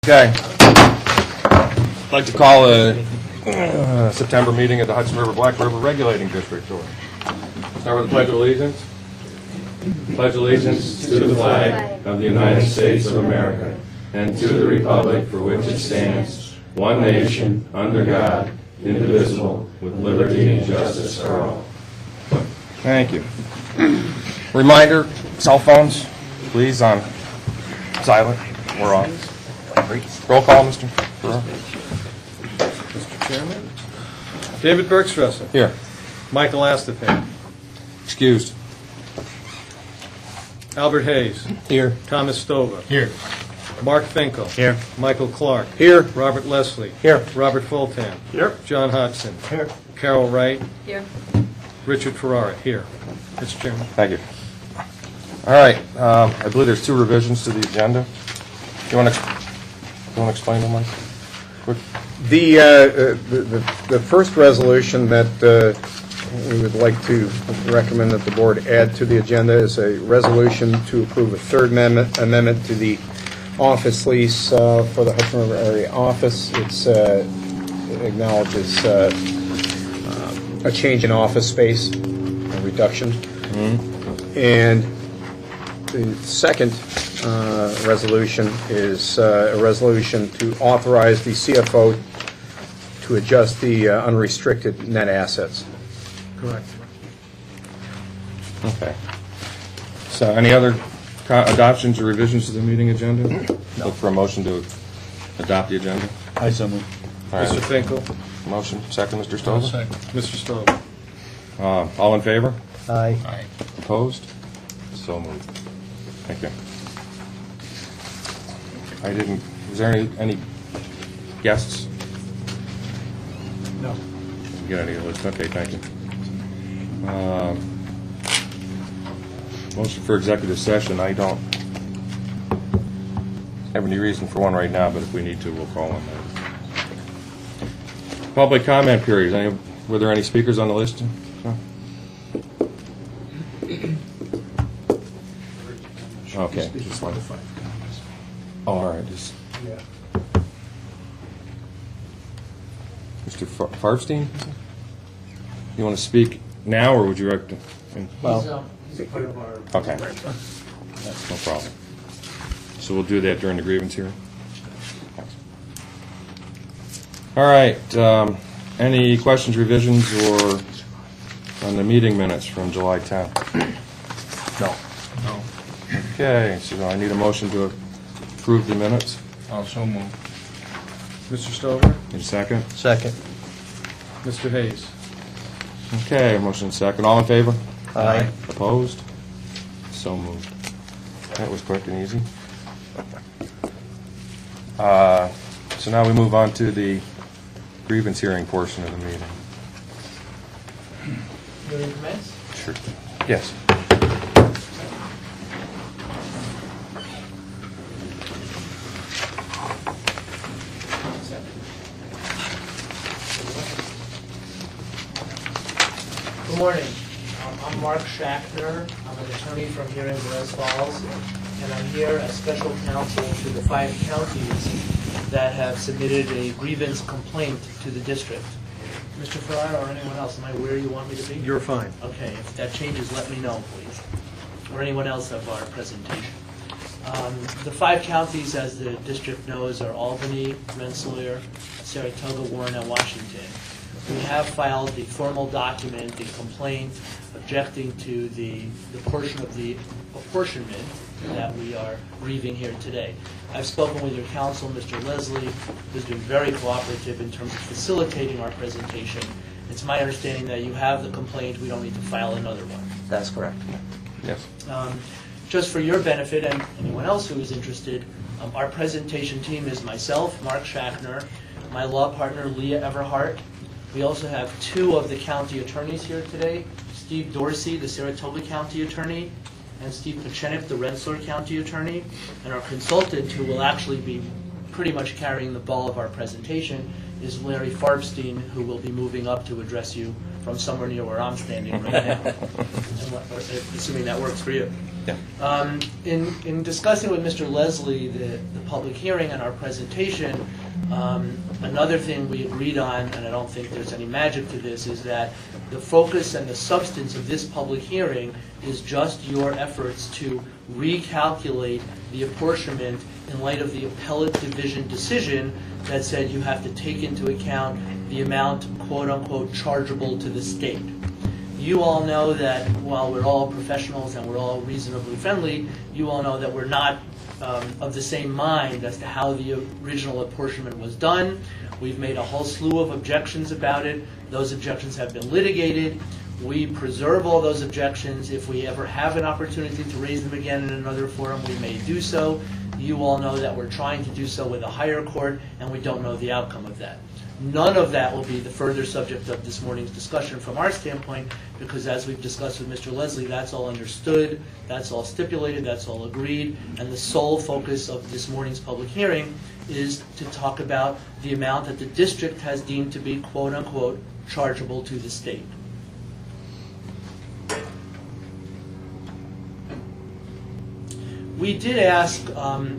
Okay. I'd like to call a September meeting of the Hudson River Black River Regulating District to order. Start with the Pledge of Allegiance. Pledge allegiance to the flag of the United States of America and to the republic for which it stands, one nation, under God, indivisible, with liberty and justice for all. Thank you. Reminder, cell phones, please, on silent or off. Roll call, Mr. Ferraro. Mr. Chairman. David Bergstresser. Here. Michael Astaphan. Excused. Albert Hayes. Here. Thomas Stover. Here. Mark Finkel. Here. Michael Clark. Here. Robert Leslie. Here. Robert Fulton. Here. John Hudson. Here. Carol Wright. Here. Richard Ferraro. Here. Mr. Chairman. Thank you. All right. I believe there's two revisions to the agenda. You want to explain them, Mike? Quick. The first resolution that we would like to recommend that the board add to the agenda is a resolution to approve a third amendment to the office lease for the Hudson River area office. It acknowledges a change in office space, a reduction. Mm-hmm. And the second resolution is a resolution to authorize the CFO to adjust the unrestricted net assets. Correct. Okay. So any other adoptions or revisions to the meeting agenda? No. Look for a motion to adopt the agenda. I so move. All right. Mr. Finkel. Motion. Second, Mr. Stover. Second. Mr. Stover. All in favor? Aye. Aye. Opposed? So moved. Thank you. Was there any guests? No. Didn't get any of those. Okay, thank you. Motion for executive session. I don't have any reason for one right now, but if we need to, we'll call one. Public comment period. Were there any speakers on the list? No? Okay. Just one. Oh, all right. Yeah. Mr. Farfstein? You want to speak now, or would you like to? Well, Okay. That's no problem. So we'll do that during the grievance hearing. Thanks. All right. Any questions, revisions, or on the meeting minutes from July 10th? no. Okay. So I need a motion to approve the minutes. Also move. Mr. Stover. Need a second? Second. Mr. Hayes. Okay. Motion and second. All in favor? Aye. Opposed? So moved. That was quick and easy. So now we move on to the grievance hearing portion of the meeting. Will you commence? Sure. Yes. Good morning. I'm Mark Schachtner. I'm an attorney from here in Grievance Falls, and I'm here as special counsel to the 5 counties that have submitted a grievance complaint to the district. Mr. Ferraro or anyone else, am I where you want me to be? You're fine. Okay, if that changes, let me know, please. Or anyone else of our presentation. The 5 counties, as the district knows, are Albany, Rensselaer, Saratoga, Warren, and Washington. We have filed the formal document, the complaint, objecting to the portion of the apportionment that we are grieving here today. I've spoken with your counsel, Mr. Leslie, who's been very cooperative in terms of facilitating our presentation. It's my understanding that you have the complaint. We don't need to file another one. That's correct. Yes. Just for your benefit and anyone else who is interested, our presentation team is myself, Mark Schachtner, my law partner, Leah Everhart. We also have 2 of the county attorneys here today, Steve Dorsey, the Saratoga County Attorney, and Steve Pachenik, the Rensselaer County Attorney, and our consultant, who will actually be pretty much carrying the ball of our presentation, is Larry Farbstein, who will be moving up to address you from somewhere near where I'm standing right now, assuming that works for you. Yeah. In discussing with Mr. Leslie the public hearing and our presentation, another thing we agreed on, and I don't think there's any magic to this, is that the focus and the substance of this public hearing is just your efforts to recalculate the apportionment in light of the appellate division decision that said you have to take into account the amount, quote-unquote, chargeable to the state. You all know that while we're all professionals and we're all reasonably friendly, you all know that we're not of the same mind as to how the original apportionment was done. We've made a whole slew of objections about it. Those objections have been litigated. We preserve all those objections. If we ever have an opportunity to raise them again in another forum, we may do so. You all know that we're trying to do so with a higher court, and we don't know the outcome of that. None of that will be the further subject of this morning's discussion from our standpoint, because as we've discussed with Mr. Leslie, that's all understood, that's all stipulated, that's all agreed, and the sole focus of this morning's public hearing is to talk about the amount that the district has deemed to be, quote-unquote, chargeable to the state. We did ask,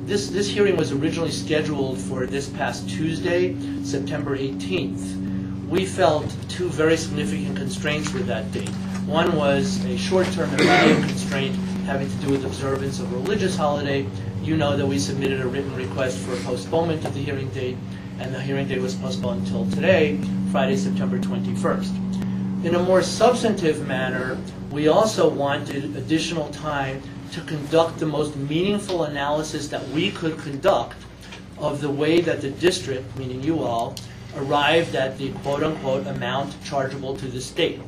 this hearing was originally scheduled for this past Tuesday, September 18th. We felt two very significant constraints with that date. One was a short-term immediate constraint having to do with observance of a religious holiday. You know that we submitted a written request for a postponement of the hearing date, and the hearing date was postponed until today, Friday, September 21st. In a more substantive manner, we also wanted additional time to conduct the most meaningful analysis that we could conduct of the way that the district, meaning you all, arrived at the quote-unquote amount chargeable to the state.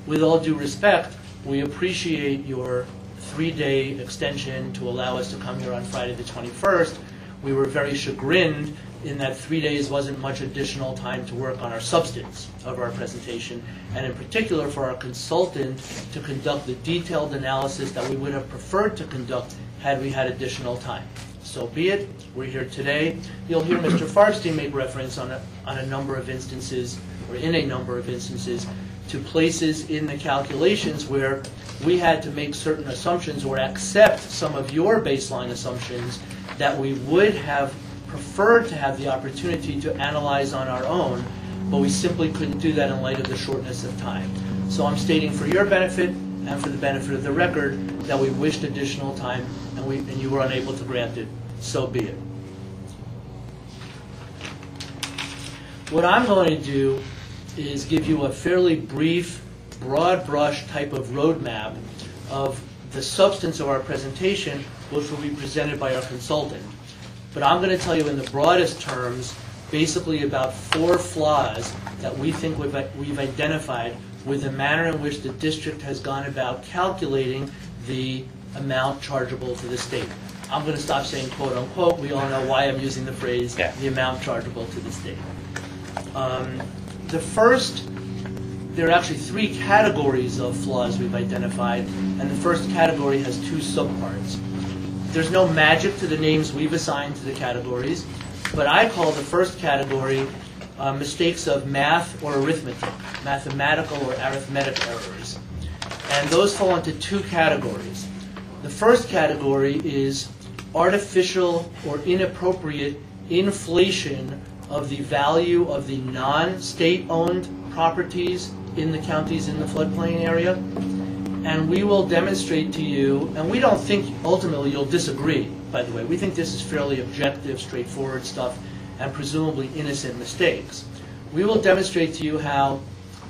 With all due respect, we appreciate your 3-day extension to allow us to come here on Friday the 21st. We were very chagrined in that 3 days wasn't much additional time to work on our substance of our presentation, and in particular for our consultant to conduct the detailed analysis that we would have preferred to conduct had we had additional time. So be it. We're here today. You'll hear Mr. Farbstein make reference on a number of instances, or in a number of instances, to places in the calculations where we had to make certain assumptions or accept some of your baseline assumptions that we would have preferred to have the opportunity to analyze on our own, but we simply couldn't do that in light of the shortness of time. So I'm stating for your benefit and for the benefit of the record that we wished additional time and you were unable to grant it. So be it. What I'm going to do is give you a fairly brief, broad brush type of roadmap of the substance of our presentation, which will be presented by our consultant. But I'm going to tell you in the broadest terms basically about 4 flaws that we think we've identified with the manner in which the district has gone about calculating the amount chargeable to the state. I'm going to stop saying quote unquote. We all know why I'm using the phrase the amount chargeable to the state. There are actually 3 categories of flaws we've identified, and the first category has 2 subparts. There's no magic to the names we've assigned to the categories, but I call the first category mistakes of math or arithmetic, mathematical or arithmetic errors. And those fall into 2 categories. The first category is artificial or inappropriate inflation of the value of the non-state-owned properties in the counties in the floodplain area. And we will demonstrate to you, and we don't think ultimately you'll disagree, by the way. We think this is fairly objective, straightforward stuff, and presumably innocent mistakes. We will demonstrate to you how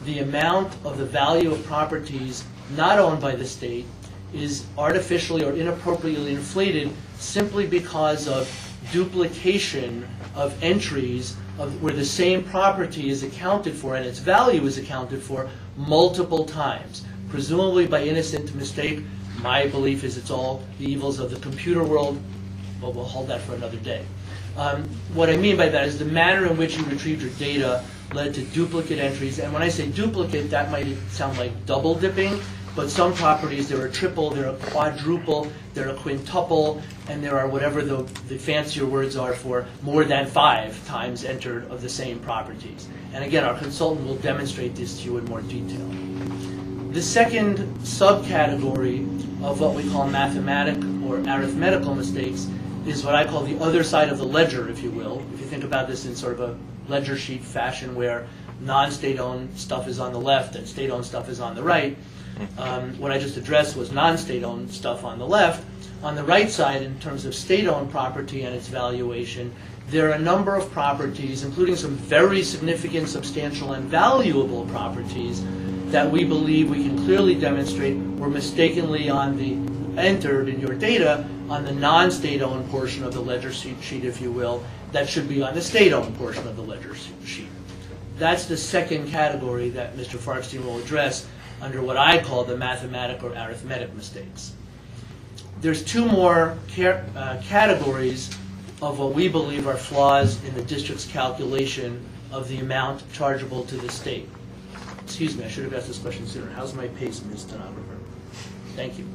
the amount of the value of properties not owned by the state is artificially or inappropriately inflated simply because of duplication of entries where the same property is accounted for and its value is accounted for multiple times. Presumably by innocent mistake. My belief is it's all the evils of the computer world, but we'll hold that for another day. What I mean by that is the manner in which you retrieved your data led to duplicate entries. And when I say duplicate, that might sound like double dipping. but some properties, there are triple, there are quadruple, there are quintuple, and there are whatever the fancier words are for more than 5 times entered of the same properties. And again, our consultant will demonstrate this to you in more detail. The second subcategory of what we call mathematic or arithmetical mistakes is what I call the other side of the ledger, if you will. If you think about this in sort of a ledger sheet fashion where non-state-owned stuff is on the left and state-owned stuff is on the right. What I just addressed was non-state-owned stuff on the left. On the right side, in terms of state-owned property and its valuation, there are a number of properties, including some very significant, substantial, and valuable properties that we believe we can clearly demonstrate were mistakenly entered in your data on the non-state-owned portion of the ledger sheet, if you will, that should be on the state-owned portion of the ledger sheet. That's the second category that Mr. Farbstein will address under what I call the mathematic or arithmetic mistakes. There's 2 more categories of what we believe are flaws in the district's calculation of the amount chargeable to the state. Excuse me, I should have asked this question sooner. How's my pace, Ms. Stenographer? Thank you.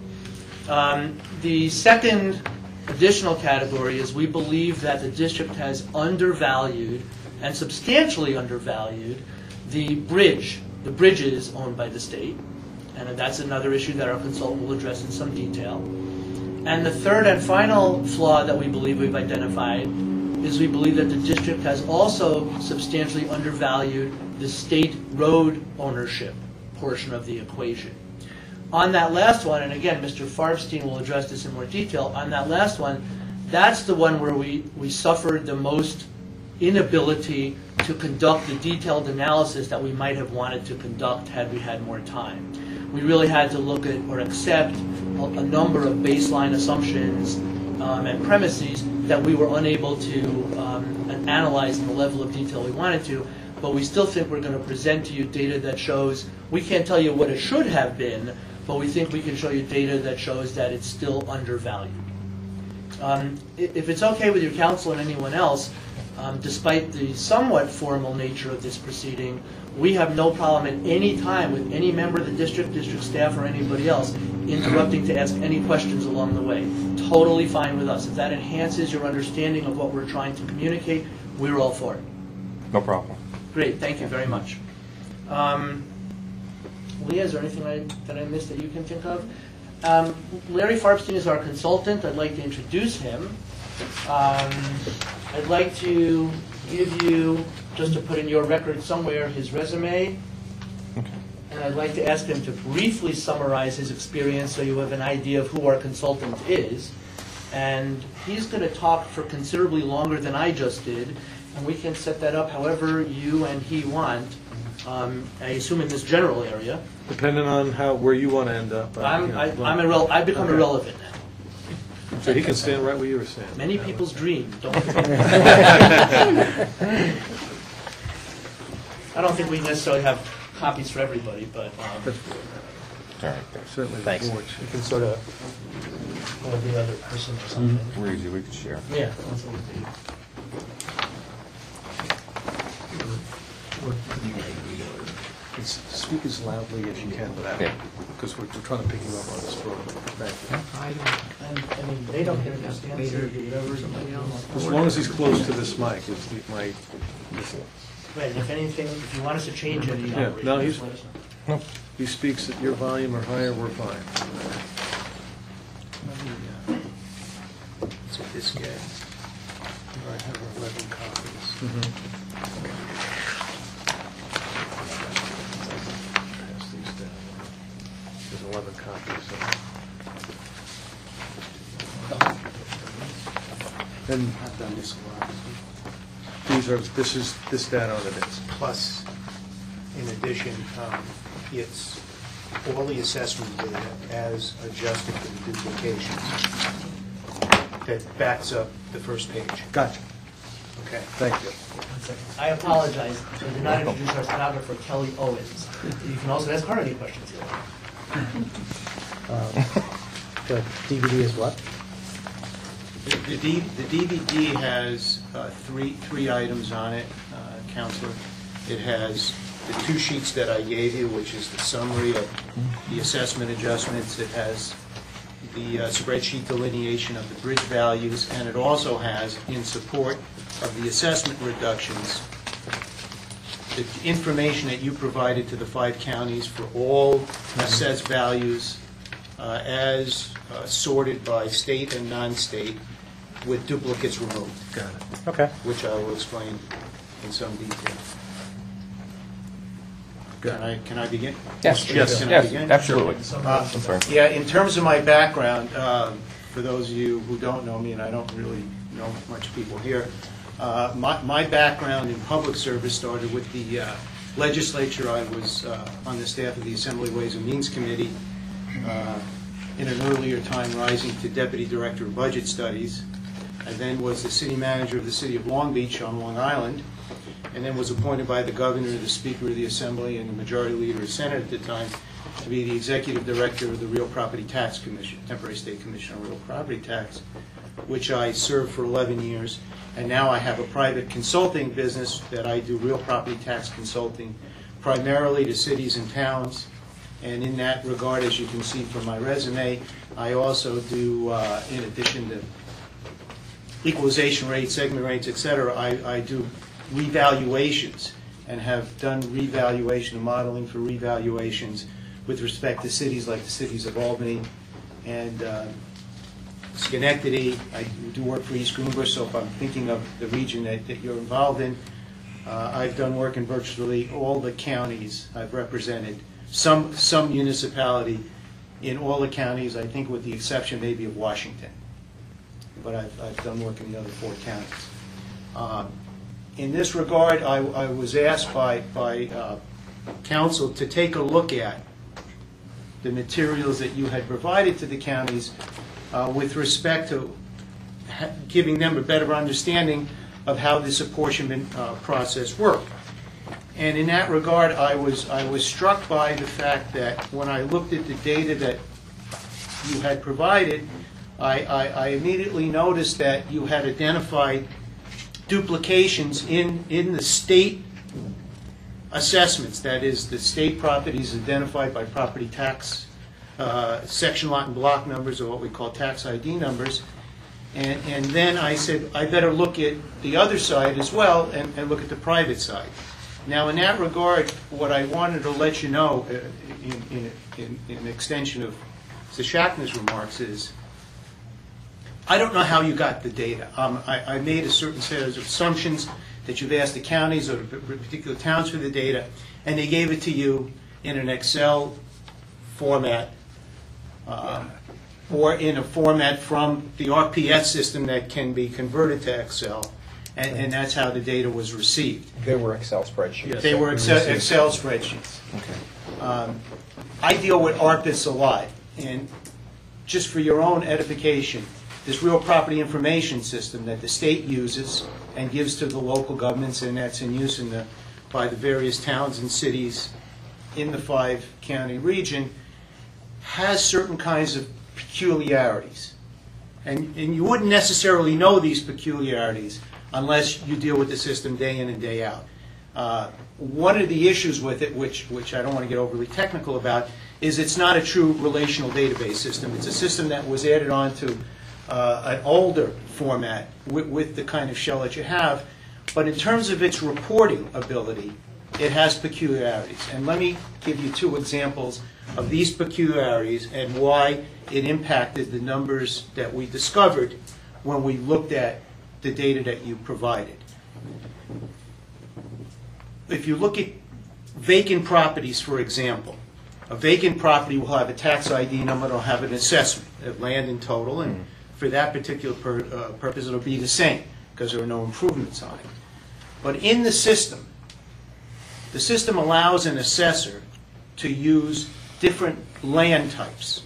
The second additional category is we believe that the district has undervalued and substantially undervalued the bridges owned by the state. And that's another issue that our consultant will address in some detail. And the third and final flaw that we believe we've identified is we believe that the district has also substantially undervalued the state road ownership portion of the equation. On that last one, and again, Mr. Farbstein will address this in more detail, on that last one, that's the one where we suffered the most inability to conduct the detailed analysis that we might have wanted to conduct had we had more time. We really had to look at or accept a number of baseline assumptions and premises that we were unable to analyze in the level of detail we wanted to, but we still think we're going to present to you data that shows, we can't tell you what it should have been, but we think we can show you data that shows that it's still undervalued. If it's okay with your counsel and anyone else, despite the somewhat formal nature of this proceeding, we have no problem at any time with any member of the district staff, or anybody else interrupting to ask any questions along the way. Totally fine with us. If that enhances your understanding of what we're trying to communicate, we're all for it. No problem. Great, thank you very much. Leah, is there anything that I missed that you can think of? Larry Farbstein is our consultant. I'd like to introduce him. I'd like to give you, just to put in your record somewhere, his resume. Okay. And I'd like to ask him to briefly summarize his experience so you have an idea of who our consultant is. And he's going to talk for considerably longer than I just did, and we can set that up however you and he want. I assume in this general area. Depending on where you want to end up. I've become irrelevant now. So he can stand right where you were standing. Many people's dream. I don't think we necessarily have copies for everybody, but All right. Certainly. Thanks. The board. you can sort of or the other person or something. We're easy. We can share. Yeah. That's what we do. Speak as loudly as you can without, because we're trying to pick you up on this program. Thank you. I mean, they don't get understand, so you do whatever somebody else. As long as he's close to this mic, it's my. Right, if anything, if you want us to change any Yeah, operation, no, just let us know. No. He speaks at your volume or higher, we're fine. So this guy. I have 11 copies. Pass these down. There's 11 copies. And I've done this a lot. this data on it is. Plus, in addition, it's all the assessment data as adjusted for the duplications that backs up the first page. Gotcha. Okay. Thank you. I apologize, I did not introduce our stenographer, Kelly Owens. You can also ask her any questions you want. The DVD is what? The DVD has three items on it, Counselor. It has the two sheets that I gave you, which is the summary of the assessment adjustments. It has the spreadsheet delineation of the bridge values, and it also has, in support of the assessment reductions, the information that you provided to the 5 counties for all assessed values as sorted by state and non-state, with duplicates removed. Got it. Okay. Which I will explain in some detail. Can I begin? Yes, Can yes, I yes, begin? absolutely. Yeah, in terms of my background, for those of you who don't know me, and I don't really know much people here, my background in public service started with the legislature. I was on the staff of the Assembly Ways and Means Committee, in an earlier time rising to Deputy Director of Budget Studies. I then was the city manager of the city of Long Beach on Long Island, and then was appointed by the governor, the Speaker of the Assembly, and the Majority Leader of the Senate at the time to be the Executive Director of the Real Property Tax Commission, Temporary State Commission on Real Property Tax, which I served for 11 years. And now I have a private consulting business that I do real property tax consulting, primarily to cities and towns. And in that regard, as you can see from my resume, I also do, in addition to equalization rates, segment rates, et cetera, I do revaluations and have done revaluation and modeling for revaluations with respect to cities like the cities of Albany and Schenectady. I do work for East Greenbush, so if I'm thinking of the region that you're involved in, I've done work in virtually all the counties I've represented. Some municipality in all the counties, I think with the exception maybe of Washington. But I've done work in the other 4 counties. In this regard, I was asked by Counsel to take a look at the materials that you had provided to the counties with respect to giving them a better understanding of how this apportionment process worked. And in that regard, I was struck by the fact that when I looked at the data that you had provided, I immediately noticed that you had identified duplications in the state assessments. That is, the state properties identified by property tax section, lot, and block numbers, or what we call tax ID numbers. And then I said, I better look at the other side as well and look at the private side. Now, in that regard, what I wanted to let you know, in extension of Mr. Shackner's remarks, is I don't know how you got the data. I made a certain set of assumptions that you've asked the counties or particular towns for the data, and they gave it to you in an Excel format or in a format from the RPS system that can be converted to Excel. And that's how the data was received. They were Excel spreadsheets. Yes, they were Excel spreadsheets. Okay. I deal with ARPIS a lot, and just for your own edification, this real property information system that the state uses and gives to the local governments, and that's in use by the various towns and cities in the 5-county region, has certain kinds of peculiarities. And you wouldn't necessarily know these peculiarities unless you deal with the system day in and day out. One of the issues with it, which I don't want to get overly technical about, is it's not a true relational database system. It's a system that was added on to an older format with the kind of shell that you have. But in terms of its reporting ability, it has peculiarities. And let me give you 2 examples of these peculiarities and why it impacted the numbers that we discovered when we looked at the data that you provided. If you look at vacant properties, for example, a vacant property will have a tax ID number, it'll have an assessment of land in total, and for that particular purpose it'll be the same because there are no improvements on it. But in the system allows an assessor to use different land types.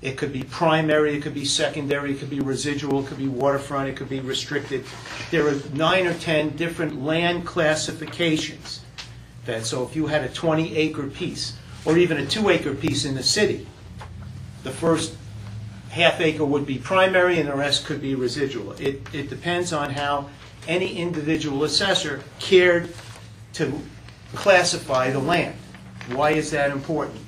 It could be primary, it could be secondary, it could be residual, it could be waterfront, it could be restricted. There are 9 or 10 different land classifications. So if you had a 20-acre piece, or even a 2-acre piece in the city, the first half acre would be primary and the rest could be residual. It depends on how any individual assessor cared to classify the land. Why is that important?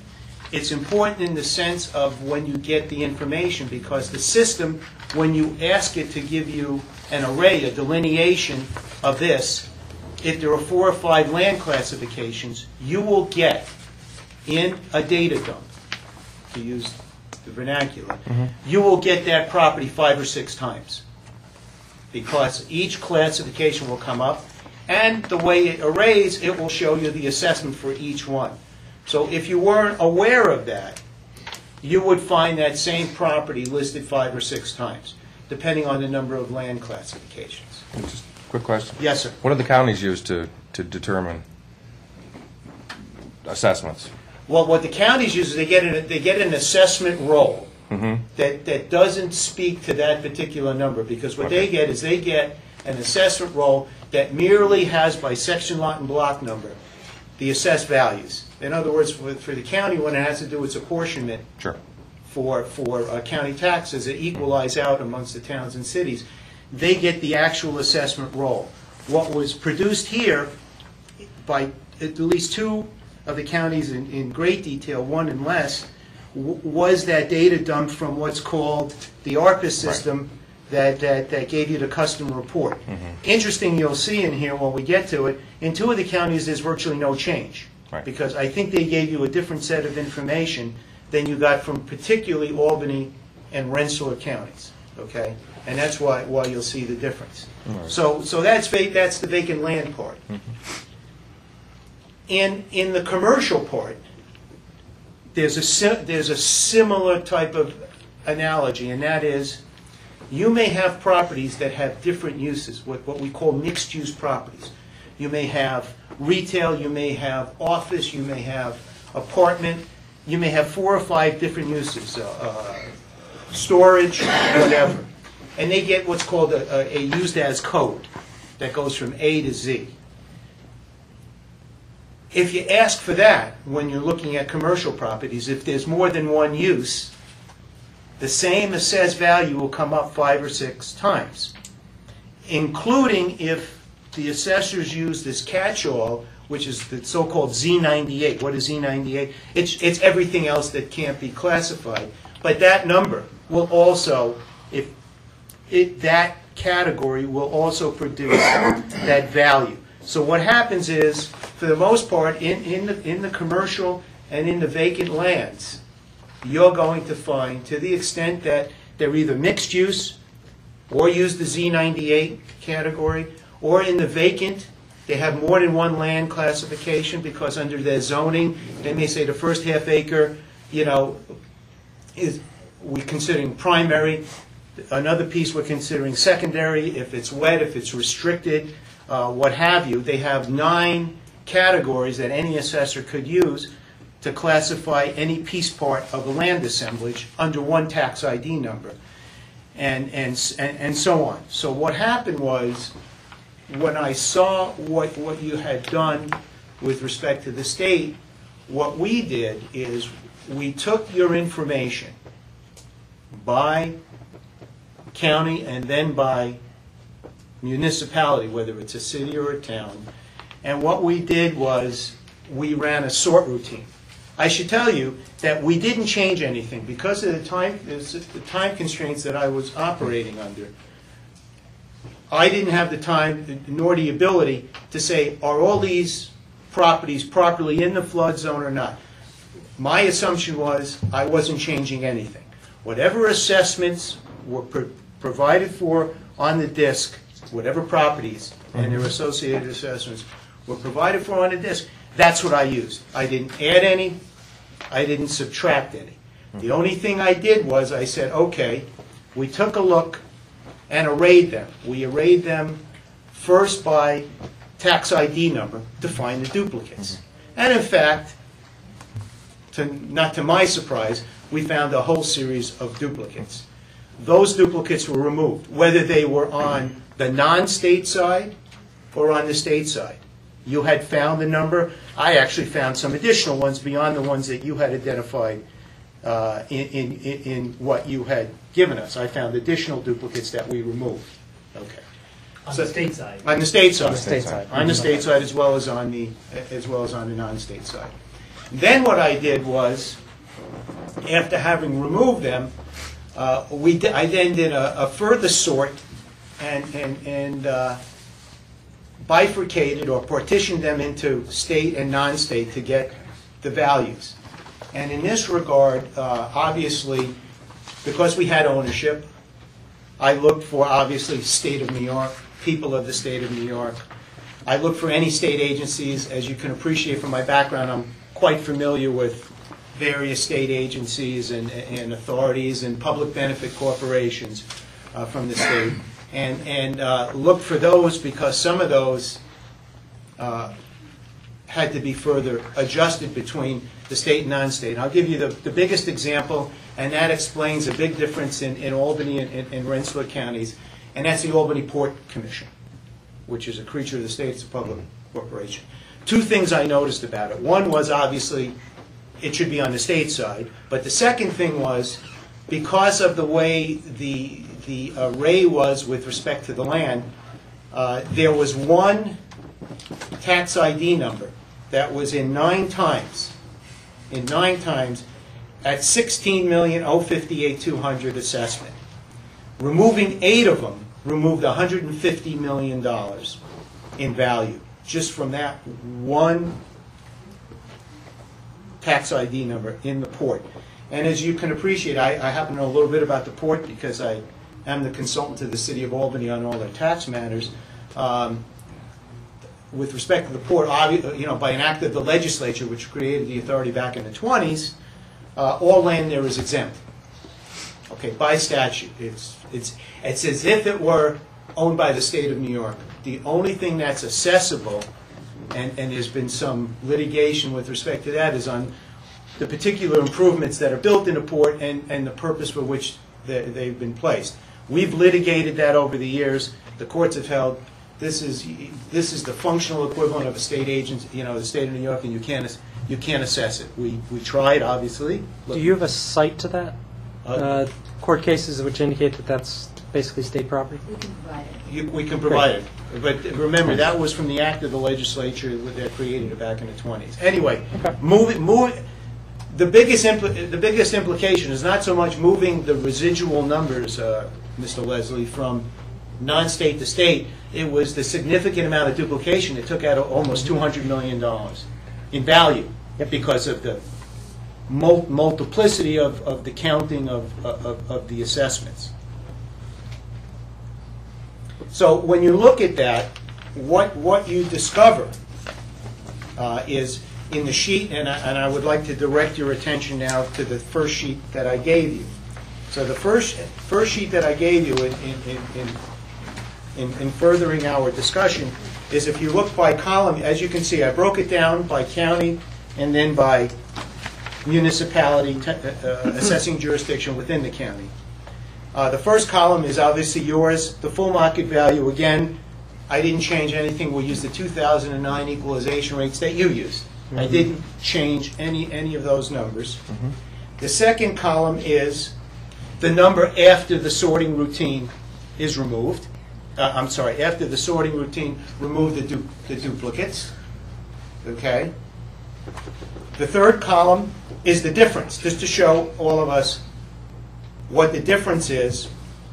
It's important in the sense of when you get the information, because the system, when you ask it to give you an array, a delineation of this, if there are 4 or 5 land classifications, you will get in a data dump, to use the vernacular, you will get that property 5 or 6 times, because each classification will come up, and the way it arrays, it will show you the assessment for each one. So if you weren't aware of that, you would find that same property listed 5 or 6 times, depending on the number of land classifications. Just a quick question. Yes, sir. What do the counties use to determine assessments? Well, what the counties use is they get an assessment roll that doesn't speak to that particular number, because what they get is they get an assessment roll that merely has, by section, lot, and block number, the assessed values. In other words, for the county, when it has to do its apportionment for county taxes that equalize out amongst the towns and cities, they get the actual assessment roll. What was produced here by at least 2 of the counties in great detail, 1 and less, was that data dumped from what's called the ARPA system that gave you the custom report. Interesting, you'll see in here when we get to it, in 2 of the counties there's virtually no change. Because I think they gave you a different set of information than you got from particularly Albany and Rensselaer counties. Okay, and that's why you'll see the difference. So that's the vacant land part. In the commercial part, there's a similar type of analogy, and that is, you may have properties that have different uses, what we call mixed-use properties. You may have retail, you may have office, you may have apartment, you may have 4 or 5 different uses, storage, whatever. And they get what's called a used-as code that goes from A to Z. If you ask for that when you're looking at commercial properties, if there's more than one use, the same assessed value will come up 5 or 6 times, including if the assessors use this catch-all, which is the so-called Z98. What is Z98? It's everything else that can't be classified. But that number will also, that category will also produce that value. So what happens is, for the most part, in the commercial and in the vacant lands, you're going to find, to the extent that they're either mixed use or use the Z98 category, or in the vacant, they have more than one land classification, because under their zoning, they may say the first half acre, is we're considering primary, another piece we're considering secondary, if it's wet, if it's restricted, what have you. They have 9 categories that any assessor could use to classify any piece part of a land assemblage under one tax ID number, and so on. So what happened was, when I saw what you had done with respect to the state, what we did is we took your information by county and then by municipality, whether it's a city or a town, and what we did was we ran a sort routine. I should tell you that we didn't change anything because of the time constraints that I was operating under. I didn't have the time nor the ability to say, are all these properties properly in the flood zone or not? My assumption was I wasn't changing anything. Whatever assessments were provided for on the disc, whatever properties and their associated assessments were provided for on the disc, that's what I used. I didn't add any. I didn't subtract any. The only thing I did was I said, okay, we took a look and arrayed them. We arrayed them first by tax ID number to find the duplicates. And in fact, not to my surprise, we found a whole series of duplicates. Those duplicates were removed, whether they were on the non-state side or on the state side. You had found the number. I actually found some additional ones beyond the ones that you had identified in what you had given us. I found additional duplicates that we removed. Okay. On the state side. On the state side. On the state side. On the state side as well as on the non-state side. Then what I did was, after having removed them, I then did a further sort and bifurcated or partitioned them into state and non-state to get the values. And in this regard, obviously, because we had ownership, I looked for, obviously, state of New York, people of the state of New York. I looked for any state agencies. As you can appreciate from my background, I'm quite familiar with various state agencies and authorities and public benefit corporations from the state. And looked for those because some of those had to be further adjusted between the state and non-state. And I'll give you the biggest example, and that explains a big difference in Albany and Rensselaer counties, and that's the Albany Port Commission, which is a creature of the state. It's a public corporation. Two things I noticed about it. One was, obviously, it should be on the state side, but the second thing was, because of the way the array was with respect to the land, there was one tax ID number that was in 9 times at $16,058,200 assessment. Removing 8 of them removed $150 million in value just from that one tax ID number in the port. And as you can appreciate, I happen to know a little bit about the port because I am the consultant to the city of Albany on all their tax matters. With respect to the port, by an act of the legislature, which created the authority back in the 20s, all land there is exempt. Okay, by statute, it's as if it were owned by the state of New York. The only thing that's accessible, and there's been some litigation with respect to that, is on the particular improvements that are built in the port and the purpose for which they've been placed. We've litigated that over the years. The courts have held this is the functional equivalent of a state agent, the state of New York, and you can't assess it. We tried, obviously. Do you have a cite to that? Court cases which indicate that that's basically state property? We can provide it. We can provide it. But remember, that was from the act of the legislature that created it back in the 20s. Anyway, the biggest implication is not so much moving the residual numbers, Mr. Leslie, from non-state to state. It was the significant amount of duplication. It took out almost $200 million in value because of the multiplicity of the counting of the assessments. So when you look at that, what you discover is in the sheet, and I would like to direct your attention now to the first sheet that I gave you. So the first sheet that I gave you in furthering our discussion is, if you look by column, as you can see, I broke it down by county and then by municipality assessing jurisdiction within the county. The first column is obviously yours. The full market value, again, I didn't change anything. We used the 2009 equalization rates that you used. I didn't change any of those numbers. The second column is the number after the sorting routine is removed. I'm sorry, after the sorting routine, remove the duplicates. Okay? The third column is the difference, just to show all of us what the difference is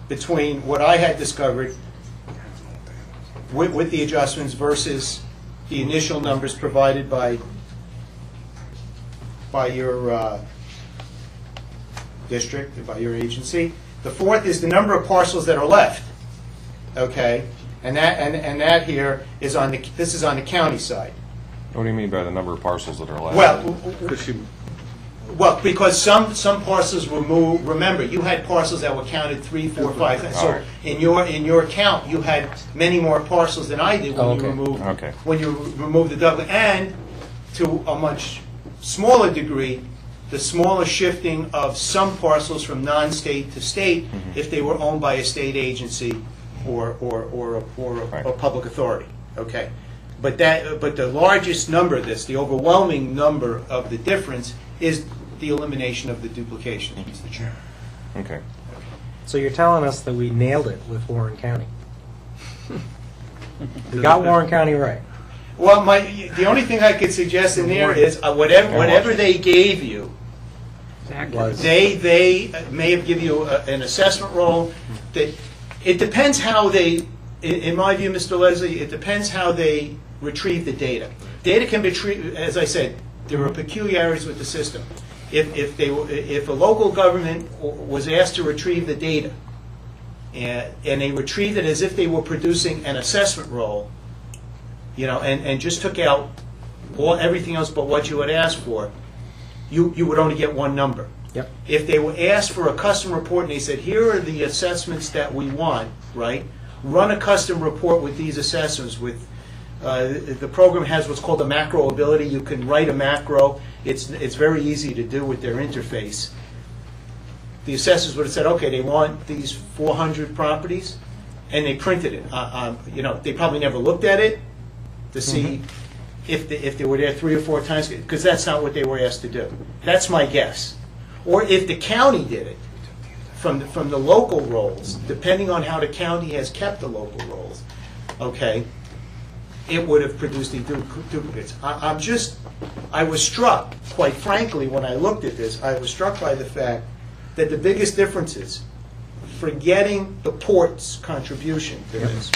between what I had discovered with the adjustments versus the initial numbers provided by your district, or by your agency. The fourth is the number of parcels that are left. Okay, and that here is on this is on the county side. What do you mean by the number of parcels that are left? Well, because some parcels were moved. Remember, you had parcels that were counted 3, 4, 5. So right. in your count, you had many more parcels than I did when you removed the double, and to a much smaller degree, the smaller shifting of some parcels from non-state to state if they were owned by a state agency or a public authority. Okay, but the largest number of this, the overwhelming number of the difference, is the elimination of the duplication, Mr. Chairman. Okay. So you're telling us that we nailed it with Warren County? You got Warren County right. Well, the only thing I could suggest in there is whatever they gave you, they may have given you an assessment roll. That it depends how they, in my view, Mr. Leslie, it depends how they retrieve the data. Data can be treated, as I said, there are peculiarities with the system. If a local government was asked to retrieve the data, and they retrieved it as if they were producing an assessment roll, and just took out everything else but what you had asked for, you would only get one number. Yep. If they were asked for a custom report and they said, here are the assessments that we want, right? Run a custom report with these assessments. The program has what's called a macro ability. You can write a macro. It's very easy to do with their interface. The assessors would have said, okay, they want these 400 properties, and they printed it. They probably never looked at it to see if they were there 3 or 4 times, because that's not what they were asked to do. That's my guess. Or if the county did it from the local rolls, depending on how the county has kept the local rolls, okay, it would have produced the duplicates. I was struck, quite frankly, when I looked at this, I was struck by the fact that the biggest difference is forgetting the port's contribution to this,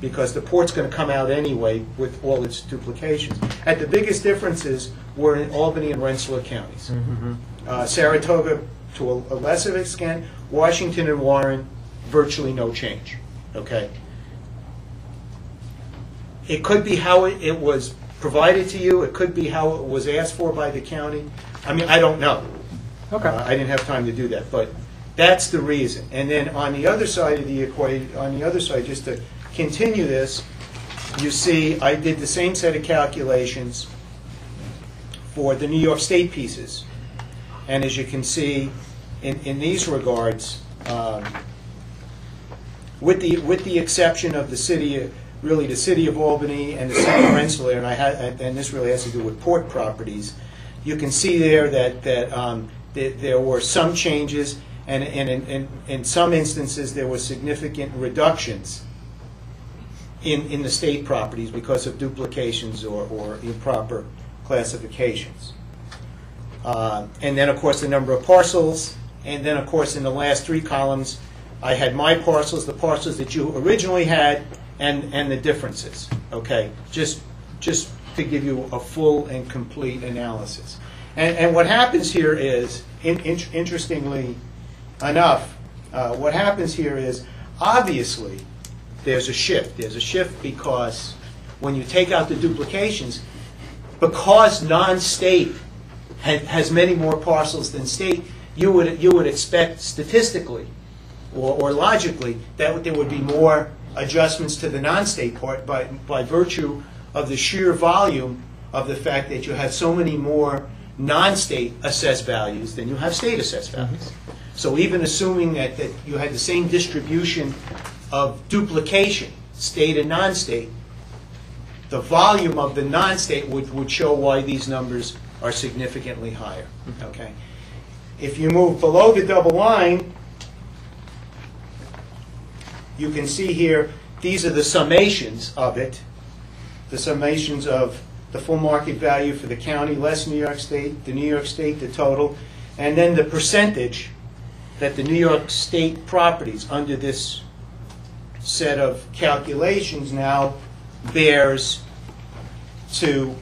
because the port's going to come out anyway with all its duplications. And the biggest differences were in Albany and Rensselaer counties. Saratoga, to a lesser extent, Washington and Warren, virtually no change. Okay. It could be how it was provided to you. It could be how it was asked for by the county. I mean, I don't know. Okay. I didn't have time to do that, but that's the reason. And then on the other side of the equation, just to continue this, you see I did the same set of calculations for the New York State pieces. And as you can see, in these regards, with the exception of the city, really the city of Albany and the city of Rensselaer, and this really has to do with port properties, you can see there that there were some changes, and in some instances there were significant reductions in the state properties because of duplications or improper classifications. And then, of course, the number of parcels, and then, of course, in the last 3 columns, I had my parcels, the parcels that you originally had, and the differences. Okay, just to give you a full and complete analysis. And what happens here is, interestingly enough, what happens here is, obviously, there's a shift. There's a shift because when you take out the duplications, because non-state has many more parcels than state, you would expect statistically or logically that there would be more adjustments to the non-state part by virtue of the sheer volume of the fact that you have so many more non-state assessed values than you have state assessed values. So even assuming that you had the same distribution of duplication, state and non-state, the volume of the non-state would show why these numbers are significantly higher. Okay. If you move below the double line, you can see here, these are the summations of it, the summations of the full market value for the county, less New York State, the New York State, the total, and then the percentage that the New York State properties under this set of calculations now bears to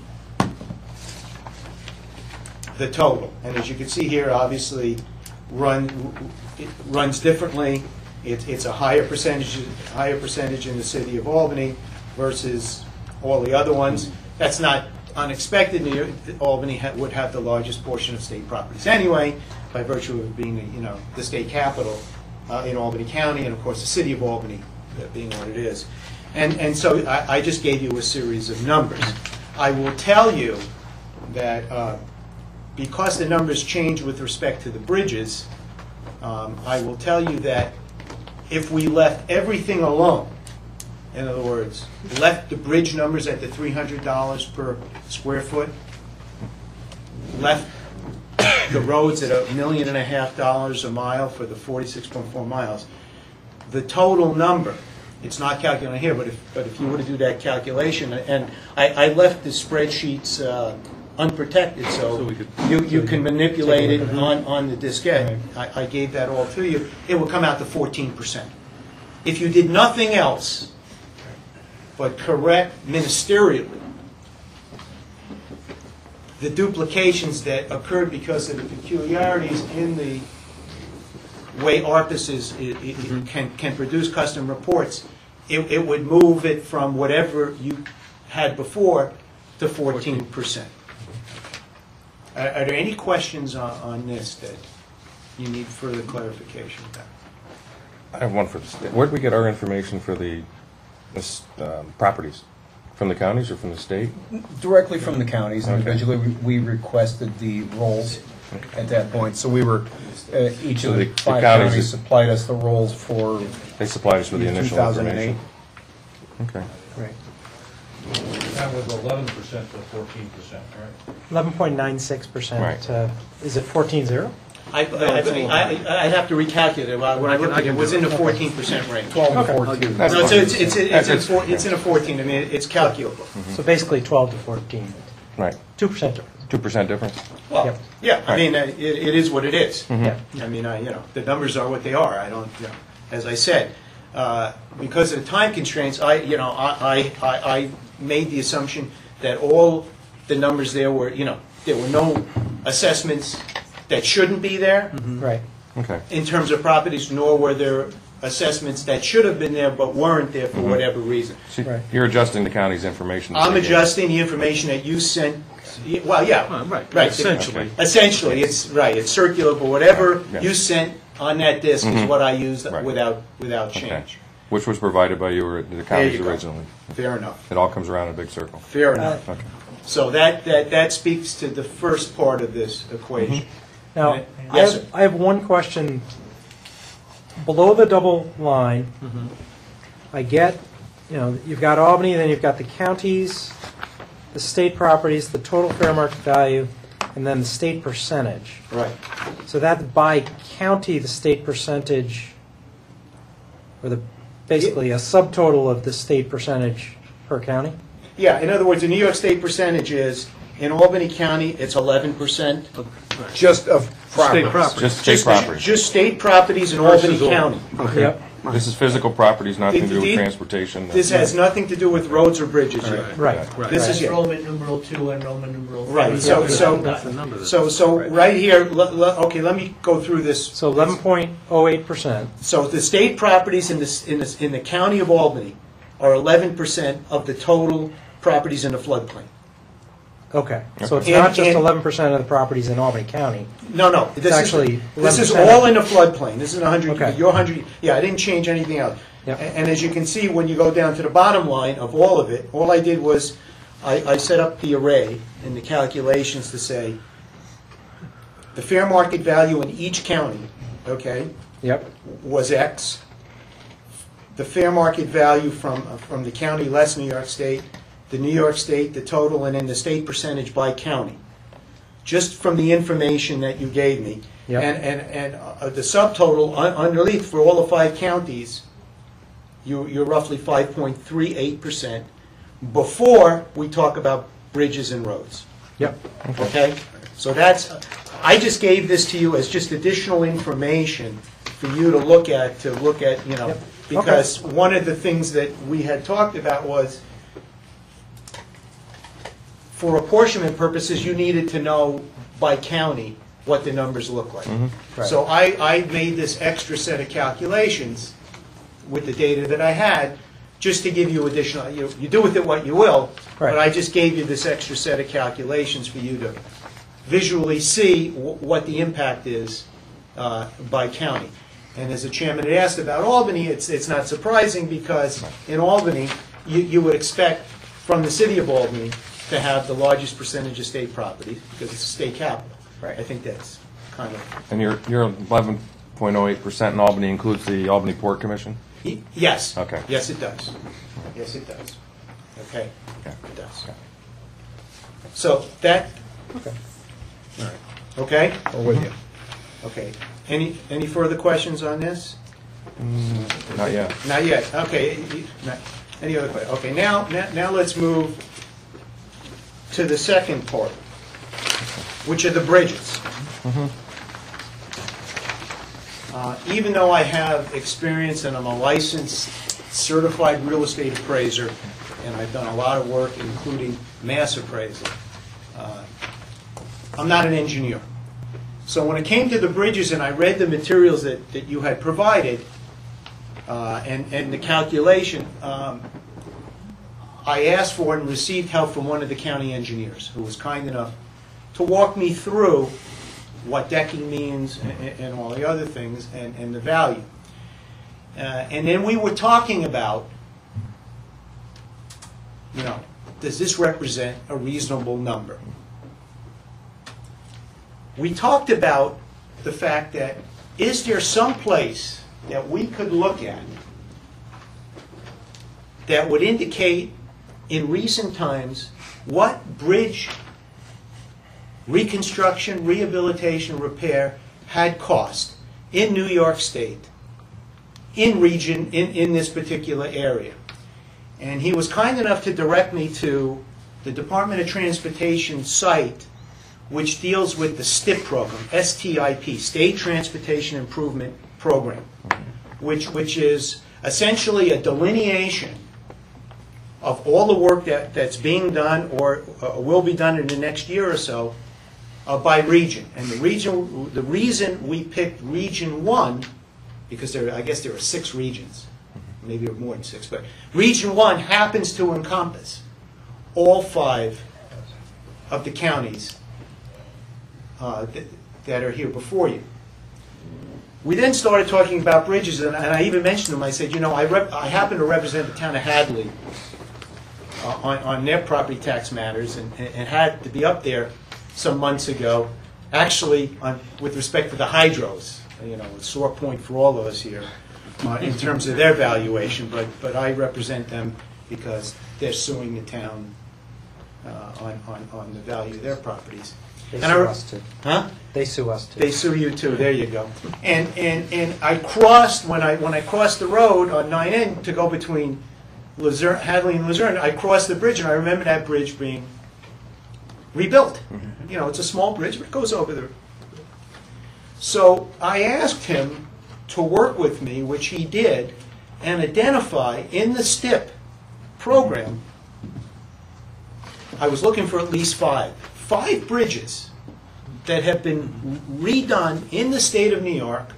the total. And as you can see here, obviously, it runs differently. It's a higher percentage in the city of Albany versus all the other ones. That's not unexpected. Albany would have the largest portion of state properties anyway, by virtue of being the state capital in Albany County, and of course the city of Albany being what it is. And so I just gave you a series of numbers. I will tell you that because the numbers change with respect to the bridges, I will tell you that if we left everything alone, in other words, left the bridge numbers at the $300 per square foot, left the roads at $1.5 million a mile for the 46.4 miles, the total number It's not calculated here, but if you were to do that calculation, and I left the spreadsheets unprotected, so we could- you can manipulate it on the diskette. I gave that all to you. It would come out to 14%. If you did nothing else but correct ministerially the duplications that occurred because of the peculiarities in the way ARPA's can produce custom reports, it would move it from whatever you had before to 14%. Are there any questions on this that you need further clarification about? I have one for the state. Where did we get our information for the properties? From the counties or from the state? Directly from the counties. Okay. Individually, we requested the rolls at that point. So we were, each So of the the 5 counties counties is- supplied us the rolls for They supplied us with the initial 2008. information. Okay. Right. That was 11% to 14%, right? 11.96%. Right. Is it 14.0? I'd have to recalculate it. When I looked at it, it was in the 14% range. 12 Okay. to 14. That's No, fine. it's in a 14. I mean, it's calculable. So basically 12 to 14. Right. 2%. 2% difference? Well, Yep. yeah, I mean, it is what it is. Yeah. I mean, the numbers are what they are. I don't, as I said, because of the time constraints, I made the assumption that all the numbers there were, there were no assessments that shouldn't be there Right. Okay. in terms of properties, nor were there assessments that should have been there but weren't there for whatever reason. So Right. you're adjusting the county's information. I'm adjusting the information that you sent. Well, yeah, right. Essentially. Essentially, it's right. It's circular, but whatever Yeah. you sent on that disk is what I used Right. without Okay. change. Which was provided by you or the There counties you go. originally. Fair enough. It all comes around in a big circle. Fair enough. Okay. So that speaks to the first part of this equation. Now, Yes, sir. I have one question. Below the double line, I get, you've got Albany, then you've got the counties, the state properties, the total fair market value, and then the state percentage. Right. So that's by county, the state percentage, or basically a subtotal of the state percentage per county? Yeah. In other words, the New York State percentage is in Albany County, it's 11%. Just of State properties. property. Just state property. Just state properties in Albany Versus all. County. Yep. This is physical properties, nothing to do with The- transportation. This has nothing to do with roads or bridges yet. Right. Right. This That's is it. Roman numeral 2 and Roman numeral 3. Right. So That's the number. right here. Okay. Let me go through this. So 11.08%. So the state properties in the county of Albany are 11% of the total properties in the floodplain. Okay. So it's And- not just and- 11% of the properties in Albany County. No. This actually this is 11%. all in the floodplain. This is 100. Okay. Your 100. Yeah, I didn't change anything else. Yep. And as you can see, when you go down to the bottom line of all of it, all I did was I set up the array and the calculations to say the fair market value in each county, okay, Yep. was X. The fair market value from the county less New York State, the New York State, the total, and then the state percentage by county. Just from the information that you gave me. Yep. And the subtotal underneath for all the 5 counties, you're roughly 5.38% before we talk about bridges and roads. Yep. Okay? So I just gave this to you as just additional information for you to look at, Yep. because one of the things that we had talked about was, for apportionment purposes, you needed to know by county what the numbers look like. Right. So I made this extra set of calculations with the data that I had, just to give you additional, you do with it what you will, Right. but I just gave you this extra set of calculations for you to visually see what the impact is by county. And as the chairman had asked about Albany, it's not surprising, because in Albany, you would expect from the city of Albany to have the largest percentage of state property, because it's a state capital. Right. I think that's kind of... And your 11.08% in Albany includes the Albany Port Commission? Yes. Okay. Yes, it does. Yes, it does. Okay? Yeah. It does. So that... Okay. Okay? Or with you. Okay. Any further questions on this? Not yet. Not yet, okay. Any other question? Okay, now let's move to the second part, which are the bridges. Even though I have experience and I'm a licensed, certified real estate appraiser, and I've done a lot of work, including mass appraisal, I'm not an engineer. So when it came to the bridges and I read the materials that you had provided, and the calculation, I asked for and received help from one of the county engineers who was kind enough to walk me through what decking means and all the other things and the value. And then we were talking about, does this represent a reasonable number? We talked about the fact that, is there some place that we could look at that would indicate in recent times what bridge reconstruction, rehabilitation, repair had cost in New York State, in this particular area? And he was kind enough to direct me to the Department of Transportation site, which deals with the STIP program, STIP, State Transportation Improvement Program, which is essentially a delineation of all the work that's being done or will be done in the next year or so by region. And the reason we picked Region 1, because I guess there are 6 regions, maybe more than 6, but Region 1 happens to encompass all 5 of the counties that are here before you. We then started talking about bridges, and I even mentioned them. I said, I happen to represent the town of Hadley on their property tax matters, and had to be up there some months ago, actually with respect to the hydros. A sore point for all of us here in terms of their valuation, but I represent them because they're suing the town on the value of their properties. They sue us too. Huh? They sue us too. They sue you too. There you go. And I crossed when I crossed the road on 9N to go between Hadley and Luzerne. I crossed the bridge, and I remember that bridge being rebuilt. It's a small bridge, but it goes over the. So I asked him to work with me, which he did, and identify in the STIP program. I was looking for at least 5 bridges that have been redone in the state of New York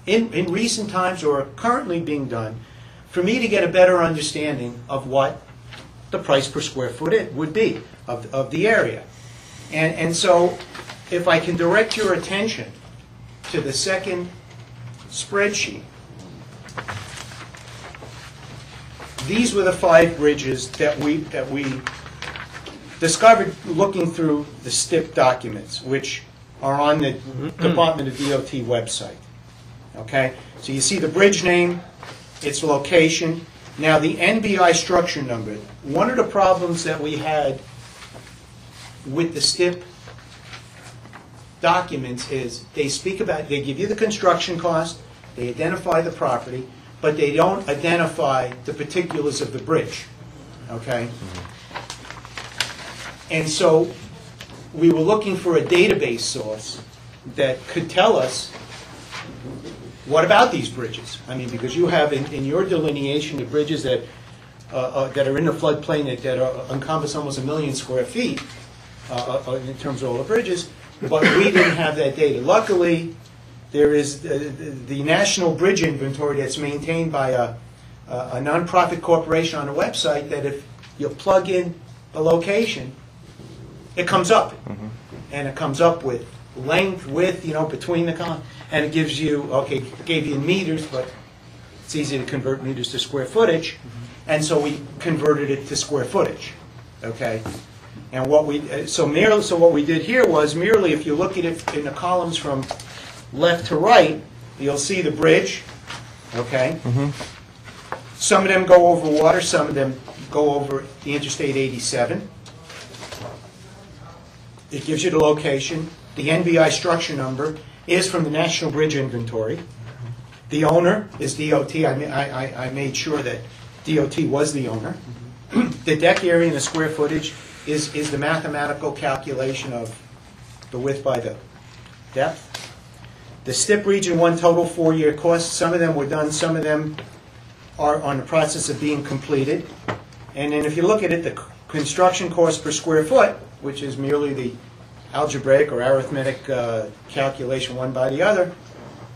in recent times or are currently being done, for me to get a better understanding of what the price per square foot would be of the area. And so if I can direct your attention to the second spreadsheet, these were the 5 bridges that we discovered looking through the STIP documents, which are on the Department of DOT website. Okay? So you see the bridge name, its location. Now the NBI structure number. One of the problems that we had with the STIP documents is they give you the construction cost, they identify the property, but they don't identify the particulars of the bridge. Okay? And so we were looking for a database source that could tell us, what about these bridges? I mean, because you have in your delineation the bridges that are in the floodplain that encompass almost 1 million square feet in terms of all the bridges, but we didn't have that data. Luckily, there is the National Bridge Inventory that's maintained by a nonprofit corporation on a website that if you plug in a location, it comes up, and it comes up with length, width, between the columns, and it gives you, it gave you in meters, but it's easy to convert meters to square footage, and so we converted it to square footage, okay? And what we did here was merely, if you look at it in the columns from left to right, you'll see the bridge, okay? Some of them go over water, some of them go over the Interstate 87. It gives you the location. The NBI structure number is from the National Bridge Inventory. The owner is DOT. I made sure that DOT was the owner. The deck area and the square footage is the mathematical calculation of the width by the depth. The STIP Region 1 total 4-year costs, some of them were done, some of them are on the process of being completed. And then if you look at it, the construction cost per square foot, which is merely the algebraic or arithmetic calculation one by the other,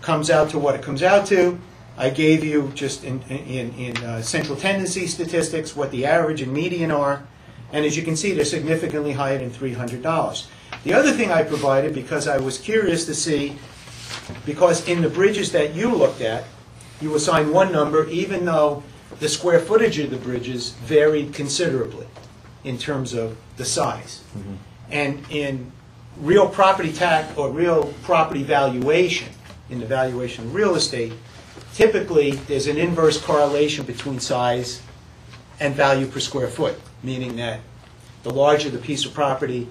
comes out to what it comes out to. I gave you just in central tendency statistics what the average and median are, and as you can see, they're significantly higher than $300. The other thing I provided, because I was curious to see, because in the bridges that you looked at, you assigned one number, even though the square footage of the bridges varied considerably in terms of the size. Mm-hmm. And in real property tax or real property valuation, in the valuation of real estate, typically there's an inverse correlation between size and value per square foot, meaning that the larger the piece of property,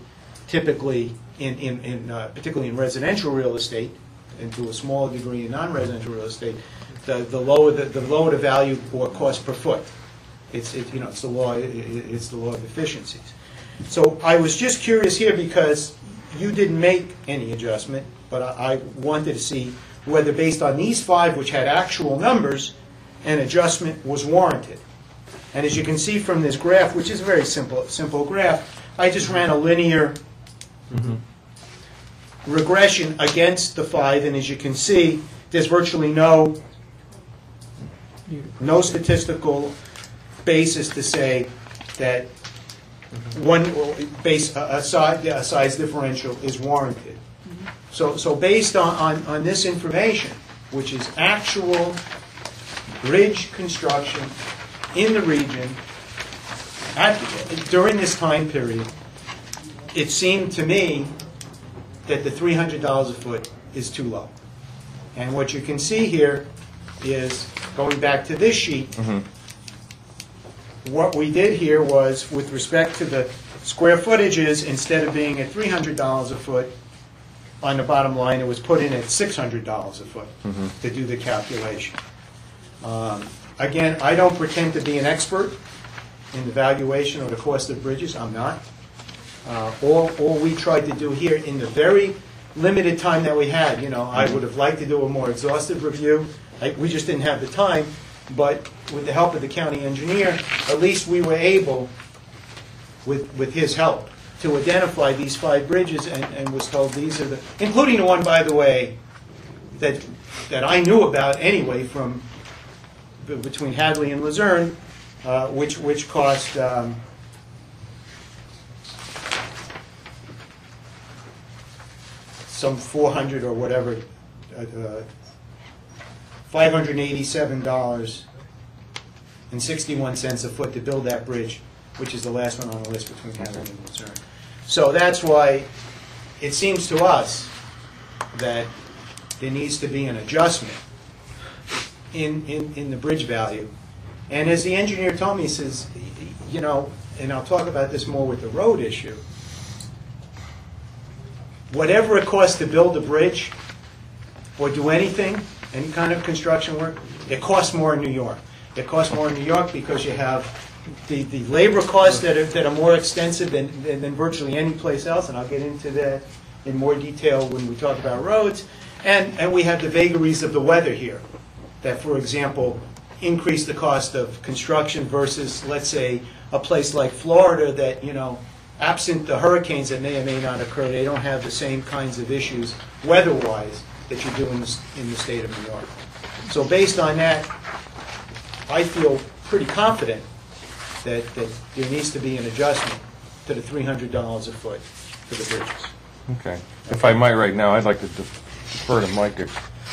typically particularly in residential real estate, and to a small degree in non-residential real estate, the lower the value or cost per foot. It's the law of efficiencies. So I was just curious here because you didn't make any adjustment, but I wanted to see whether based on these 5, which had actual numbers, an adjustment was warranted. And as you can see from this graph, which is a very simple graph, I just ran a linear regression against the 5, and as you can see, there's virtually no statistical basis to say that a size differential is warranted. So based on this information, which is actual bridge construction in the region during this time period, it seemed to me that the $300 a foot is too low. And what you can see here is, going back to this sheet, what we did here was, with respect to the square footages, instead of being at $300 a foot, on the bottom line, it was put in at $600 a foot to do the calculation. Again, I don't pretend to be an expert in the valuation or the cost of bridges. I'm not. All we tried to do here in the very limited time that we had, I would have liked to do a more exhaustive review. We just didn't have the time, but with the help of the county engineer, at least we were able, with his help, to identify these 5 bridges, and was told these are including the one, by the way, that I knew about anyway from between Hadley and Luzerne, which cost some $400 or whatever, $587.61 a foot to build that bridge, which is the last one on the list between Hadley and Luzerne. So that's why it seems to us that there needs to be an adjustment in the bridge value. And as the engineer told me, he says, and I'll talk about this more with the road issue, whatever it costs to build a bridge or do anything, any kind of construction work, it costs more in New York. It costs more in New York because you have the labor costs that are more extensive than virtually any place else, and I'll get into that in more detail when we talk about roads. And we have the vagaries of the weather here that, for example, increase the cost of construction versus, let's say, a place like Florida that, absent the hurricanes that may or may not occur, they don't have the same kinds of issues weather-wise that you do in the state of New York. So based on that, I feel pretty confident that there needs to be an adjustment to the $300 a foot for the bridges. Okay. If I might right now, I'd like to defer to Mike to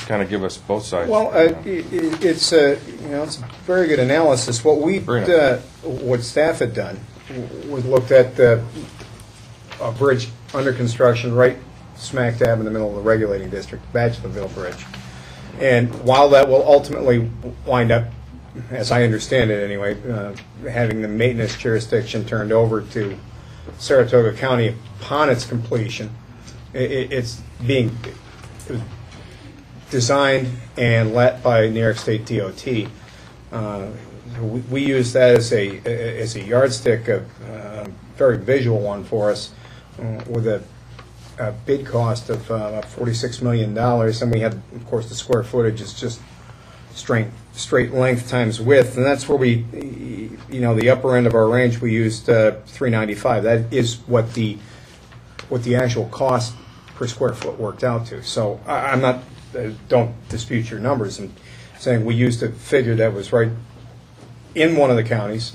kind of give us both sides. Well, it's a very good analysis. What staff had done was looked at a bridge under construction right smack dab in the middle of the regulating district, Batchelorville Bridge. And while that will ultimately wind up, as I understand it anyway, having the maintenance jurisdiction turned over to Saratoga County upon its completion, it's being designed and let by New York State DOT. We use that as a yardstick, a very visual one for us, with a bid cost of $46 million, and we had, of course, the square footage is just straight length times width, and that's where we, the upper end of our range, we used 395. That is what the actual cost per square foot worked out to. So I'm not, don't dispute your numbers. I'm saying we used a figure that was right in one of the counties,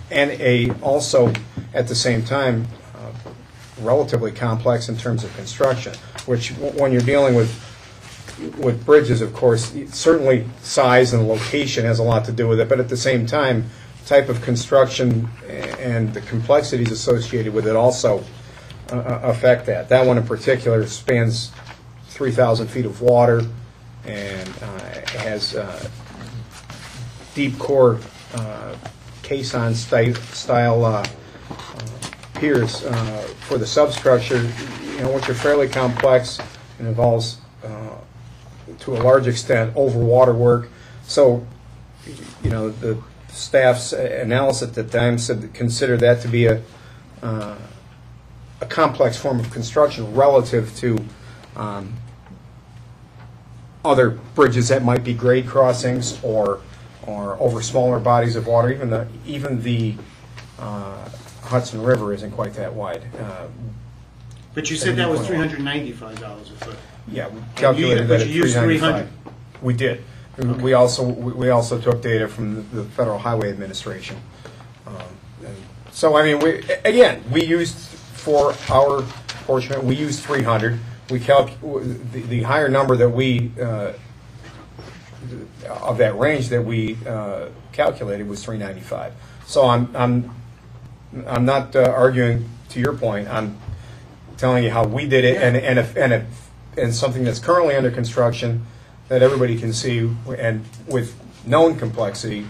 and also at the same time relatively complex in terms of construction, which when you're dealing with bridges, of course, certainly size and location has a lot to do with it, but at the same time, type of construction and the complexities associated with it also affect that. That one in particular spans 3,000 feet of water and has deep core caisson style piers for the substructure, which are fairly complex and involves, to a large extent, over water work. So, the staff's analysis at the time said consider that to be a complex form of construction relative to other bridges that might be grade crossings or over smaller bodies of water. Even the Hudson River isn't quite that wide. But you said that was $395 a foot. Yeah, we calculated that at But you used 300. We did. Okay. We also took data from the Federal Highway Administration. So I mean, we used for our portion. We used 300. We the higher number that we of that range that we calculated was 395. So I'm not arguing to your point. I'm telling you how we did it, and something that's currently under construction that everybody can see, and with known complexity.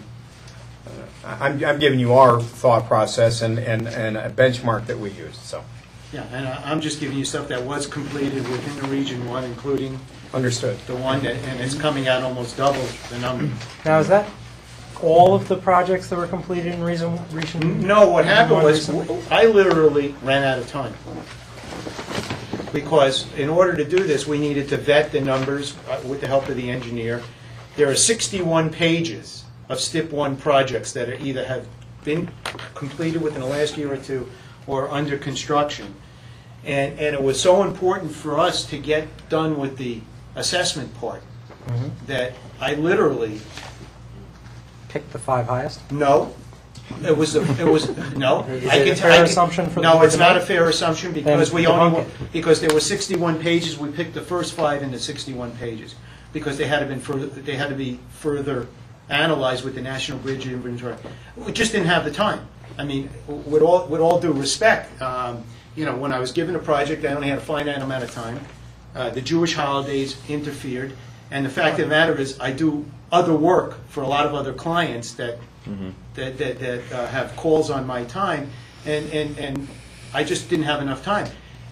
I'm giving you our thought process and a benchmark that we used. So. Yeah, and I'm just giving you stuff that was completed within the Region 1, including Understood. the one that, and it's coming out almost double the number. Now, is that all of the projects that were completed in Region? No, what happened was I literally ran out of time. Because in order to do this, we needed to vet the numbers with the help of the engineer. There are 61 pages of STIP 1 projects that are either have been completed within the last year or two or under construction. And it was so important for us to get done with the assessment part that I literally... Picked the 5 highest? No. No. Is it a fair assumption for the No, it's board to not a make? fair assumption because Then we debunk only, it. because there were 61 pages, we picked the first 5 in the 61 pages because they had to be further analyzed with the National Bridge Inventory. We just didn't have the time. I mean, with all due respect, when I was given a project, I only had a finite amount of time. The Jewish holidays interfered, and the fact of the matter is, I do other work for a lot of other clients that have calls on my time, and I just didn't have enough time.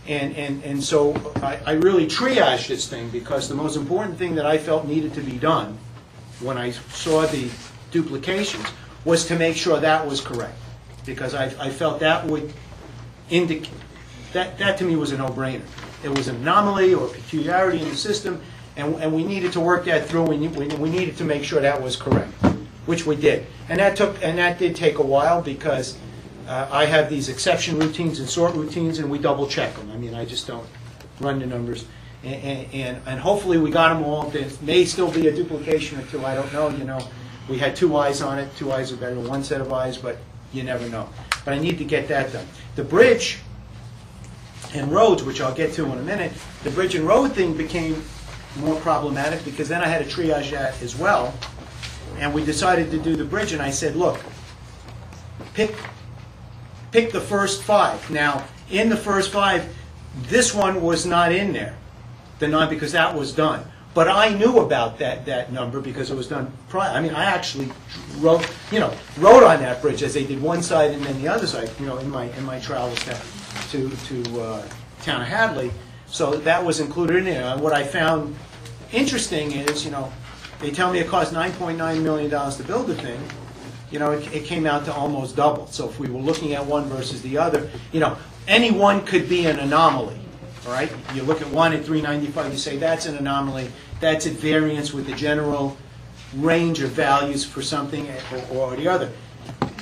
And so I really triaged this thing because the most important thing that I felt needed to be done when I saw the duplications was to make sure that was correct, because I felt that would indicate that to me was a no-brainer. It was an anomaly or peculiarity in the system, and we needed to work that through. We needed to make sure that was correct, which we did. And that did take a while because I have these exception routines and sort routines, and we double check them. I mean, I just don't run the numbers. And hopefully we got them all. There may still be a duplication or two. I don't know. We had 2 eyes on it. 2 eyes are better than 1 set of eyes, but you never know. But I need to get that done. The bridge and roads, which I'll get to in a minute, the bridge and road thing became more problematic because then I had to triage that as well. And we decided to do the bridge, and I said, look, pick the first 5. Now, in the first 5, this one was not in there, because that was done. But I knew about that number because it was done prior. I mean, I actually wrote on that bridge as they did one side and then the other side, in my travels to town of Hadley. So that was included in there. And what I found interesting is, they tell me it cost $9.9 million to build the thing. It came out to almost double. So if we were looking at one versus the other, any one could be an anomaly. All right? You look at one at 395, you say that's an anomaly. That's at variance with the general range of values for something or the other.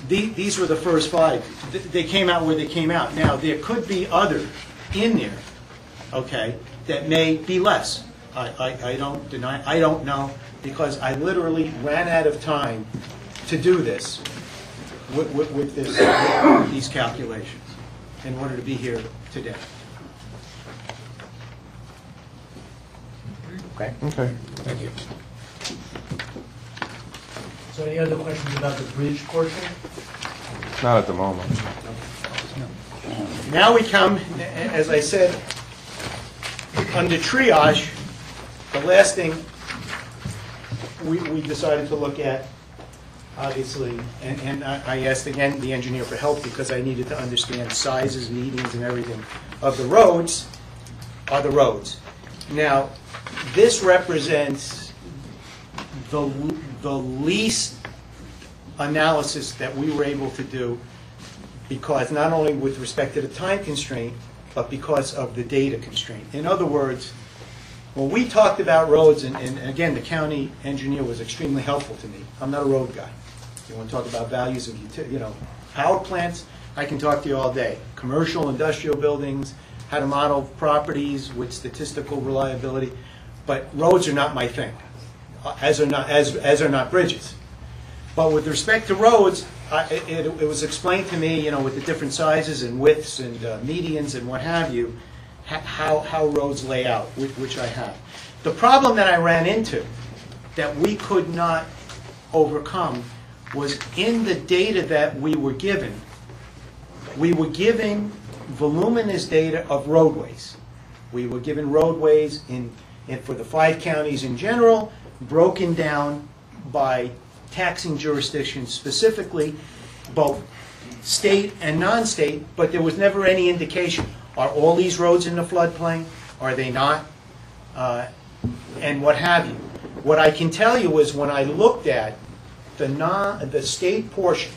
These were the first 5. They came out where they came out. Now, there could be other in there, okay, that may be less. I don't deny, I don't know, because I literally ran out of time to do this with these calculations in order to be here today. Okay? Okay. Thank you. So any other questions about the bridge portion? Not at the moment. Now we come, as I said, under triage, the last thing we decided to look at, obviously, and I asked again the engineer for help because I needed to understand sizes, medians, and everything of the roads, are the roads. Now, this represents the least analysis that we were able to do, because not only with respect to the time constraint, but because of the data constraint. In other words, when we talked about roads, and again, the county engineer was extremely helpful to me. I'm not a road guy. You want to talk about values of power plants, I can talk to you all day. Commercial, industrial buildings, how to model properties with statistical reliability, but roads are not my thing, as are not bridges. But with respect to roads, it was explained to me, with the different sizes and widths and medians and what have you, how roads lay out, which I have. The problem that I ran into that we could not overcome was in the data that we were given. We were given voluminous data of roadways. We were given roadways for the 5 counties in general, broken down by taxing jurisdictions specifically, both state and non-state, but there was never any indication. Are all these roads in the floodplain? Are they not? And what have you. What I can tell you is when I looked at the state portion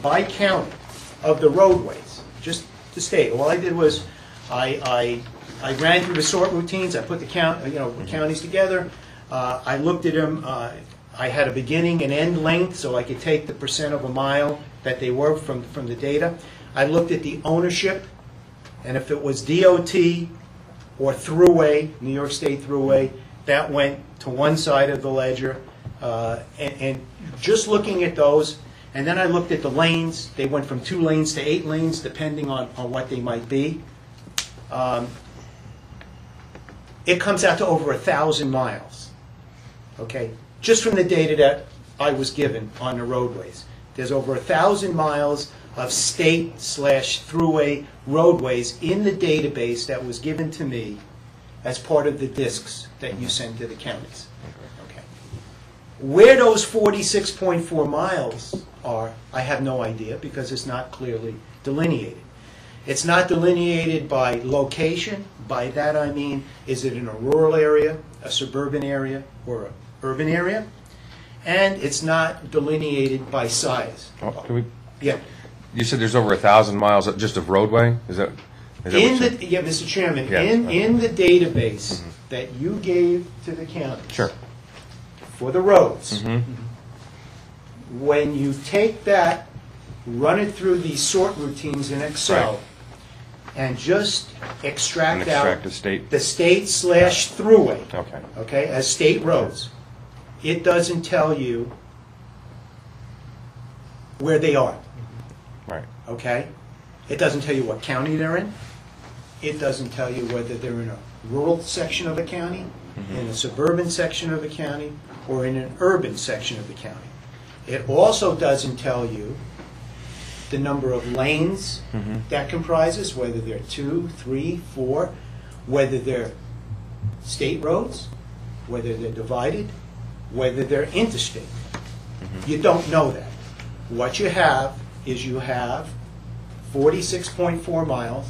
by county of the roadways, just the state, all I did was I ran through the sort routines, I put the counties together, I looked at them, I had a beginning and end length so I could take the percent of a mile that they were from the data. I looked at the ownership, and if it was DOT or Thruway, New York State Thruway, that went to one side of the ledger. And just looking at those, and then I looked at the lanes. They went from 2 lanes to 8 lanes, depending on what they might be. It comes out to over 1,000 miles, okay? Just from the data that I was given on the roadways. There's over 1,000 miles of state/thruway roadways in the database that was given to me as part of the discs that you sent to the counties. Okay. Where those 46.4 miles are, I have no idea because it's not clearly delineated. It's not delineated by location. By that I mean, is it in a rural area, a suburban area, or an urban area? And it's not delineated by size. Yeah. You said there's over 1,000 miles just of roadway? Is that Yeah, Mr. Chairman, Yeah. in the database that you gave to the counties Sure. for the roads, when you take that, run it through these sort routines in Excel, Right. and just extract And extract out the state. the state/thruway, Okay. okay, as state roads, it doesn't tell you where they are. Right. Okay? It doesn't tell you what county they're in. It doesn't tell you whether they're in a rural section of a county, in a suburban section of a county, or in an urban section of the county. It also doesn't tell you the number of lanes that comprises, whether they're 2, 3, 4, whether they're state roads, whether they're divided, whether they're interstate. You don't know that. What you have is you have 46.4 miles,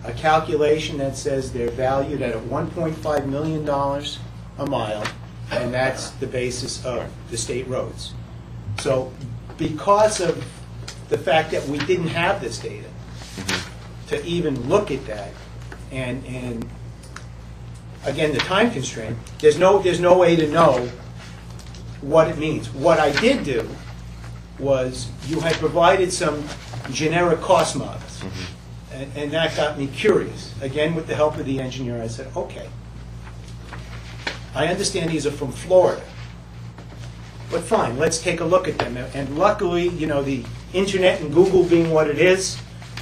a calculation that says they're valued at $1.5 million a mile, and that's the basis of the state roads. So because of the fact that we didn't have this data to even look at that, and again, the time constraint, there's no way to know what it means. What I did do was, you had provided some generic cost models, and that got me curious. Again, with the help of the engineer, I said, okay, I understand these are from Florida, but fine, let's take a look at them. And luckily, you know, the internet and Google being what it is,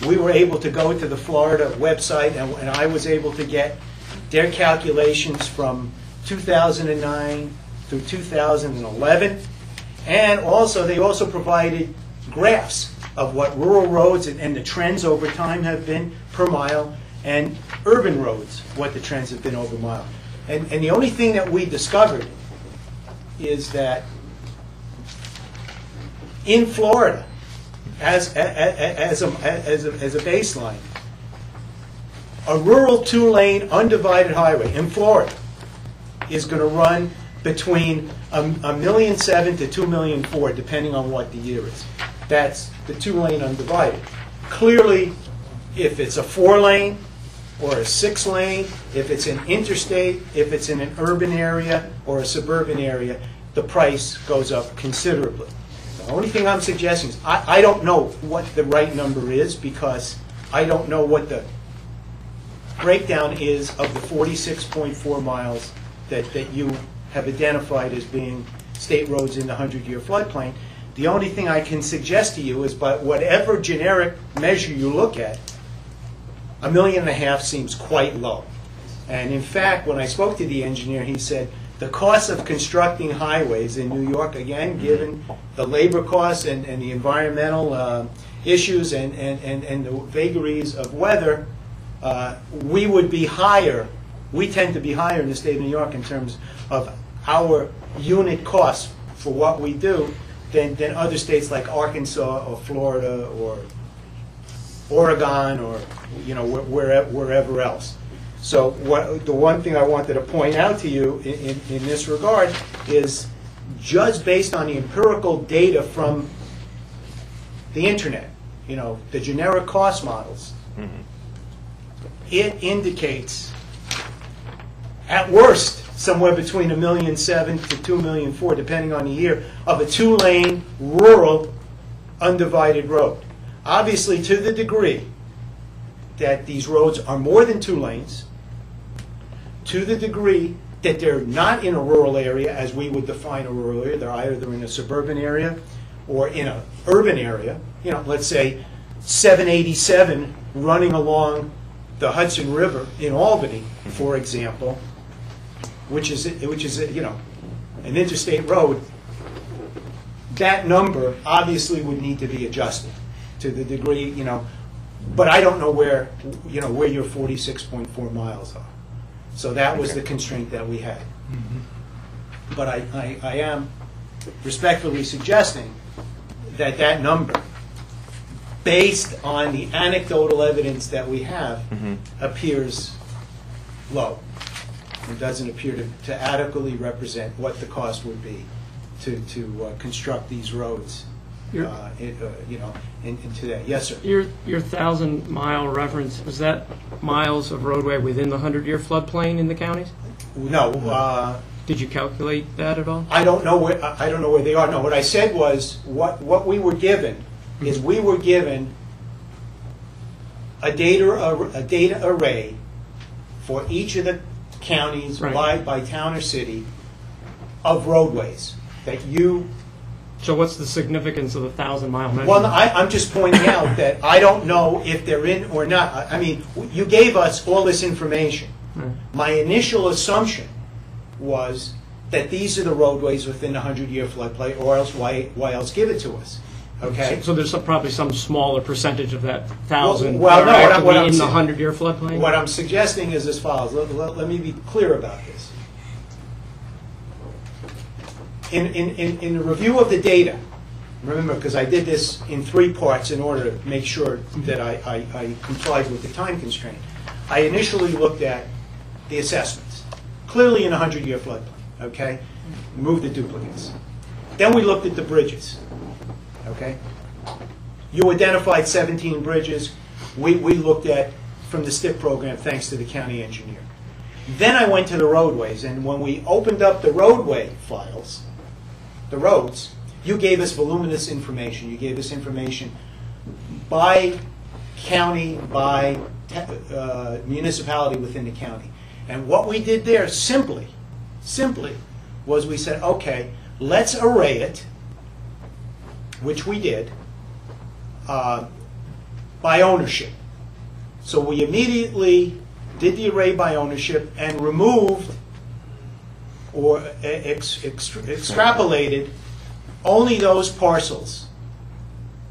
we were able to go to the Florida website, and I was able to get their calculations from 2009 through 2011. And also, they also provided graphs of what rural roads and the trends over time have been per mile, and urban roads, what the trends have been over mile. And the only thing that we discovered is that in Florida, as a baseline, a rural two-lane undivided highway in Florida is going to run between $1.7 million to $2.4 million, depending on what the year is. That's the two-lane undivided. Clearly, if it's a 4-lane or a 6-lane, if it's an interstate, if it's in an urban area or a suburban area, the price goes up considerably. The only thing I'm suggesting is, I don't know what the right number is, because I don't know what the breakdown is of the 46.4 miles that you have identified as being state roads in the 100-year floodplain. The only thing I can suggest to you is, by whatever generic measure you look at, $1.5 million seems quite low. And in fact, when I spoke to the engineer, he said the cost of constructing highways in New York, again, given the labor costs and the environmental issues and the vagaries of weather, we would be higher. We tend to be higher in the state of New York in terms of our unit costs for what we do than other states like Arkansas or Florida or Oregon or, you know, wherever else. So the one thing I wanted to point out to you in this regard is, just based on the empirical data from the internet, you know, the generic cost models, it indicates, at worst, somewhere between $1.7 million to $2.4 million, depending on the year, of a two-lane rural undivided road. Obviously, to the degree that these roads are more than 2 lanes, to the degree that they're not in a rural area as we would define a rural area, they're either in a suburban area or in an urban area. You know, let's say 787 running along the Hudson River in Albany, for example, which is you know, an interstate road. That number obviously would need to be adjusted to the degree, you know, but I don't know where, you know, where your 46.4 miles are. So that was the constraint that we had. But I am respectfully suggesting that that number, based on the anecdotal evidence that we have, appears low. It doesn't appear to adequately represent what the cost would be to construct these roads, you know, into that. Yes, sir. Your 1,000-mile reference, was that miles of roadway within the 100-year floodplain in the counties? No. Did you calculate that at all? I don't know where they are. No, what I said was, what we were given is, we were given a data array for each of the counties, right, by town or city, of roadways that you. So what's the significance of the 1,000-mile measurement? Well, I'm just pointing out that I don't know if they're in or not. I mean, you gave us all this information. My initial assumption was that these are the roadways within the 100-year floodplain, or else why else give it to us? Okay. So there's probably some smaller percentage of that 1,000 well, no, that are what actually I'm in the 100-year floodplain? What I'm suggesting is as follows. Let me be clear about this. In the review of the data, remember, because I did this in 3 parts in order to make sure that I complied with the time constraint, I initially looked at the assessments. clearly in a 100-year floodplain, okay? Remove the duplicates. Then we looked at the bridges, okay? You identified 17 bridges. We looked at from the STIP program, thanks to the county engineer. Then I went to the roadways, and when we opened up the roadway files, the roads, you gave us voluminous information. You gave us information by county, by municipality within the county. And what we did there simply was we said, okay, let's array it, which we did, by ownership. So we immediately did the array by ownership and removed or extrapolated only those parcels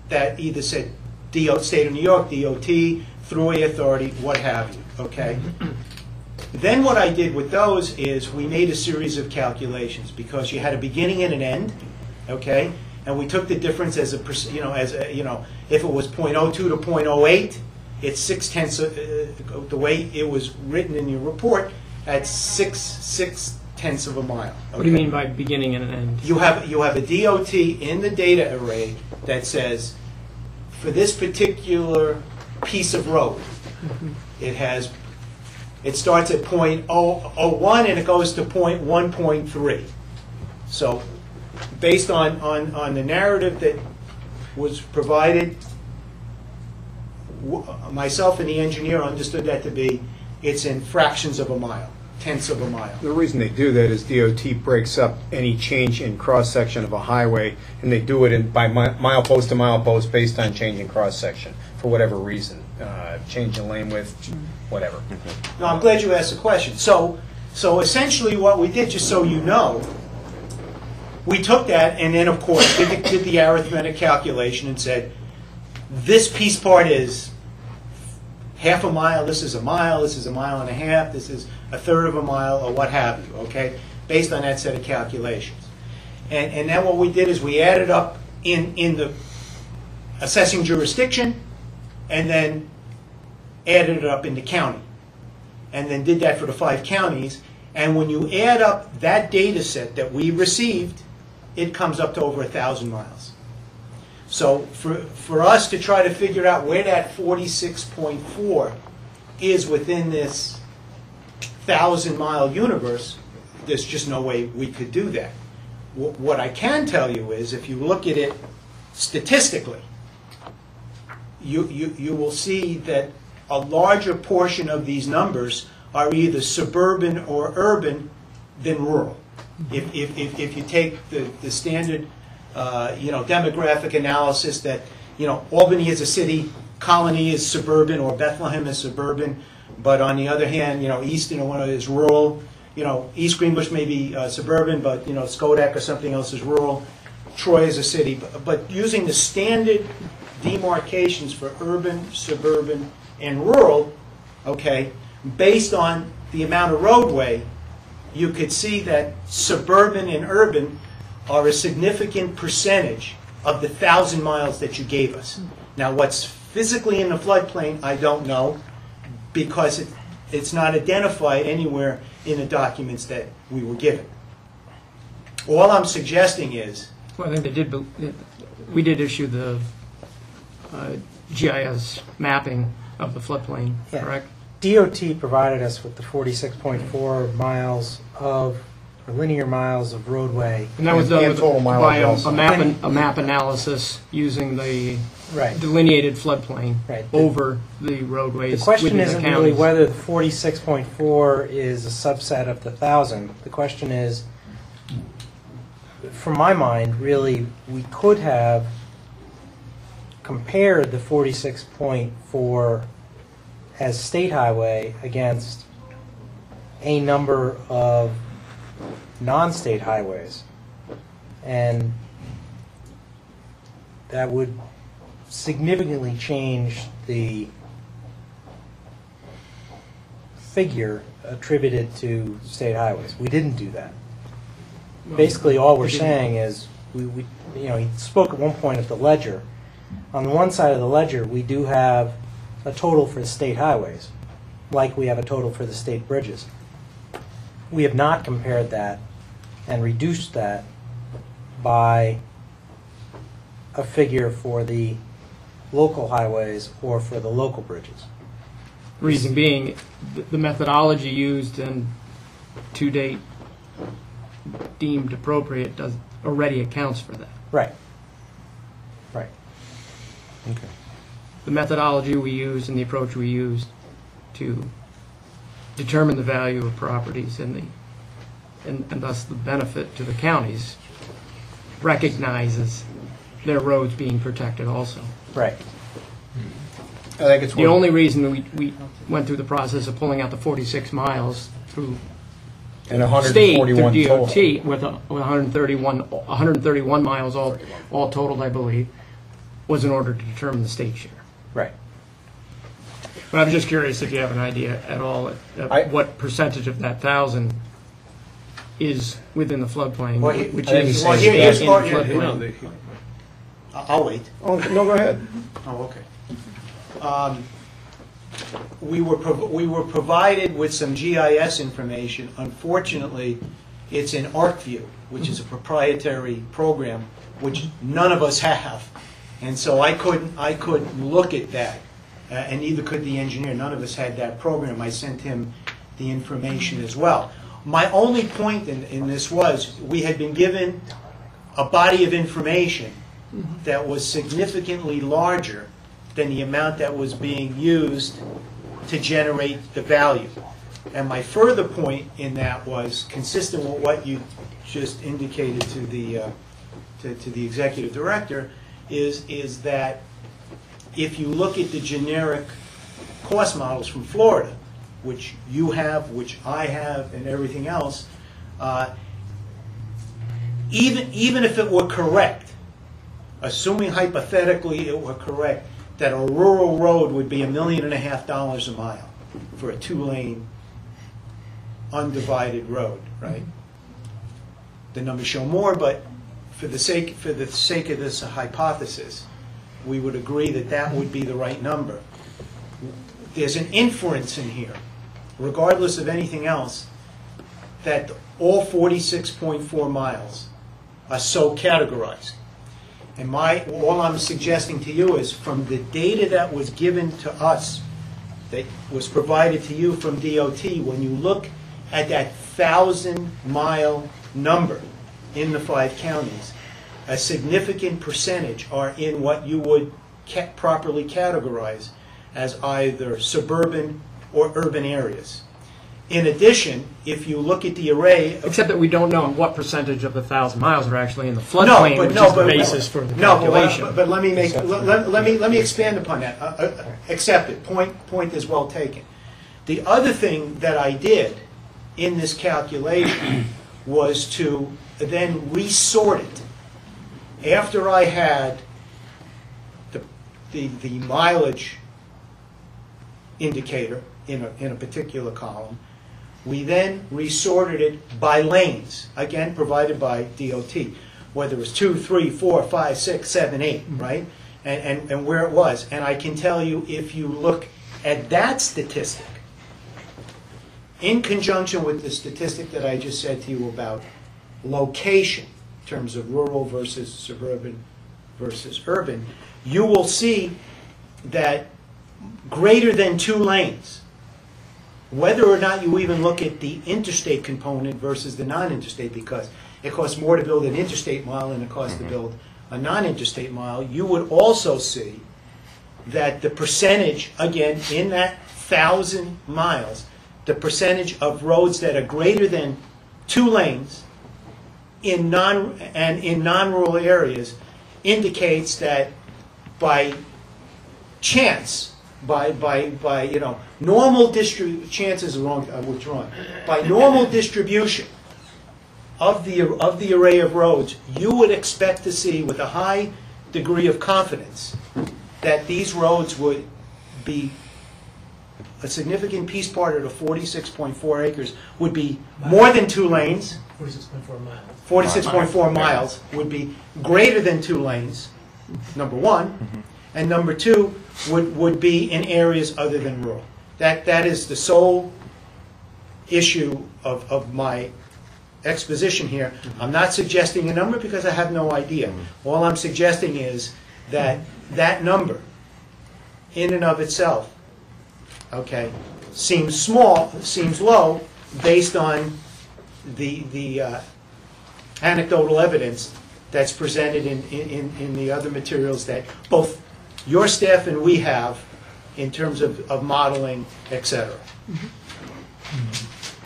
that either said State of New York, DOT, Thruway Authority, what have you, okay? Then what I did with those is we made a series of calculations because you had a beginning and an end, okay? And we took the difference as a, if it was 0.02 to 0.08, it's 0.6, the way it was written in your report, at 6/10 of a mile. Okay? What do you mean by beginning and an end? You have a DOT in the data array that says, for this particular piece of road, it starts at 0.001 and it goes to 0.1.3. So based on the narrative that was provided, myself and the engineer understood that to be, it's in fractions of a mile, tenths of a mile. The reason they do that is DOT breaks up any change in cross-section of a highway, and they do it by mile post to mile post based on change in cross-section, for whatever reason. Change in lane width, whatever. No, I'm glad you asked the question. So essentially what we did, just so you know, we took that and then, of course, did the arithmetic calculation and said, this piece part is half a mile, this is a mile, this is a mile and a half, this is a third of a mile, or what have you, okay, based on that set of calculations. And then what we did is we added up in the assessing jurisdiction and then added it up in the county. And then did that for the 5 counties. And when you add up that data set that we received, it comes up to over 1,000 miles. So for us to try to figure out where that 46.4 is within this 1,000-mile universe, there's just no way we could do that. What I can tell you is, if you look at it statistically, you will see that a larger portion of these numbers are either suburban or urban than rural. If you take the standard demographic analysis that, Albany is a city, Colony is suburban, or Bethlehem is suburban, but on the other hand, Easton is rural, East Greenbush may be suburban, but, Skodak or something else is rural, Troy is a city. But using the standard demarcations for urban, suburban, and rural, okay, based on the amount of roadway, you could see that suburban and urban are a significant percentage of the 1,000 miles that you gave us. Now, what's physically in the floodplain, I don't know, because it's not identified anywhere in the documents that we were given. All I'm suggesting is... Well, I think we did issue the GIS mapping of the floodplain, Yeah. correct? DOT provided us with the 46.4 miles of, or linear miles of roadway. And that was done And with total mileage by also. a map analysis using the Right. delineated floodplain Right. over the The roadways question within the isn't counties. really whether the 46.4 is a subset of the 1,000. The question is, from my mind, really, we could have compared the 46.4 as state highway against a number of non-state highways. And that would significantly change the figure attributed to state highways. We didn't do that. Basically, all we're saying is, he spoke at one point of the ledger. On the one side of the ledger, we do have a total for the state highways, like we have a total for the state bridges. we have not compared that and reduced that by a figure for the local highways or for the local bridges. Reason being, the methodology used and to date deemed appropriate already accounts for that. Right. Right. Okay. The methodology we used and the approach we used to determine the value of properties and thus the benefit to the counties recognizes their roads being protected also. Right. I think it's The only reason we went through the process of pulling out the 46 miles through and state, 141 through DOT, total. with 131 miles all totaled, I believe, was in order to determine the state share. Right. But I'm just curious if you have an idea at all of what percentage of that 1,000 is within the floodplain, Well, which I think is he's in here's the part- floodplain. I'll wait. Oh, no, go ahead. Oh, okay. We were provided with some GIS information. Unfortunately, it's in ArcView, which is a proprietary program, which none of us have, and so I couldn't look at that, and neither could the engineer. None of us had that program. I sent him the information as well. My only point in this was we had been given a body of information that was significantly larger than the amount that was being used to generate the value. And my further point in that was consistent with what you just indicated to the executive director, is that if you look at the generic cost models from Florida, which you have, which I have, and everything else, even if it were correct, assuming hypothetically it were correct, that a rural road would be $1.5 million a mile for a 2-lane undivided road, right? The numbers show more, but for the sake of this hypothesis, we would agree that that would be the right number. There's an inference in here, regardless of anything else, that all 46.4 miles are so categorized. And all I'm suggesting to you is from the data that was given to us, that was provided to you from DOT, when you look at that 1,000-mile number in the 5 counties, a significant percentage are in what you would properly categorize as either suburban or urban areas. In addition, if you look at the array of... Except that we don't know what percentage of the 1,000 miles are actually in the floodplain, which is the basis for the calculation. But let me expand upon that. Accepted. Point is well taken. The other thing that I did in this calculation was to then resort it. After I had the mileage indicator in a particular column, we then resorted it by lanes, again provided by DOT, whether it was 2, 3, 4, 5, 6, 7, 8, right? And where it was. And I can tell you, if you look at that statistic, in conjunction with the statistic that I just said to you about location, in terms of rural versus suburban versus urban, you will see that greater than 2 lanes, whether or not you even look at the interstate component versus the non-interstate, because it costs more to build an interstate mile than it costs to build a non-interstate mile, you would also see that the percentage, again, in that 1,000 miles, the percentage of roads that are greater than 2 lanes in non-rural areas indicates that by chance, by normal chances are withdrawn. By normal distribution of the array of roads, you would expect to see, with a high degree of confidence, that these roads would be a significant piece part of the 46.4 acres would be more than 2 lanes. 46.4 miles. 46.4 miles would be greater than 2 lanes, number one, and number 2 would be in areas other than rural. That is the sole issue of my exposition here. I'm not suggesting a number because I have no idea. All I'm suggesting is that that number, in and of itself, okay, seems small, seems low, based on the anecdotal evidence that's presented in the other materials that both your staff and we have in terms of modeling, et cetera.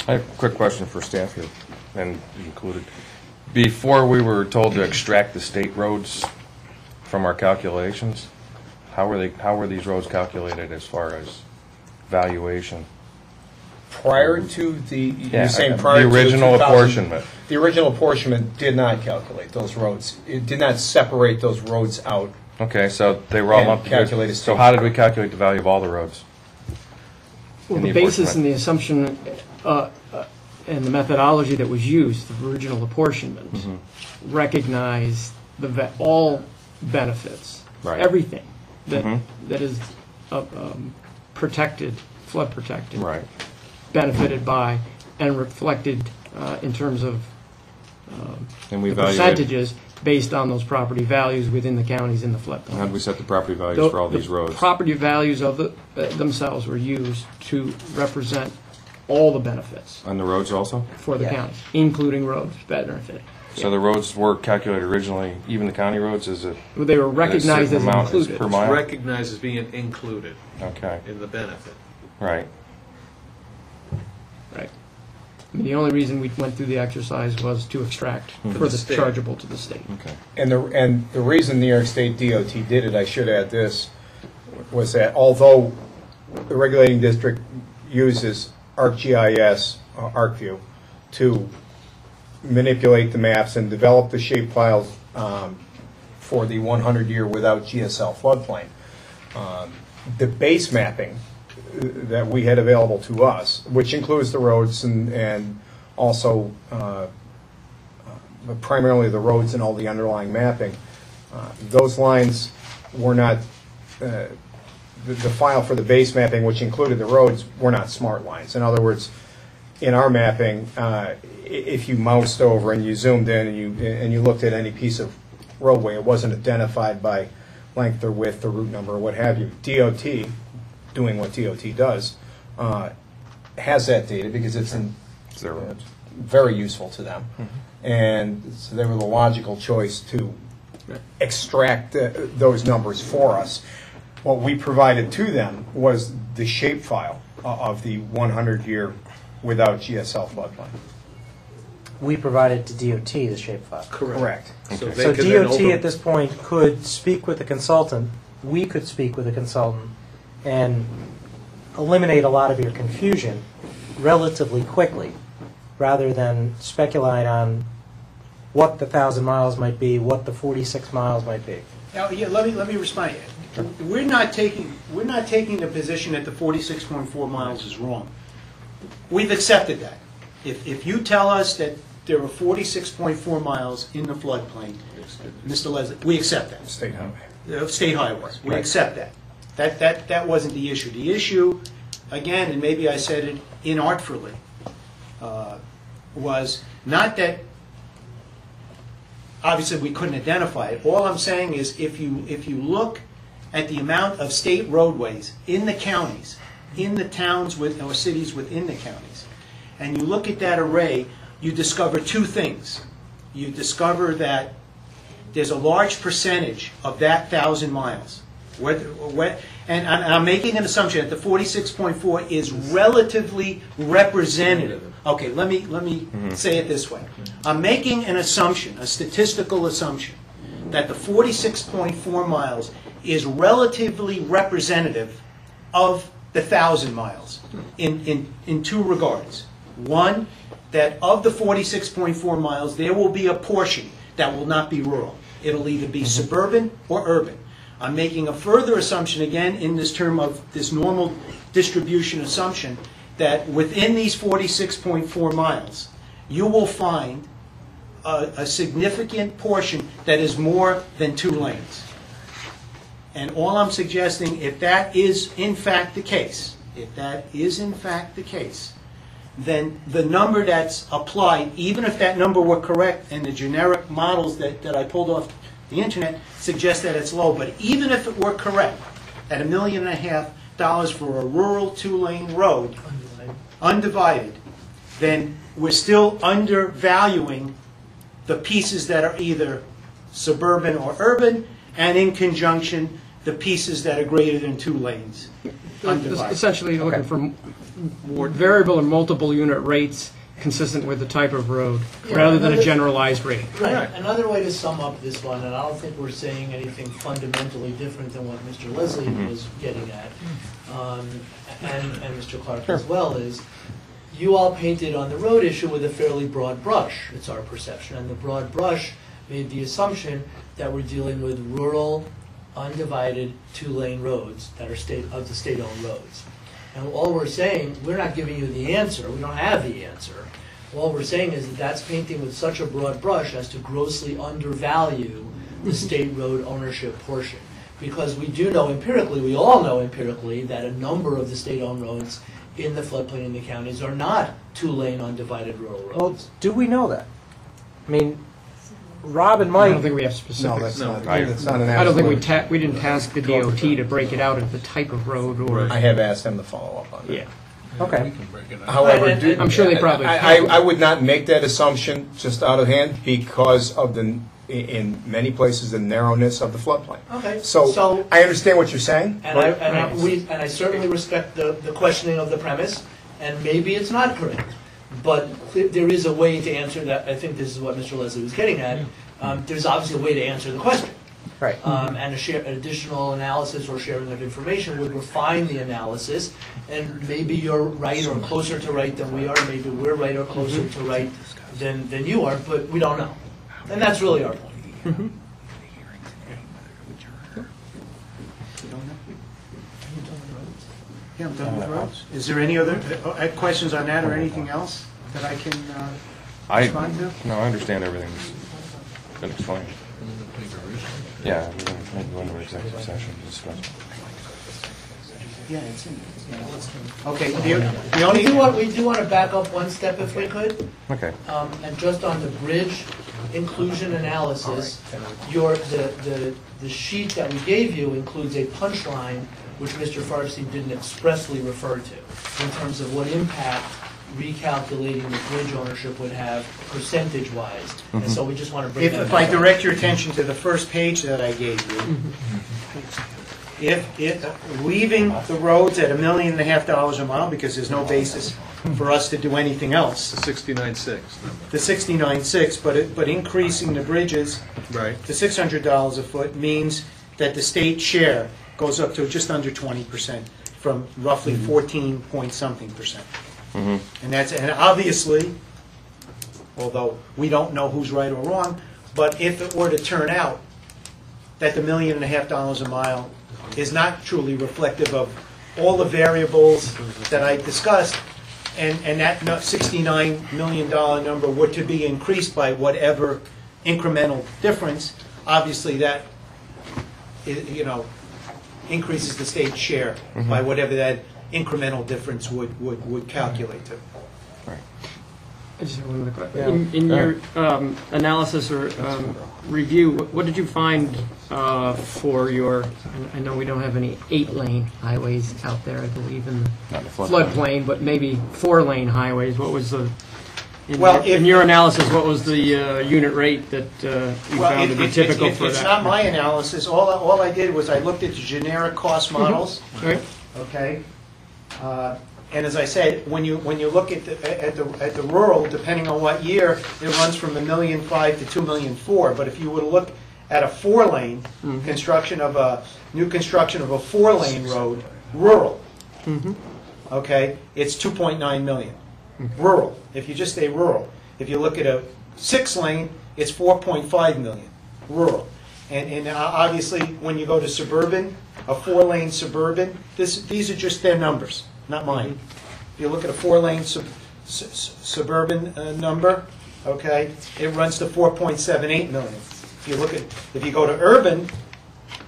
I have a quick question for staff here, and included. Before we were told to extract the state roads from our calculations, how were these roads calculated as far as valuation? Prior to the, Yeah, you're saying the prior to original 2000 apportionment. The original apportionment did not calculate those roads. It did not separate those roads out. Okay, so they were all And lumped together. calculated So state. how did we calculate the value of all the roads? Well, in the the basis and apportionment? the assumption and the methodology that was used, the original apportionment, recognized all benefits, Right. everything that Mhm. that is protected, flood protected, Right. benefited by, and reflected in terms of And we the evaluated. percentages based on those property values within the counties in the floodplain. How did we set the property values for all these roads? Property values of themselves were used to represent all the benefits On the roads also? for the Yeah. counties, including roads benefit. So the roads were calculated originally, even the county roads, is it? They were recognized as certain amount is included. per mile? Recognized as being included Okay, in the benefit. right. Right. I mean, the only reason we went through the exercise was to extract for the the state. chargeable to the state. Okay. And the reason New York State DOT did it, I should add this, was that although the regulating district uses ArcGIS, ArcView, to manipulate the maps and develop the shape files for the 100-year without GSL floodplain, the base mapping that we had available to us, which includes the roads and also but primarily the roads and all the underlying mapping, those lines were not, the file for the base mapping, which included the roads, were not smart lines. In other words, in our mapping, if you moused over and you zoomed in and you looked at any piece of roadway, it wasn't identified by length or width or route number or what have you. DOT, doing what DOT does, has that data because it's Their roads. very useful to them. And so they were the logical choice to extract those numbers for us. What we provided to them was the shape file of the 100-year without GSL floodplain. We provided to DOT the shapefile. Correct. So Okay. they So could then DOT over- at this point could speak with the consultant, we could speak with the consultant, and eliminate a lot of your confusion relatively quickly, rather than speculate on what the 1,000 miles might be, what the 46 miles might be. Now, yeah, let me respond. We're not taking the position that the 46.4 miles is wrong. We've accepted that. If you tell us that there are 46.4 miles in the floodplain, Mr. Leslie, we accept that. State highway. State highways. We Right. accept that. That wasn't the issue. The issue, again, and maybe I said it inartfully, was not that obviously we couldn't identify it. All I'm saying is if you look at the amount of state roadways in the counties, in the towns or cities within the counties, and you look at that array, you discover two things. You discover that there's a large percentage of that 1,000 miles. And I'm making an assumption that the 46.4 is relatively representative. Okay, let me say it this way. I'm making an assumption, a statistical assumption, that the 46.4 miles is relatively representative of the 1,000 miles in two regards. One, that of the 46.4 miles, there will be a portion that will not be rural. It'll either be suburban or urban. I'm making a further assumption, again, in this term of this normal distribution assumption, that within these 46.4 miles, you will find a significant portion that is more than 2 lanes. And all I'm suggesting, if that is in fact the case, then the number that's applied, even if that number were correct, and the generic models that I pulled off the internet suggest that it's low, but even if it were correct, at $1.5 million for a rural 2-lane road, undivided, then we're still undervaluing the pieces that are either suburban or urban, and in conjunction, the pieces that are greater than 2 lanes. Undivided. Essentially, you're looking for variable and multiple unit rates consistent with the type of road, rather than a generalized rate. Right. Another way to sum up this one, and I don't think we're saying anything fundamentally different than what Mr. Leslie was getting at, and Mr. Clark as well, is you all painted on the road issue with a fairly broad brush, it's our perception, and the broad brush made the assumption that we're dealing with rural, undivided 2-lane roads that are of the state-owned roads. And all we're saying, we're not giving you the answer, we don't have the answer. All we're saying is that that's painting with such a broad brush as to grossly undervalue the state road ownership portion. Because we do know empirically, we all know empirically, that a number of the state-owned roads in the floodplain in the counties are not 2-lane undivided rural roads. Well, do we know that? I mean, Rob and I Mike. don't think we have specifics. No, that's I- not, that's not an I don't think absolute. we didn't task the DOT to break it out into the type of road or. I have asked them to follow up on that. Yeah. Okay. However, Right, I'm sure they probably I would not make that assumption just out of hand because of in many places, the narrowness of the floodplain. Okay, So I understand what you're saying. And I certainly respect the questioning of the premise, and maybe it's not correct. But there is a way to answer that. I think this is what Mr. Leslie was getting at. There's obviously a way to answer the question. Right. And additional analysis or sharing of information would refine the analysis. And maybe you're right or closer to right than we are. Maybe we're right or closer to right than you are, but we don't know. And that's really our point. Yeah, I'm done with roads. Is there any other questions on that or anything else that I can respond to? No, I understand everything's been explained. Yeah, we're going to maybe go into executive session to discuss. Yeah, it's in there. Okay, the only... We do want to back up one step if we could. Okay. And just on the bridge inclusion analysis, the sheet that we gave you includes a punchline which Mr. Farsi didn't expressly refer to in terms of what impact recalculating the bridge ownership would have percentage-wise. And so we just want to bring that If I back. direct your attention to the first page that I gave you, if leaving the roads at $1.5 million a mile, because there's no basis for us to do anything else, 69.6. the 69.6, but increasing the bridges Right. to $600 a foot means that the state share goes up to just under 20% from roughly 14 point something percent. And obviously, although we don't know who's right or wrong, but if it were to turn out that the $1.5 million a mile is not truly reflective of all the variables that I discussed, and that $69 million number were to be increased by whatever incremental difference, obviously that, increases the state share by whatever that incremental difference would calculate to. I just have one other question. In your analysis or review, what did you find for your, I know we don't have any 8-lane highways out there, I believe, in the Not the floodplain. floodplain, but maybe 4-lane highways. What was the, Well, in your analysis, what was the unit rate that you Well, found to be typical for that? it's not my analysis. All I did was I looked at the generic cost models. Right. Okay. And as I said, when you look at the rural, depending on what year, it runs from $1.5 million to $2.4 million. But if you were to look at a 4-lane construction of a new construction of a 4-lane road, rural, okay, it's $2.9 million. Rural. If you just say rural. If you look at a 6-lane, it's $4.5 million. Rural. And obviously, when you go to suburban, a 4-lane suburban, these are just their numbers, not mine. If you look at a 4-lane suburban number, okay, it runs to $4.78 million. If you go to urban,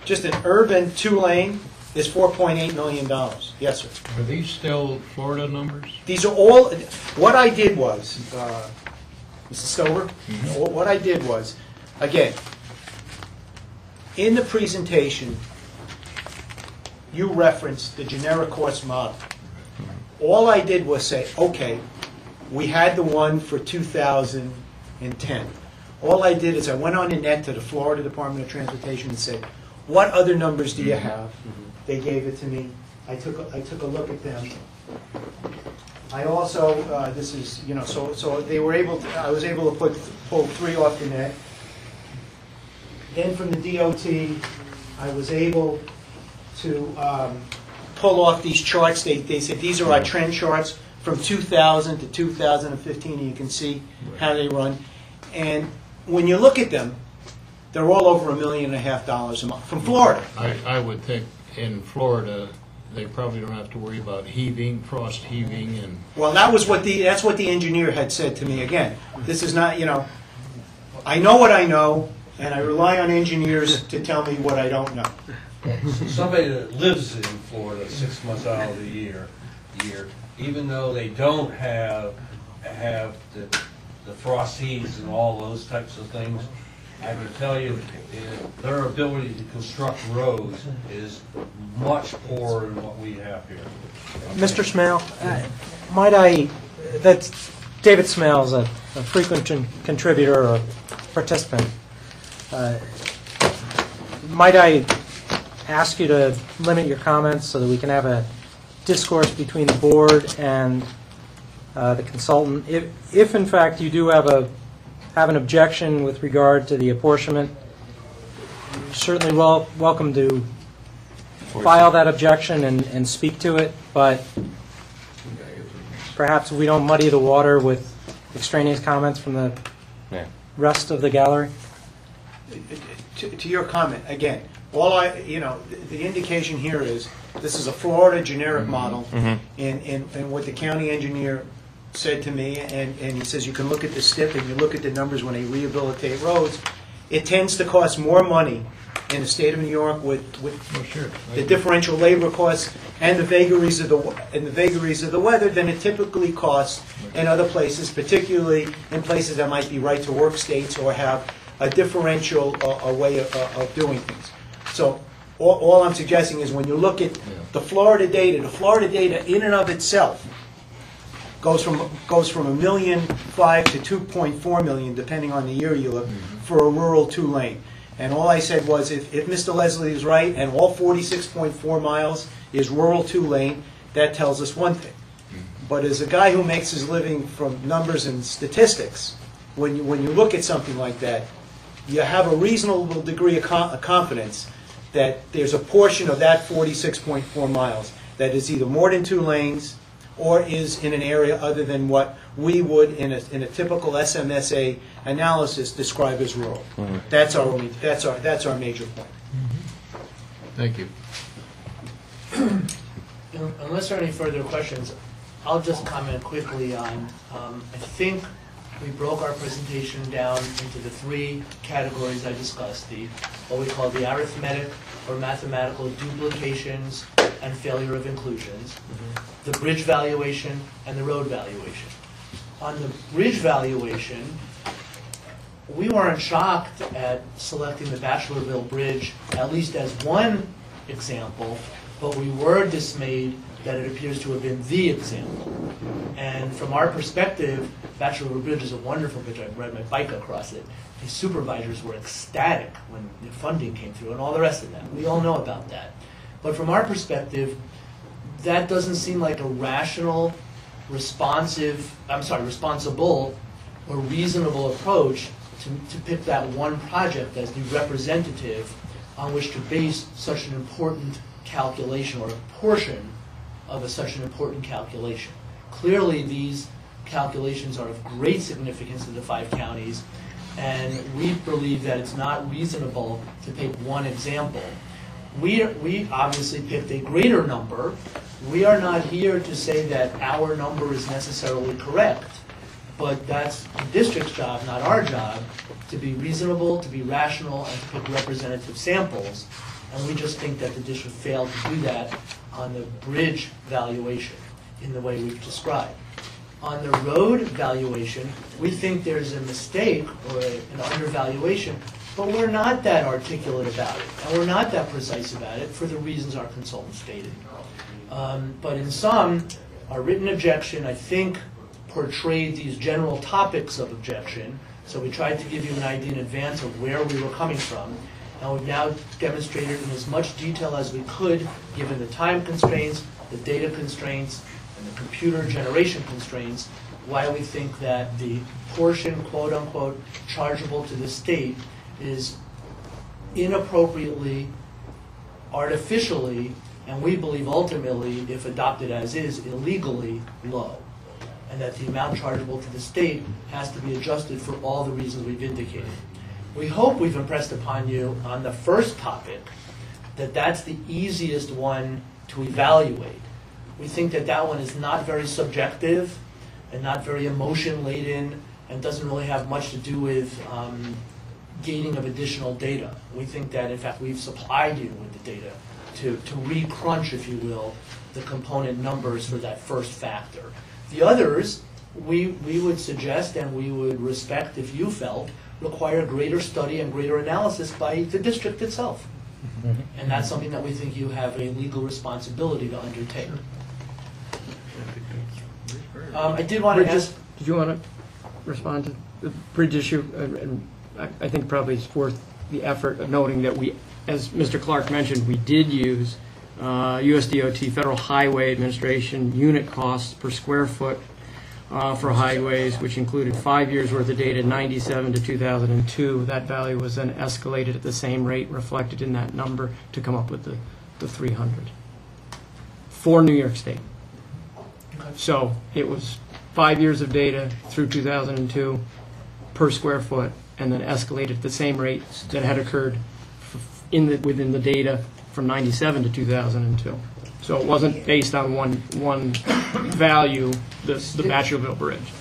just an urban 2-lane is $4.8 million. Yes, sir. Are these still Florida numbers? These are all, what I did was, Mrs. Stover, what I did was, again, in the presentation, you referenced the generic cost model. All I did was say, okay, we had the one for 2010. All I did is I went on the net to the Florida Department of Transportation and said, what other numbers do you have? They gave it to me. I took a look at them. I also, this is, you know, so they were able to, I was able to pull 3 off the net. Then from the DOT, I was able to pull off these charts. They said these are our trend charts from 2000 to 2015, and you can see how they run. And when you look at them, they're all over $1.5 million a month from Florida. I would think in Florida, they probably don't have to worry about heaving, frost heaving, and... Well, that's what the engineer had said to me. Again, this is not, you know, I know what I know, and I rely on engineers to tell me what I don't know. Somebody that lives in Florida 6 months out of the year, even though they don't have the frost heaves and all those types of things, I can tell you their ability to construct roads is much poorer than what we have here. Mr. Smale, might I, that's, David Smale is a frequent contributor or participant. Might I ask you to limit your comments so that we can have a discourse between the board and the consultant? If in fact you do have an objection with regard to the apportionment, you're certainly welcome to file that objection and speak to it, but perhaps we don't muddy the water with extraneous comments from the rest of the gallery. To your comment, again, the indication here is this is a Florida generic model, and what the county engineer said to me, and he says you can look at the STIP and you look at the numbers when they rehabilitate roads, it tends to cost more money in the state of New York with the differential labor costs and the vagaries of the weather than it typically costs in other places, particularly in places that might be right to work states or have a differential way of doing things. So all I'm suggesting is when you look at the Florida data in and of itself goes from $1.5 million to $2.4 million, depending on the year you look, for a rural 2-lane. And all I said was, if Mr. Leslie is right, and all 46.4 miles is rural 2-lane, that tells us one thing. But as a guy who makes his living from numbers and statistics, when you look at something like that, you have a reasonable degree of confidence that there's a portion of that 46.4 miles that is either more than 2 lanes or is in an area other than what we would, in a typical SMSA analysis, describe as rural. That's our major point. Thank you. Unless there are any further questions, I'll just comment quickly on, I think we broke our presentation down into the 3 categories I discussed, what we call the arithmetic or mathematical duplications and failure of inclusions, the bridge valuation, and the road valuation. On the bridge valuation, we weren't shocked at selecting the Bachelorville Bridge, at least as one example, but we were dismayed that it appears to have been the example. And from our perspective, Bachelorville Bridge is a wonderful bridge. I ride my bike across it. The supervisors were ecstatic when the funding came through and all the rest of that. We all know about that. But from our perspective, that doesn't seem like a rational, responsible or reasonable approach to pick that one project as the representative on which to base such an important calculation, or a portion of such an important calculation. Clearly, these calculations are of great significance to the 5 counties, and we believe that it's not reasonable to pick one example. We obviously picked a greater number. We are not here to say that our number is necessarily correct, but that's the district's job, not our job, to be reasonable, to be rational, and to pick representative samples. And we just think that the district failed to do that on the bridge valuation in the way we've described. On the road valuation, we think there's a mistake or an undervaluation, but we're not that articulate about it, and we're not that precise about it for the reasons our consultant stated. But in sum, our written objection, I think, portrayed these general topics of objection, so we tried to give you an idea in advance of where we were coming from, and we've now demonstrated in as much detail as we could, given the time constraints, the data constraints, and the computer generation constraints, why we think that the portion, quote unquote, chargeable to the state is inappropriately, artificially, and we believe ultimately, if adopted as is, illegally low. And that the amount chargeable to the state has to be adjusted for all the reasons we've indicated. We hope we've impressed upon you on the first topic that that's the easiest one to evaluate. We think that that one is not very subjective and not very emotion-laden and doesn't really have much to do with gaining of additional data. We think that, in fact, we've supplied you with the data to re-crunch, if you will, the component numbers for that first factor. The others, we would suggest and we would respect if you felt, require greater study and greater analysis by the district itself. And that's something that we think you have a legal responsibility to undertake. I did want to ask... Did you want to respond to the bridge issue? And I think probably it's worth the effort of noting that we, as Mr. Clark mentioned, we did use USDOT Federal Highway Administration unit costs per square foot for highways, which included 5 years worth of data, 97 to 2002. That value was then escalated at the same rate reflected in that number to come up with the 300 for New York State. So it was 5 years of data through 2002 per square foot, and then escalated at the same rate that had occurred within the data from 97 to 2002. So it wasn't based on one value, the Batcherville Bridge.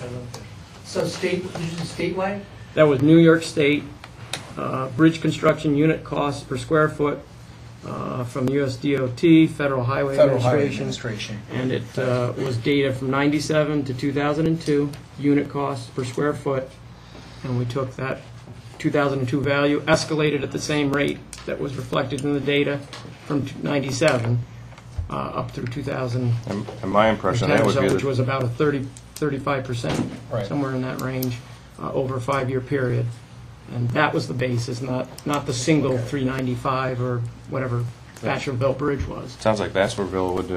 So statewide? That was New York State bridge construction unit costs per square foot from USDOT, Federal Highway Administration. And it was data from 97 to 2002, unit costs per square foot. And we took that 2002 value, escalated at the same rate that was reflected in the data from 97 up through 2000. And my impression that would be which was about a 35%, Right. somewhere in that range, over a 5-year period. And that was the basis, not the single 395 or whatever Batcherville Bridge was. Sounds like Batcherville would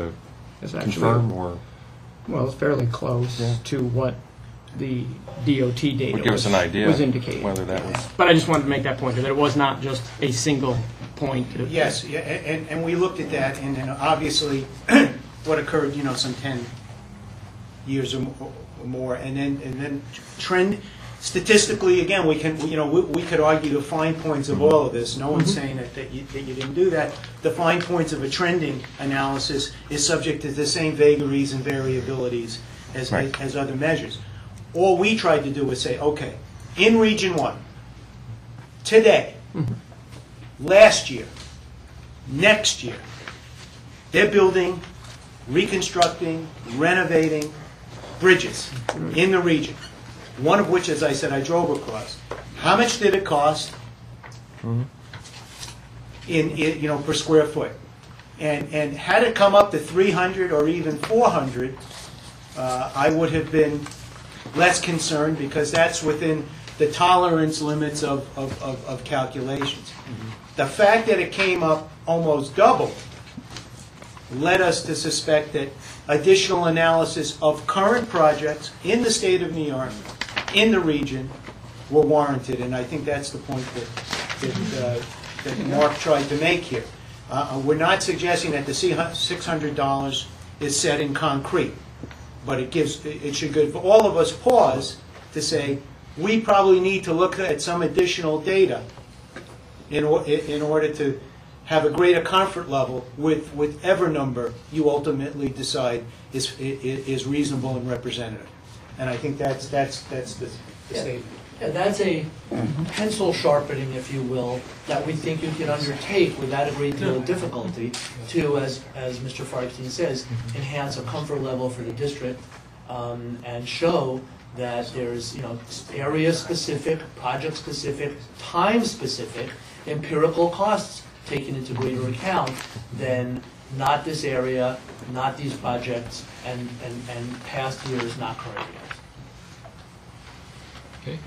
It's actually, confirm or well, it's fairly close to what the DOT data would give us an idea was indicating. whether that was. But I just wanted to make that point, that it was not just a single point. Yes, yeah, and we looked at that, and obviously what occurred, some 10 years or more, and then trend. Statistically, again, we could argue the fine points of all of this. No one's saying that you didn't do that. The fine points of a trending analysis is subject to the same vagaries and variabilities as other measures. All we tried to do was say, okay, in Region 1, today, last year, next year, they're building, reconstructing, renovating bridges in the region. One of which, as I said, I drove across. How much did it cost in per square foot? And had it come up to 300 or even 400, I would have been less concerned, because that's within the tolerance limits of calculations. The fact that it came up almost double led us to suspect that additional analysis of current projects in the state of New York, in the region, were warranted, and I think that's the point that Mark tried to make here. We're not suggesting that the $600 is set in concrete, but it should give all of us pause to say we probably need to look at some additional data in order to have a greater comfort level with whatever number you ultimately decide is reasonable and representative. And I think that's the statement. Yeah, that's a pencil sharpening, if you will, that we think you can undertake without a great deal of difficulty to, as Mr. Farkstein says, enhance a comfort level for the district and show that there's, area-specific, project-specific, time-specific, empirical costs taken into greater account than not this area, not these projects, and past years, not current years. Okay.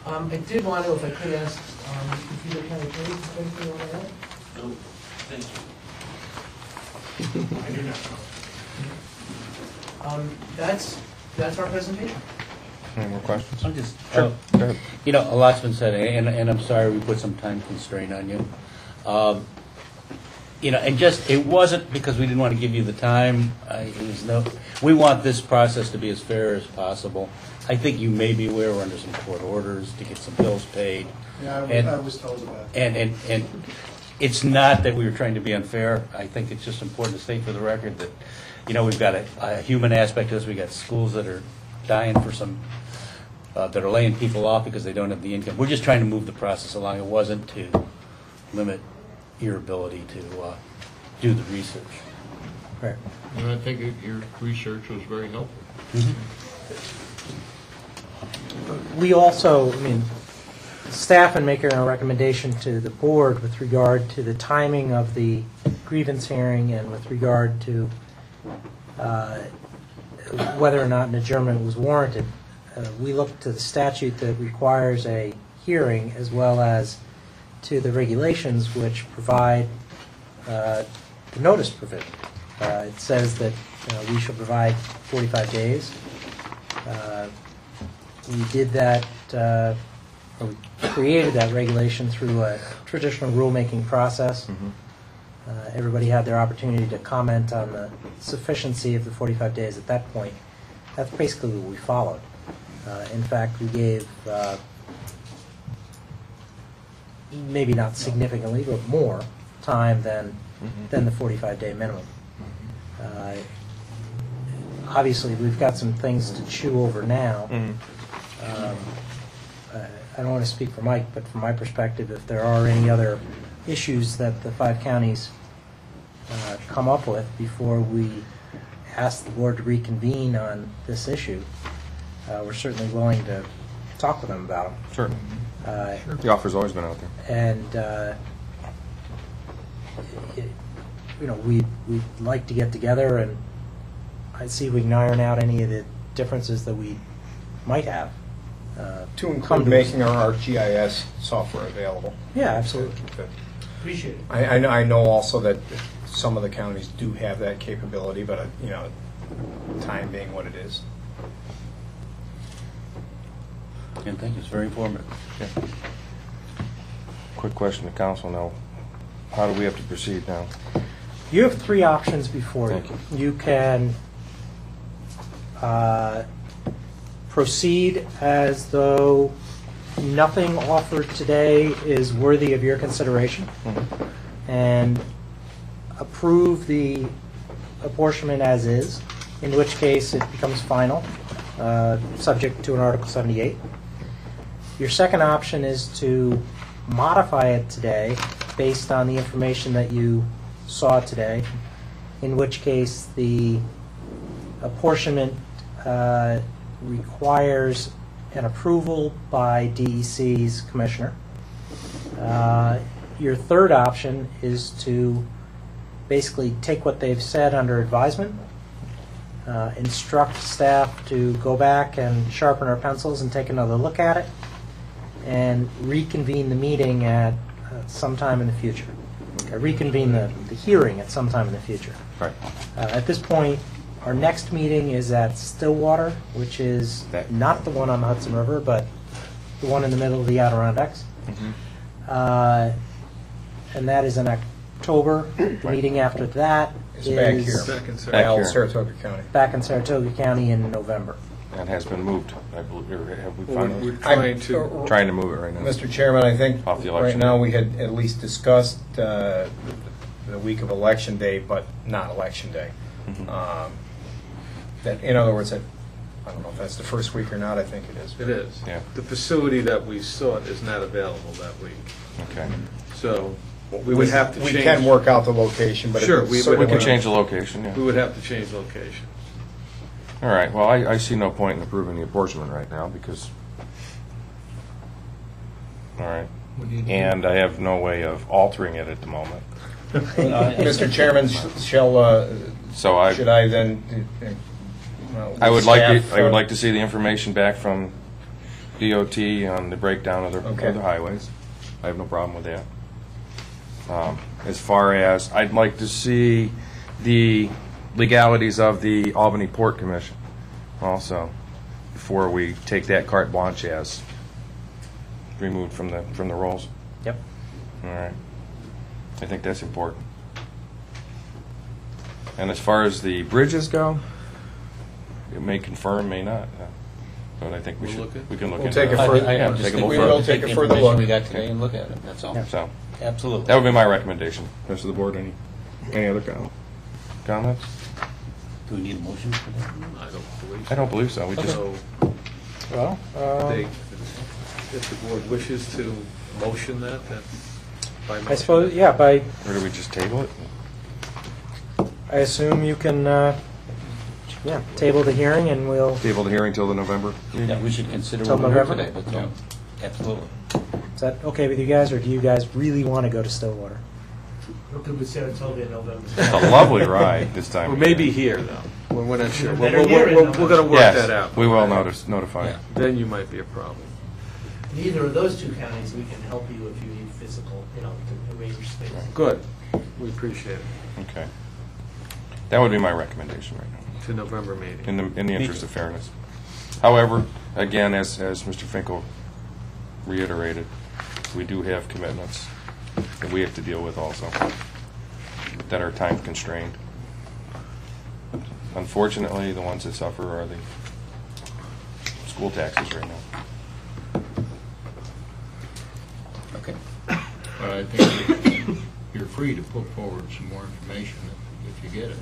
I did want to, if I could ask, if you could kind of anything you want to add? No, thank you. I do not. That's our presentation. Any more questions? I'll just, Sure. Go ahead. a lot's been said, and I'm sorry we put some time constraint on you. And it wasn't because we didn't want to give you the time. We want this process to be as fair as possible. I think you may be aware we're under some court orders to get some bills paid. Yeah, And- I was told about that. And it's not that we were trying to be unfair. I think it's just important to state for the record that, we've got a human aspect to this. We've got schools that are dying for some, that are laying people off because they don't have the income. We're just trying to move the process along. It wasn't to limit your ability to do the research. Right. And I think your research was very helpful. We also, staff and making a recommendation to the board with regard to the timing of the grievance hearing and with regard to whether or not an adjournment was warranted. We looked to the statute that requires a hearing as well as to the regulations which provide the notice provision. It says that we shall provide 45 days. We did that, or we created that regulation through a traditional rulemaking process. Everybody had their opportunity to comment on the sufficiency of the 45 days at that point. That's basically what we followed. In fact, we gave, maybe not significantly, but more time than the 45-day minimum. Obviously, we've got some things to chew over now. I don't want to speak for Mike, but from my perspective, if there are any other issues that the 5 counties come up with before we ask the board to reconvene on this issue, we're certainly willing to talk with them about them. Sure. The offer's always been out there. And we'd like to get together and I'd see if we can iron out any of the differences that we might have. To include making our ArcGIS software available. Yeah, absolutely. Appreciate it. I know also that some of the counties do have that capability, but, time being what it is. And thank you, it's very informative. Quick question to council now. How do we have to proceed now? You have 3 options before you. Thank You can proceed as though nothing offered today is worthy of your consideration and approve the apportionment as is, in which case it becomes final, subject to an Article 78. Your second option is to modify it today based on the information that you saw today, in which case the apportionment requires an approval by DEC's commissioner. Your third option is to basically take what they've said under advisement, instruct staff to go back and sharpen our pencils and take another look at it, and reconvene the meeting at sometime in the future. Reconvene the hearing at sometime in the future. Right. At this point, our next meeting is at Stillwater, which is not the one on the Hudson River, but the one in the middle of the Adirondacks. And that is in October. The meeting after that It's back is here. Back in Well, here. Saratoga County. back in Saratoga County in November. That has been moved, I believe. Or have we We're finally? trying to, Trying to move it right now. Mr. Chairman, I think Off the right election now day. we had at least discussed the week of Election Day, but not Election Day. That, in other words, that I don't know if that's the first week or not, I think it is. It is. Yeah. The facility that we sought is not available that week. Okay. So we would have to change. We can work out the location, but Sure, it we certainly We can would- change the location, yeah. We would have to change location. All right, well, I see no point in approving the apportionment right now because, all right, and I have no way of altering it at the moment. Mr. Chairman, So should I then? I would like staff, to see the information back from DOT on the breakdown of Okay. the highways. I have no problem with that. As far as, I'd like to see the legalities of the Albany Port Commission also, before we take that carte blanche as removed from the rolls. Yep. All right. I think that's important. And as far as the bridges go, it may confirm, may not. But I think we We'll look at- can look We'll into take it. a further- Yeah, just take a think look we further. will take a the further information look. we got today and look at it, that's all. So Absolutely. that would be my recommendation. Rest of the board, any other comments? Do we need a motion for that? I don't believe I so. don't believe so. We just, So Well, if the board wishes to motion that, that's by motion. I suppose, yeah, by, or do we just table it? I assume you can, yeah, table the hearing and we'll, Table the hearing till the November? Yeah, we should consider Till what we heard November? today, but, absolutely. is that okay with you guys, or do you guys really want to go to Stillwater? We're good with Saratoga in November. It's a lovely ride this time. Or maybe here, though. We're not sure. Better here in We're going to work Yes, that out. we will notify. Yeah. Then you might be a problem. In either of those two counties, we can help you if you need physical, to arrange space. Good. We appreciate it. Okay. That would be my recommendation right now, To November meeting. in the interest of fairness. However, again, as Mr. Finkel reiterated, we do have commitments that we have to deal with also that are time constrained. Unfortunately, the ones that suffer are the school taxes right now. Okay. But I think you're free to put forward some more information if you get it.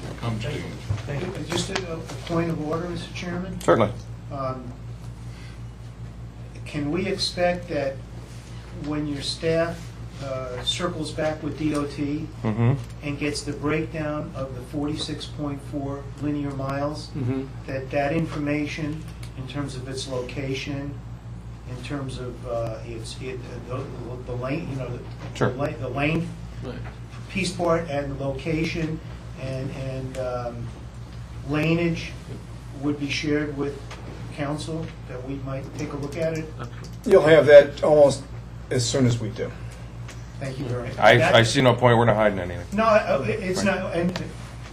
It comes to you. Thank you. Just a point of order, Mr. Chairman. Certainly. Can we expect that when your staff circles back with DOT Mm-hmm. and gets the breakdown of the 46.4 linear miles, that information, in terms of its location, in terms of the lane, Sure. the length, Right. piece part and location and laneage would be shared with council, that we might take a look at it? You'll have that almost as soon as we do. Thank you very much. I see no point, we're not hiding anything. No, it's not, and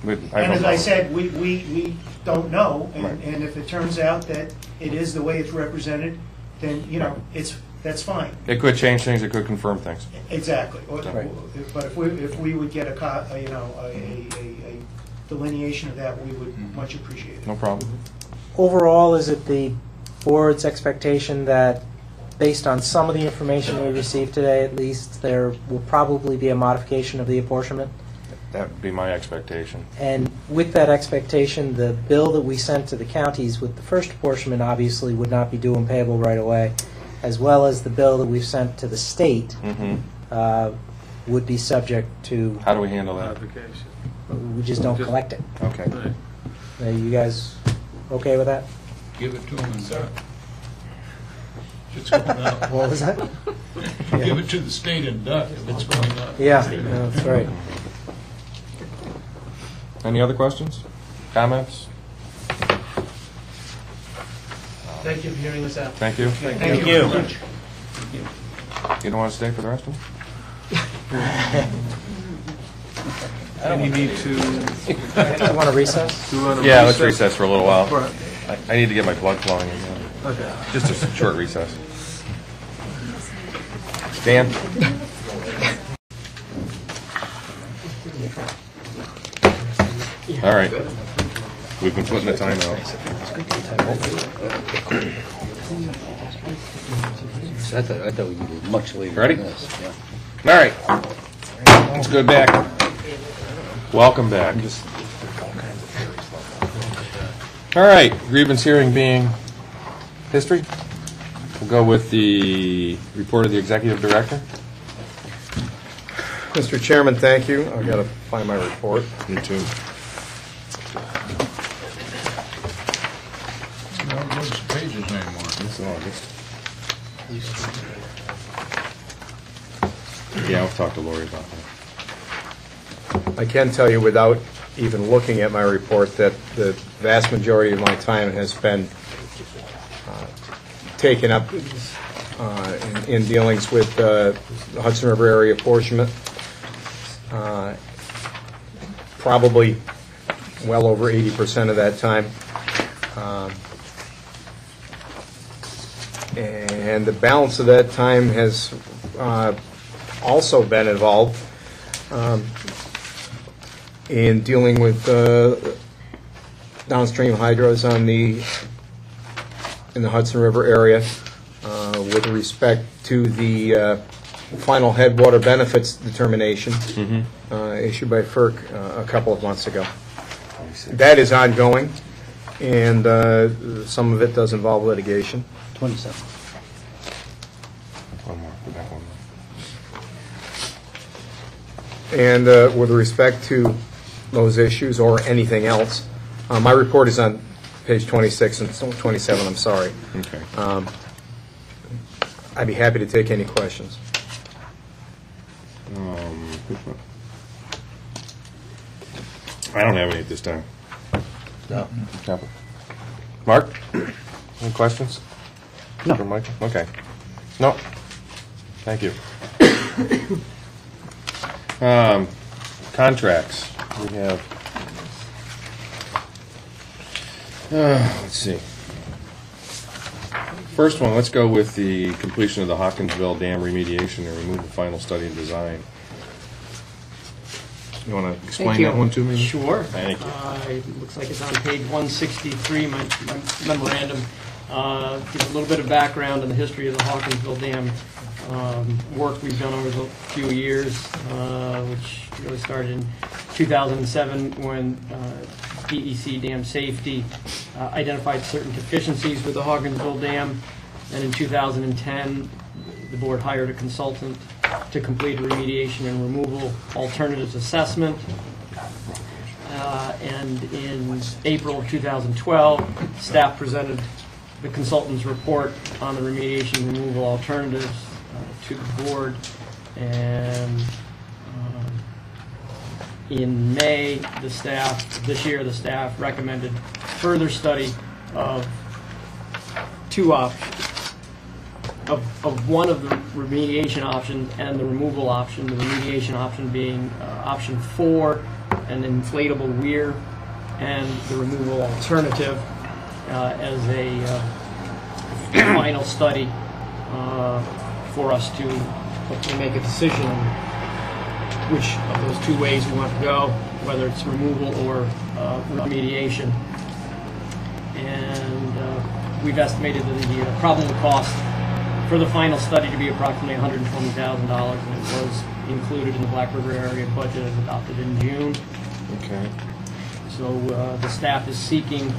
I have no as I problem. said, we don't know, Right. and if it turns out that it is the way it's represented, then, that's fine. It could change things, it could confirm things. Exactly. Right. But if we would get a delineation of that, we would much appreciate it. No problem. Overall, is it the board's expectation that, based on some of the information we received today at least, there will probably be a modification of the apportionment? That would be my expectation. And with that expectation, the bill that we sent to the counties with the first apportionment obviously would not be due and payable right away, as well as the bill that we've sent to the state Mm-hmm. would be subject to, How do we handle that? Modification. we just don't collect it. Okay. Right. Are you guys okay with that? Give it to them and it's going up. What was that? Give it to the state and duck if it's going up. Yeah, that's right. Any other questions? Comments? Thank you for hearing us out. Thank you. Thank you very much. You don't want to stay for the rest of them? And you need to Do you want to recess? do on a Yeah, let's recess for a little while. Right. I need to get my blood flowing again. Okay. Just a short recess. Dan? All right. We've been putting the time out. I thought we needed much later Ready? than this. Yeah. All right. Let's go back. Welcome back. All right, grievance hearing being history. We'll go with the report of the executive director. Mr. Chairman, thank you. I've got to find my report. Me too. No, those pages anymore. It's August. Yeah, I'll talk to Lori about that. I can tell you without even looking at my report that the vast majority of my time has been taken up in dealings with the Hudson River area apportionment. Probably well over 80% of that time. And the balance of that time has also been involved in dealing with downstream hydros in the Hudson River area with respect to the final headwater benefits determination issued by FERC a couple of months ago. That is ongoing, and some of it does involve litigation. 27. One more. Go back one more. And with respect to those issues or anything else, my report is on page 26 and 27, I'm sorry. Okay. I'd be happy to take any questions. I don't have any at this time. No. Mark? Any questions? No. For Michael? Okay. No. Thank you. Contracts. We have, let's see. First one, let's go with the completion of the Hawkinsville Dam remediation and remove the final study and design. You want to explain Thank you. that one to me? Sure. Thank you. It looks like it's on page 163, my memorandum. Gives a little bit of background on the history of the Hawkinsville Dam work we've done over the few years, which really started in 2007 when DEC Dam Safety identified certain deficiencies with the Hawkinsville Dam, and in 2010 the board hired a consultant to complete a remediation and removal alternatives assessment. And in April of 2012, staff presented the consultant's report on the remediation and removal alternatives to the board. And in May, this year, the staff recommended further study of two options. Of one of the remediation options and the removal option, the remediation option being option 4, an inflatable weir, and the removal alternative as a final study for us to hopefully make a decision on which of those two ways we want to go, whether it's removal or remediation. And we've estimated that the probable cost for the final study to be approximately $120,000, and it was included in the Black River area budget as adopted in June. Okay. So the staff is seeking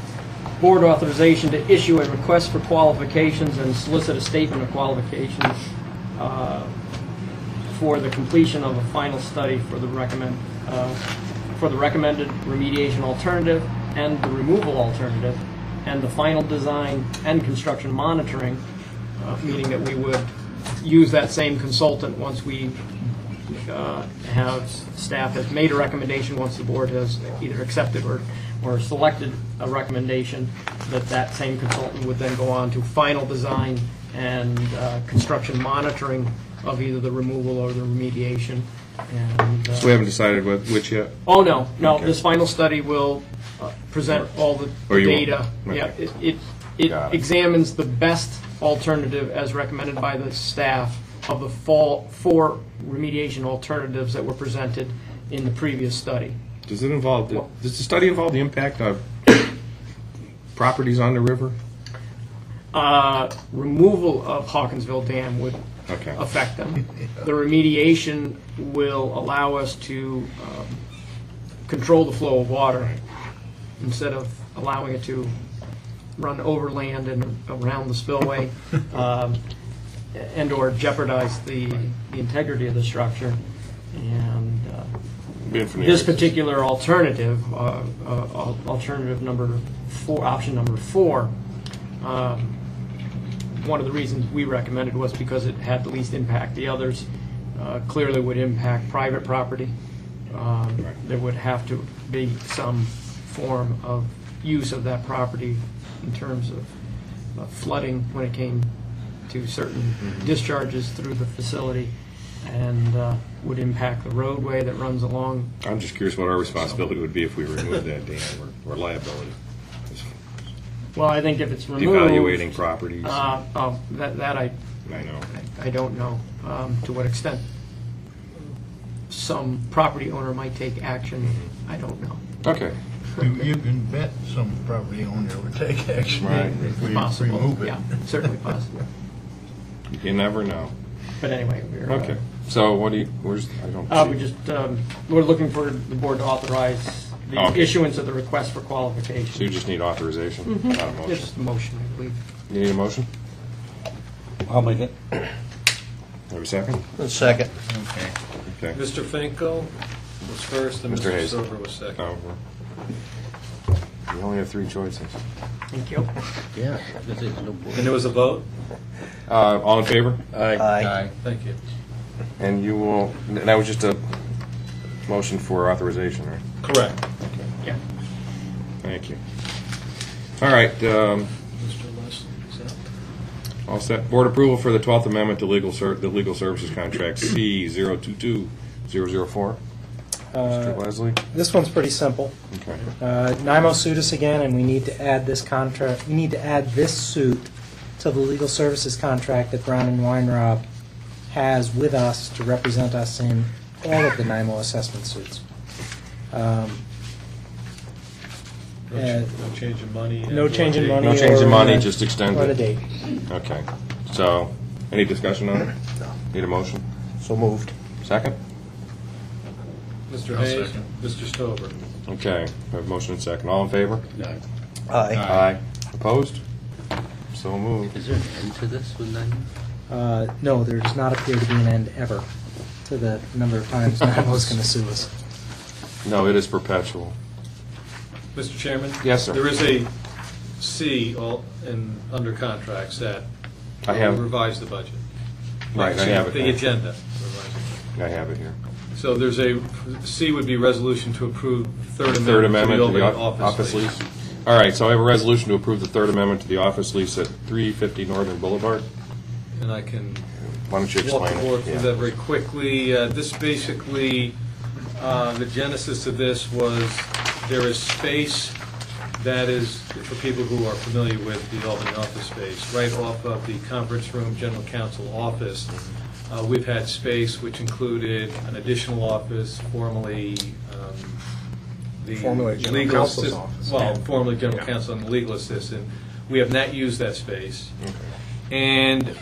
board authorization to issue a request for qualifications and solicit a statement of qualifications for the completion of a final study for the recommended remediation alternative and the removal alternative, and the final design and construction monitoring, meaning that we would use that same consultant once we staff has made a recommendation, once the board has either accepted or selected a recommendation, that same consultant would then go on to final design and construction monitoring of either the removal or the remediation. And, So we haven't decided which yet? oh, no. Okay. This final study will present all the data. Okay. Yeah, it Got it. examines the best alternative as recommended by the staff of the four remediation alternatives that were presented in the previous study. Does the study involve the impact of properties on the river? Removal of Hawkinsville Dam would Okay. affect them. The remediation will allow us to control the flow of water instead of allowing it to run over land and around the spillway, and/or jeopardize the integrity of the structure. And this particular alternative, alternative number 4, option number 4, one of the reasons we recommended was because it had the least impact. The others clearly would impact private property. There would have to be some form of use of that property in terms of flooding when it came to certain discharges through the facility, and would impact the roadway that runs along. I'm just curious what our responsibility would be if we removed that dam, or liability. Well, I think if it's removed, Evaluating properties. that I know. I don't know to what extent some property owner might take action. I don't know. Okay. You can bet some property owner would take action Right. if we Possible. remove it. Yeah, certainly possible. You never know. But anyway, we're Okay. So what do you? I don't. we just we're looking for the board to authorize the Okay. issuance of the request for qualification. So you just need authorization, not a motion. Just a motion, I believe. You need a motion? I'll make it. Have a second? Second. Okay. Okay. Mr. Finkel was first, and Mr. Mr. Hayes. Silver was second. No. You only have 3 choices. Thank you. Yeah. And there was a vote? All in favor? Aye. Thank you. And you will. That was just a motion for authorization, right? Correct. Yeah. Thank you. All right. Mr. Leslie, is that? All set. Board approval for the 12th Amendment to the Legal Services Contract C022004. Mr. Leslie? This one's pretty simple. Okay. NIMO sued us again, and we need to add this contract. We need to add this suit to the legal services contract that Brown and Weinraub has with us to represent us in all of the NIMO assessment suits. No change in money? No change in money. No change in or, money, just extend or the it. date. Okay. So, any discussion on it? No. Need a motion? So moved. Second? Mr. I'll Hayes? second. Mr. Stover? Okay. We have a motion and second. All in favor? Aye. Aye. Opposed? So moved. Is there an end to this with 9? No, there does not appear to be an end ever to the number of times NIMO's going to sue us. No, it is perpetual. Mr. Chairman? Yes, sir. There is a C under contracts that I have- will revise the budget. Right, I have it. The agenda. I have it here. So there's a, C would be resolution to approve Third Third Amendment Amendment to to the the Albany office lease. lease. All right, so I have a resolution to approve the Third Amendment to the office lease at 350 Northern Boulevard. And I can Why don't you walk explain the board it? through Yeah. that very quickly. This basically, the genesis of this was there is space that is, for people who are familiar with the Albany office space, right off of the conference room, general counsel office. We've had space which included an additional office, formerly the Formerly general legal counsel's assist- office. Well, formerly general Yeah. counsel and the legal assistant. We have not used that space. And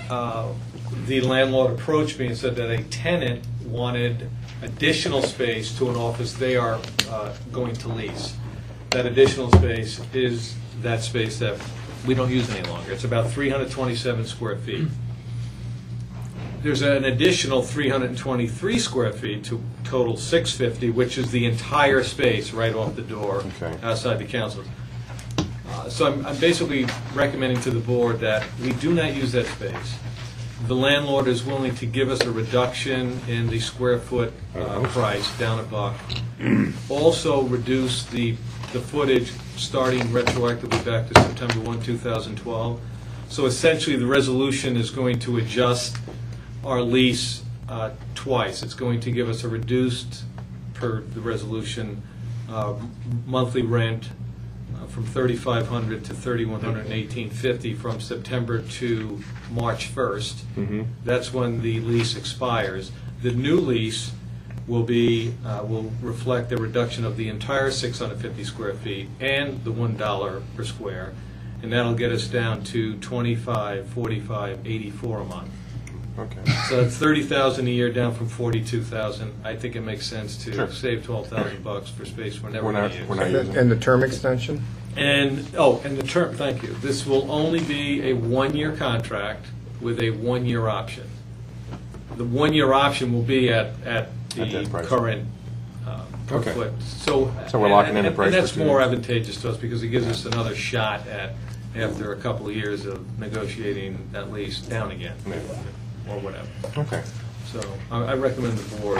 the landlord approached me and said that a tenant wanted additional space to an office they are going to lease. That additional space is that space that we don't use any longer. It's about 327 square feet. There's an additional 323 square feet to total 650, which is the entire space right off the door Okay. outside the council. So I'm basically recommending to the board that we do not use that space. The landlord is willing to give us a reduction in the square foot price, down $1. Also reduce the footage starting retroactively back to September 1, 2012. So essentially, the resolution is going to adjust our lease twice. It's going to give us a reduced, per the resolution, monthly rent from $3,500 to $3,118.50 from September to March 1st. That's when the lease expires. The new lease will reflect a reduction of the entire 650 square feet and the $1 per square, and that'll get us down to $25, $45, $84 a month. Okay. So it's $30,000 a year, down from $42,000. I think it makes sense to Sure. save $12,000 for space we're never We're going not, to use. we're not using it. And the term extension? And the term, thank you. This will only be a one-year contract with a one-year option. The one-year option will be at that the price. current per Okay. foot. So we're locking in the price And that's for 2 more years. advantageous to us because it gives us another shot at, after a couple of years of negotiating that lease down again, Yeah. or whatever. Okay. So I recommend the board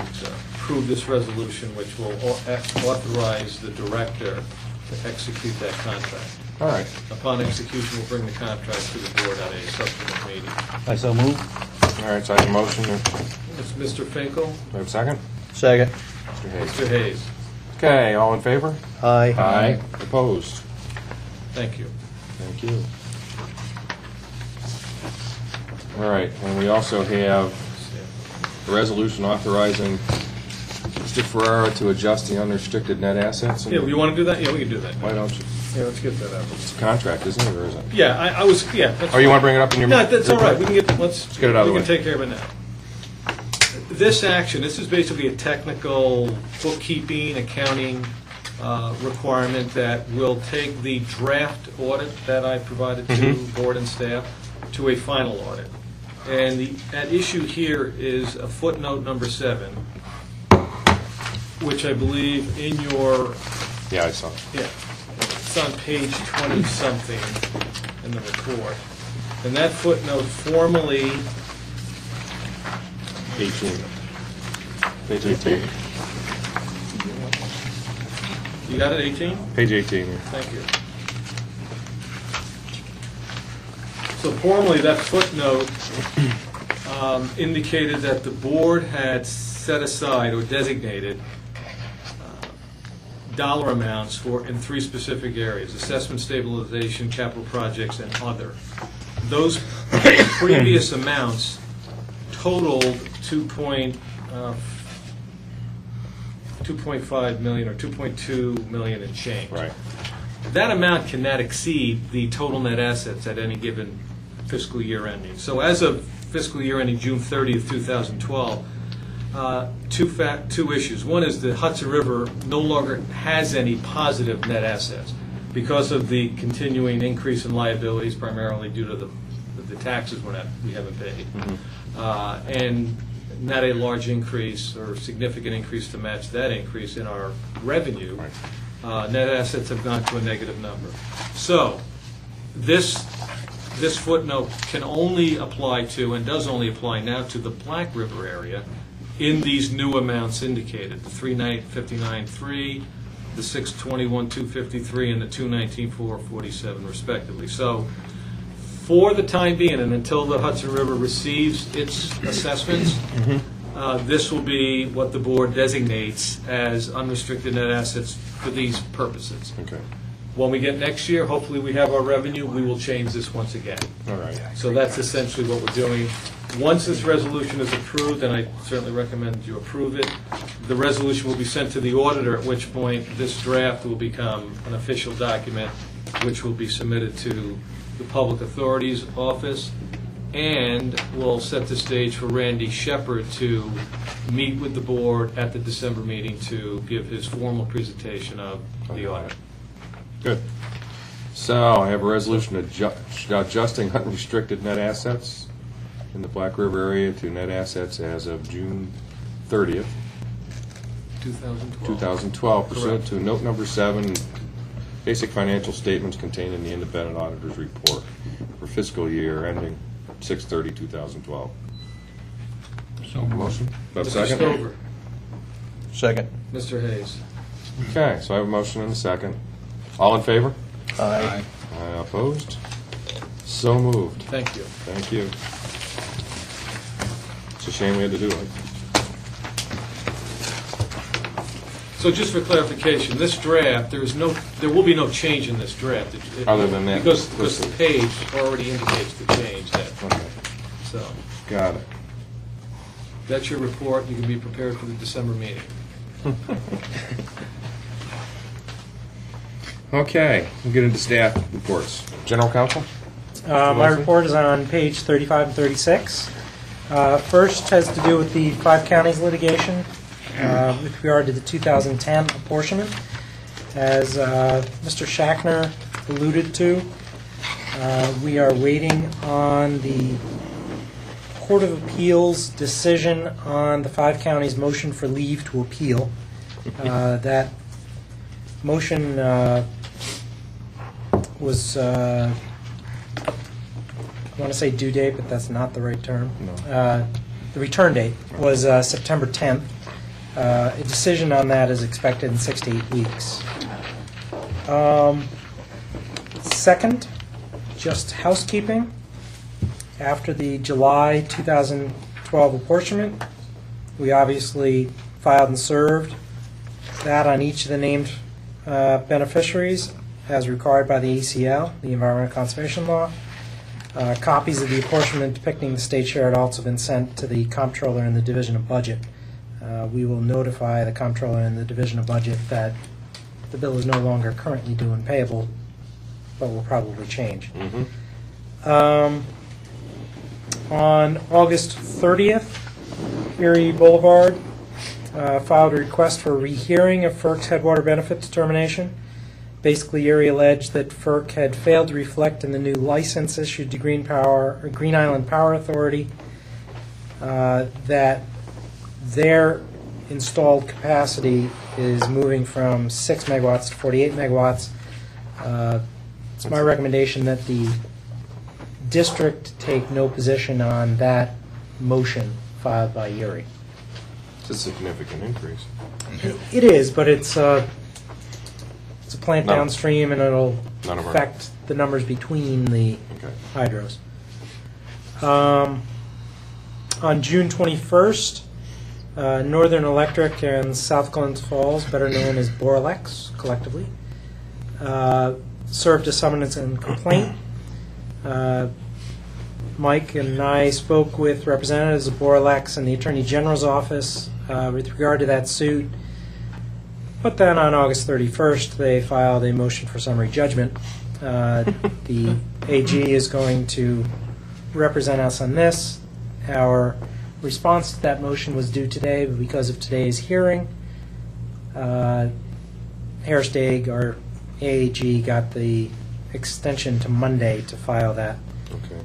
approve this resolution, which will authorize the director to execute that contract. All right. Upon execution, we'll bring the contract to the board at a subsequent meeting. I so move. All right, so I have a motion. Do It's Mr. Finkel, I have a second? Second. Mr. Hayes. Mr. Hayes. Okay, all in favor? Aye. Aye. Opposed? Thank you. Thank you. All right, and we also have a resolution authorizing Mr. Ferraro to adjust the unrestricted net assets. Yeah, you want to do that? Yeah, we can do that. Why don't you? Yeah, let's get that out. It's a contract, isn't it, or is it? Yeah, I was, yeah. that's Oh, you fine. want to bring it up in your? No, that's all right. We can get, let's get it out of the we way. can take care of it now. This action, this is basically a technical bookkeeping, accounting requirement that will take the draft audit that I provided to board and staff to a final audit. And at issue here is a footnote number 7, which I believe in your, Yeah, I saw it. yeah, it's on page 20-something in the report. And that footnote formally, 18. Page 18. you got it, 18? Page 18. Thank you. So formally, that footnote indicated that the board had set aside or designated dollar amounts in 3 specific areas: assessment, stabilization, capital projects, and other. Those previous amounts totaled 2.5 million or 2.2 million and change. Right. That amount cannot exceed the total net assets at any given fiscal year ending. So as of fiscal year ending June 30th, 2012, two issues. One is the Hudson River no longer has any positive net assets because of the continuing increase in liabilities, primarily due to the taxes we haven't paid. And not a large increase or significant increase to match that increase in our revenue. Net assets have gone to a negative number. So this footnote can only apply to, and does only apply now to, the Black River area in these new amounts indicated, the 359.3, the 621.253, and the 219.447 respectively. So for the time being, and until the Hudson River receives its assessments, this will be what the board designates as unrestricted net assets for these purposes. Okay. When we get next year, hopefully we have our revenue, we will change this once again. All right. So that's essentially what we're doing. Once this resolution is approved, and I certainly recommend you approve it, the resolution will be sent to the auditor, at which point this draft will become an official document, which will be submitted to the Public Authorities Office, and will set the stage for Randy Shepard to meet with the board at the December meeting to give his formal presentation of the audit. Good. So I have a resolution adjusting unrestricted net assets in the Black River area to net assets as of June 30th, 2012, pursuant to note number 7, basic financial statements contained in the independent auditor's report for fiscal year ending 6/30/2012. So Motion? Do I have a Mr. second? Stover. Second. Mr. Hayes. Okay, so I have a motion and a second. All in favor? Aye. Opposed? So moved. Thank you. Thank you. It's a shame we had to do it. So just for clarification, this draft, there will be no change in this draft. Other than that. Because the page already indicates the change that, Okay, so. got it. That's your report. You can be prepared for the December meeting. Okay, we'll get into staff reports. General counsel? My report is on page 35 and 36. First has to do with the 5 counties litigation with regard to the 2010 apportionment. As Mr. Shackner alluded to. We are waiting on the Court of Appeals decision on the 5 counties' motion for leave to appeal. That motion was, I want to say due date, but that's not the right term. The return date was September 10th. A decision on that is expected in 6 to 8 weeks. Second, just housekeeping. After the July 2012 apportionment, we obviously filed and served that on each of the named beneficiaries as required by the ACL, the Environmental Conservation Law. Copies of the apportionment depicting the state share had also been sent to the comptroller and the Division of Budget. We will notify the comptroller and the Division of Budget that the bill is no longer currently due and payable, but will probably change. On August 30th, Erie Boulevard filed a request for a rehearing of FERC's headwater benefit determination. Basically, Erie alleged that FERC had failed to reflect in the new license issued to Green Island Power Authority that their installed capacity is moving from 6 megawatts to 48 megawatts. It's my recommendation that the district take no position on that motion filed by Erie. It's a significant increase. It is, but it's a plant None- downstream, and it'll none of our- affect the numbers between the Okay. hydros. On June 21st, Northern Electric and South Glens Falls, better known as Boralex collectively, served a summons and complaint. Mike and I spoke with representatives of Boralex and the Attorney General's office with regard to that suit. But then on August 31st, they filed a motion for summary judgment. The AG is going to represent us on this. Our response to that motion was due today, but because of today's hearing, Harrisdag, our AAG, got the extension to Monday to file that. Okay.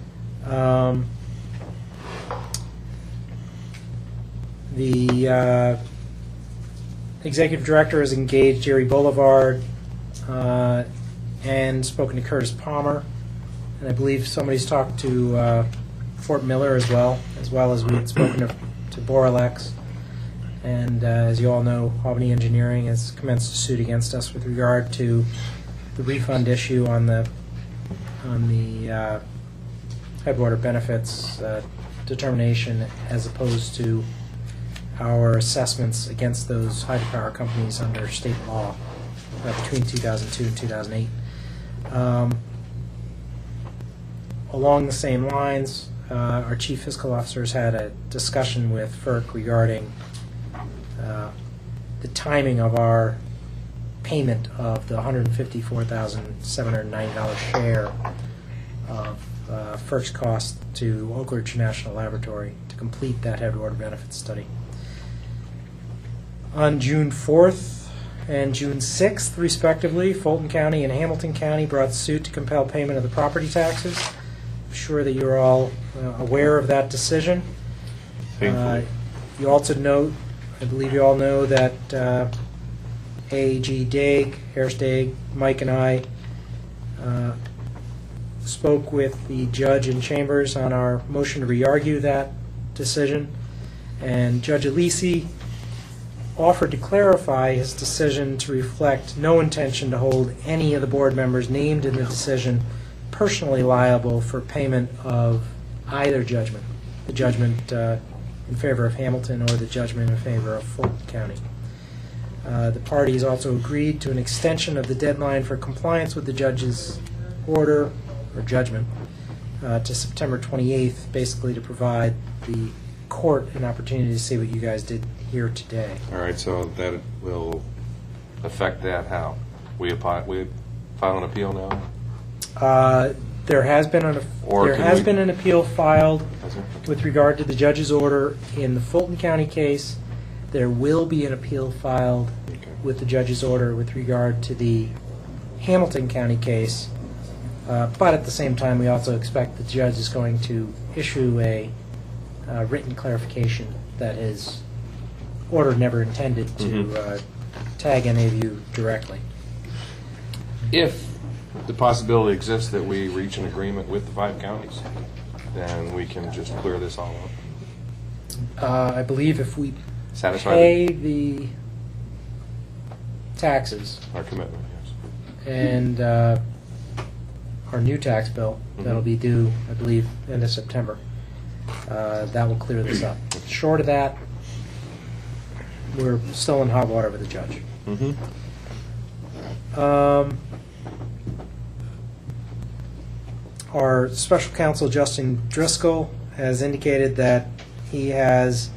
The executive director has engaged Erie Boulevard and spoken to Curtis Palmer, and I believe somebody's talked to Fort Miller as well as we had spoken to Boralex. And as you all know, Albany Engineering has commenced a suit against us with regard to the refund issue on the headwater benefits determination, as opposed to our assessments against those hydropower companies under state law between 2002 and 2008. Along the same lines, our chief fiscal officers had a discussion with FERC regarding the timing of our payment of the $154,790 share of FERC's cost to Oak Ridge National Laboratory to complete that headwater benefits study. On June 4th and June 6th, respectively, Fulton County and Hamilton County brought suit to compel payment of the property taxes. I'm sure that you're all aware of that decision. Painfully. You also note, I believe you all know, that AAG Daig, Harrisdag, Mike, and I spoke with the judge in chambers on our motion to re-argue that decision, and Judge Alisi offered to clarify his decision to reflect no intention to hold any of the board members named in the decision personally liable for payment of either judgment, the judgment in favor of Hamilton or the judgment in favor of Fulton County. The parties also agreed to an extension of the deadline for compliance with the judge's order or judgment to September 28th, basically to provide the court an opportunity to see what you guys did here today. All right, so that will affect that how? We file an appeal now? There has been an appeal filed Has there? with regard to the judge's order in the Fulton County case. There will be an appeal filed Okay. with the judge's order with regard to the Hamilton County case, but at the same time, we also expect the judge is going to issue a written clarification that his order never intended to tag any of you directly. If the possibility exists that we reach an agreement with the 5 counties, then we can just clear this all up. I believe if we Satisfy pay the taxes our commitment, yes. and our new tax bill, that'll be due, I believe, end of September, that will clear this up. Short of that, we're still in hot water with the judge. Our special counsel, Justin Driscoll, has indicated that he has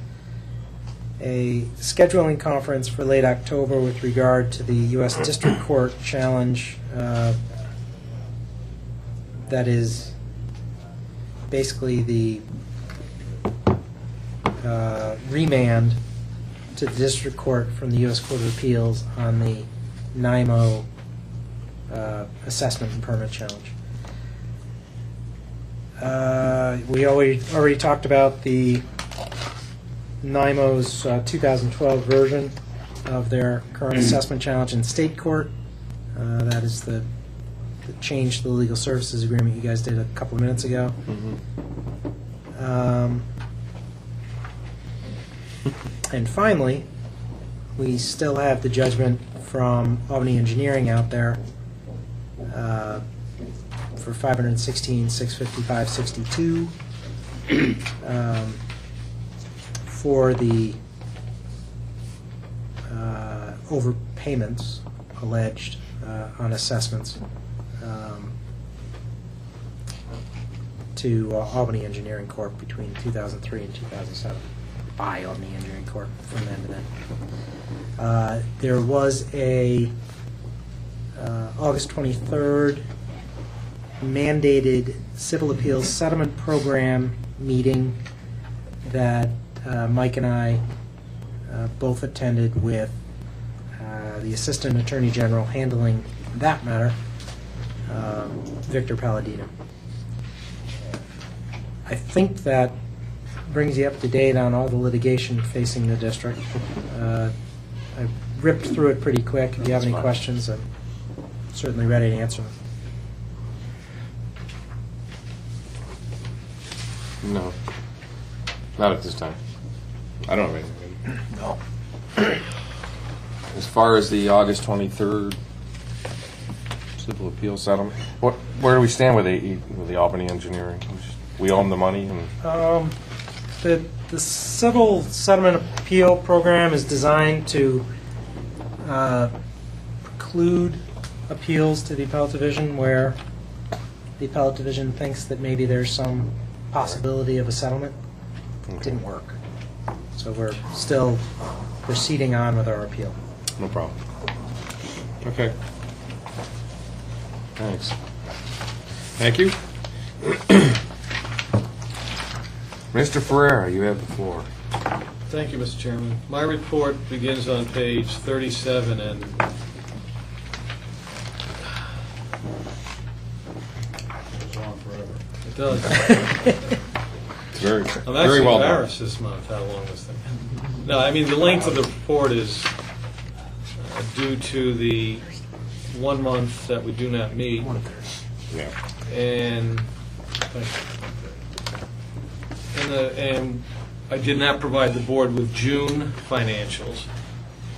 a scheduling conference for late October with regard to the U.S. District Court challenge that is basically the remand to the District Court from the U.S. Court of Appeals on the NIMO assessment and permit challenge. We already talked about the NIMO's 2012 version of their current assessment challenge in state court. That is the change to the legal services agreement you guys did a couple of minutes ago. And finally, we still have the judgment from Albany Engineering out there for $516,655.62 for the overpayments alleged on assessments to Albany Engineering Corp. Between 2003 and 2007 by Albany Engineering Corp. From then to then. There was a August 23rd mandated civil appeals settlement program meeting that Mike and I both attended with the Assistant Attorney General handling that matter, Victor Palladino. I think that brings you up to date on all the litigation facing the district. I ripped through it pretty quick. If you have any questions, I'm certainly ready to answer them. No. Not at this time. I don't have anything. No. As far as the August 23rd civil appeal settlement, where do we stand with the Albany Engineering? We owe them the money? The civil settlement appeal program is designed to preclude appeals to the appellate division where the appellate division thinks that maybe there's some possibility of a settlement. It didn't work. So we're still proceeding on with our appeal. No problem. Okay. Thanks. Thank you. Mr. Ferraro, you have the floor. Thank you, Mr. Chairman. My report begins on page 37 and Goes on forever. it does. It's very, I'm very actually well done. embarrassed this month how long this thing. No, I mean the length of the report is due to the 1 month that we do not meet, Yeah. and I did not provide the board with June financials.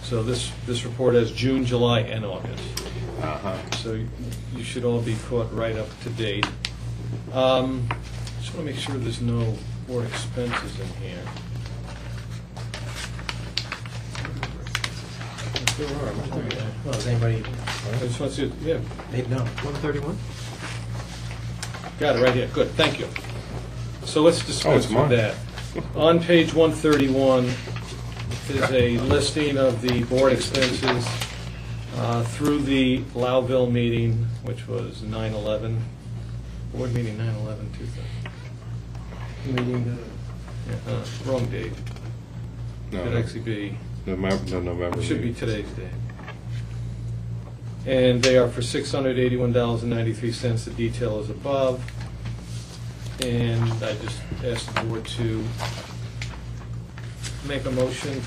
So this report has June, July, and August. So you should all be caught right up to date. Just want to make sure there's no more expenses in here. There are. Well, does anybody I just want to see, yeah, maybe no? 131? got it right here. Good, thank you. So let's dispense it's with mine. that. On page 131 is a listing of the board expenses through the Loudville meeting, which was 9/11. Board meeting 9/11/2000. Wrong date. No, Should actually be, November. it should be today's date. and they are for $681.93. The detail is above. And I just asked the board to make a motion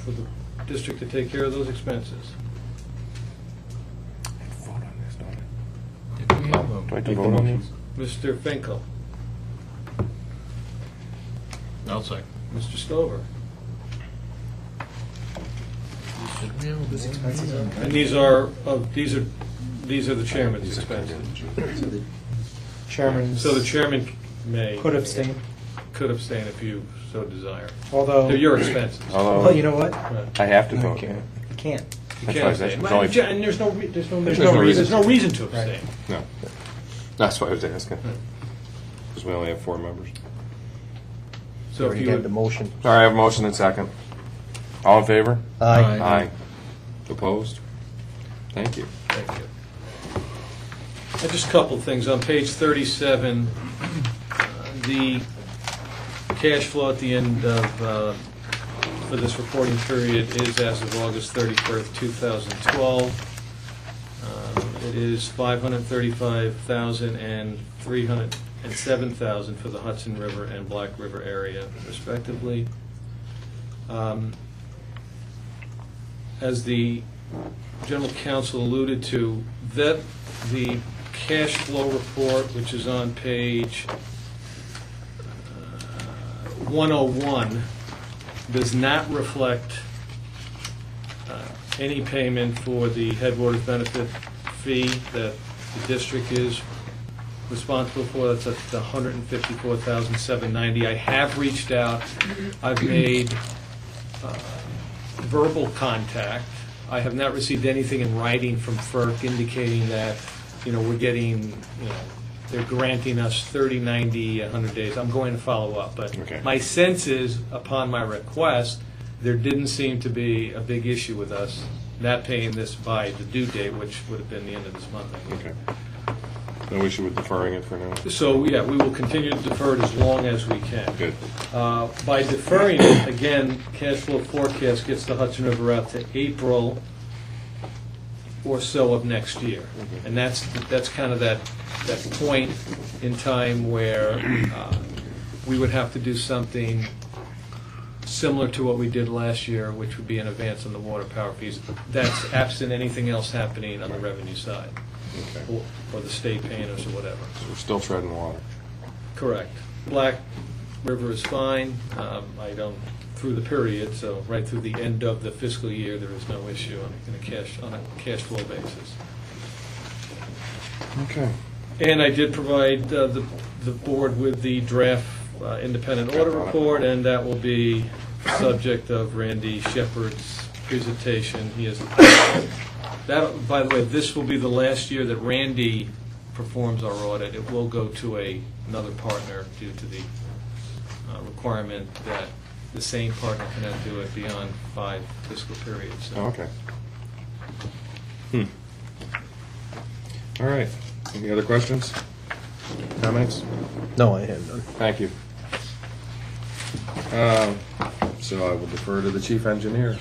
for the district to take care of those expenses. Did we have Do I a, have to vote on these? Mr. Finkel, I'll second. Mr. Stover. Did we have a Those expenses are- And these are the chairman's expenses. Chairman So the chairman may, could abstain, could abstain if you so desire. although, They're your expenses. well, you know what? I have to vote. You can't. You That's can't why I said abstain. it's only- And there's no no reason to abstain. No. That's why I was asking. Because we only have 4 members. So if you would, motion. All right, I have a motion and second. All in favor? Aye. Aye. Opposed? Thank you. thank you. Just a couple of things. On page 37, the cash flow at the end of, for this reporting period is as of August 31st, 2012. It is $535,000 and $307,000 for the Hudson River and Black River area, respectively. As the General Counsel alluded to, that the cash flow report, which is on page 101, does not reflect any payment for the headwaters benefit fee that the district is responsible for. That's at the $154,790. I have reached out. I've made verbal contact. I have not received anything in writing from FERC indicating that, we're getting, they're granting us 30, 90, 100 days. I'm going to follow up. But Okay. my sense is, upon my request, there didn't seem to be a big issue with us not paying this by the due date, which would have been the end of this month, I think. Okay. No issue with deferring it for now? So, yeah, we will continue to defer it as long as we can. Good. By deferring it, again, cash flow forecast gets the Hudson River out to April or so of next year. And that's kind of that point in time where we would have to do something similar to what we did last year, which would be an advance on the water power fees. That's absent anything else happening on the revenue side, Okay. or the state paying us or whatever. So we're still treading water. Correct. Black River is fine. I don't, through the period, so right through the end of the fiscal year, there is no issue on a cash flow basis. Okay. And I did provide the board with the draft independent audit report, and that will be subject of Randy Shepard's presentation. He has that. By the way, this will be the last year that Randy performs our audit. It will go to another partner due to the requirement that the same partner cannot do it beyond 5 fiscal periods. So. Oh, okay. All right. Any other questions? Comments? No, I have none. Thank you. So I will defer to the chief engineer.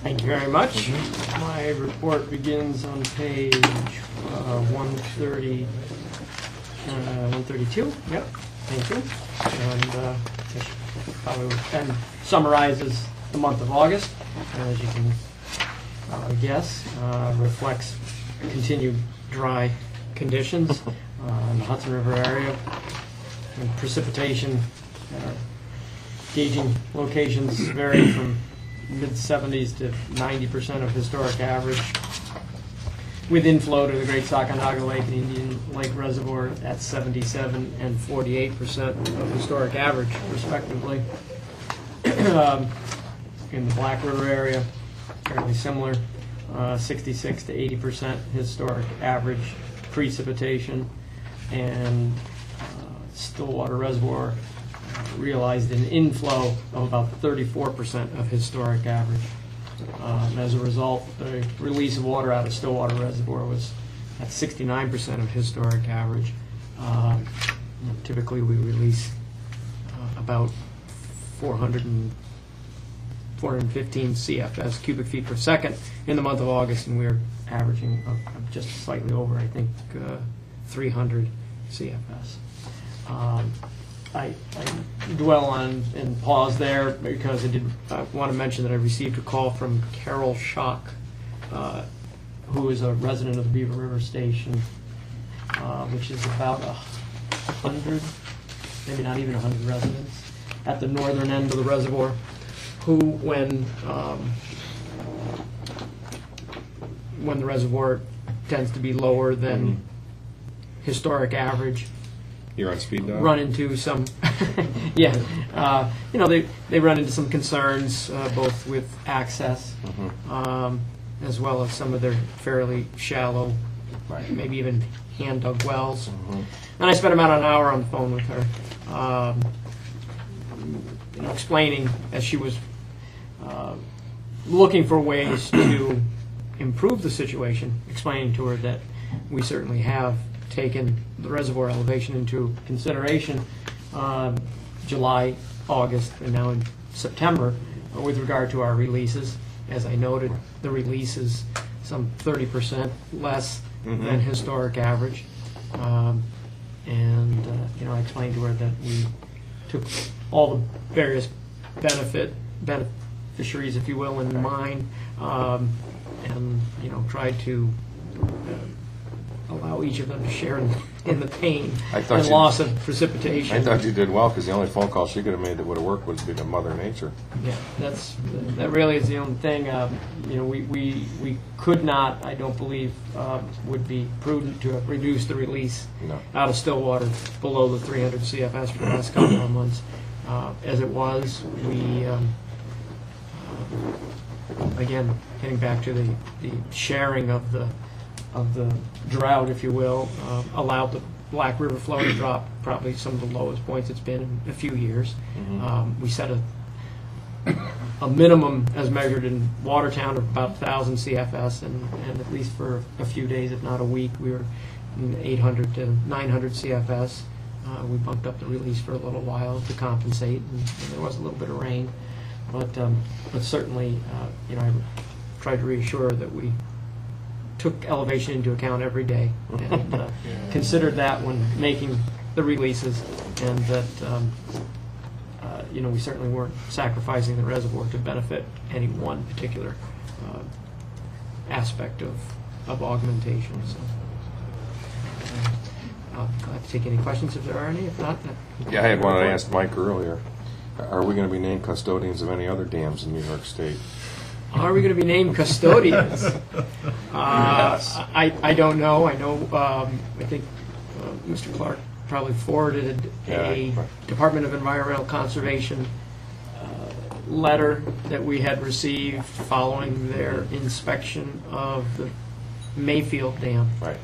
Thank you very much. My report begins on page 130, 132. Yep, thank you. And summarizes the month of August, and as you can guess, reflects continued dry conditions in the Hudson River area. And precipitation, gauging locations vary from mid-70s to 90% of historic average, with inflow to the Great Sacandaga Lake and Indian Lake Reservoir at 77 and 48% of historic average, respectively. In the Black River area, fairly similar, 66 to 80% historic average precipitation, and Stillwater Reservoir realized an inflow of about 34% of historic average. As a result, the release of water out of Stillwater Reservoir was at 69% of historic average. Typically, we release about 400 415 CFS, cubic feet per second, in the month of August, and we're averaging just slightly over, I think, 300 CFS. I dwell on and pause there because I want to mention that I received a call from Carol Schock, who is a resident of the Beaver River Station, which is about 100, maybe not even 100 residents, at the northern end of the reservoir, who, when the reservoir tends to be lower than historic average, You're on speed dial? run into some, they run into some concerns, both with access, as well as some of their fairly shallow, maybe even hand-dug wells. And I spent about an hour on the phone with her, explaining, as she was looking for ways to improve the situation, explaining to her that we certainly have taken the reservoir elevation into consideration July, August, and now in September with regard to our releases. As I noted, the release is some 30% less than historic average. I explained to her that we took all the various beneficiaries, if you will, in mind, and tried to allow each of them to share in the pain and loss of precipitation. I thought you did well, because the only phone call she could have made that would have worked would be to Mother Nature. Yeah, that really is the only thing. We could not, I don't believe, would be prudent to have reduced the release out of Stillwater below the 300 CFS for the last couple of months. As it was, we, again, getting back to the sharing of the drought, if you will, allowed the Black River flow to drop probably some of the lowest points it's been in a few years. We set a minimum as measured in Watertown of about 1,000 CFS, and at least for a few days, if not a week, we were in 800 to 900 CFS. We bumped up the release for a little while to compensate, and there was a little bit of rain. But certainly, I tried to reassure that we took elevation into account every day and considered that when making the releases, and that we certainly weren't sacrificing the reservoir to benefit any one particular aspect of augmentation. So I'll have to take any questions if there are any. If not, Yeah, I had one I asked Mike earlier. Are we going to be named custodians of any other dams in New York State? Are we going to be named custodians? Yes. I don't know. I know, I think Mr. Clark probably forwarded a Department of Environmental Conservation letter that we had received following their inspection of the Mayfield Dam. Right.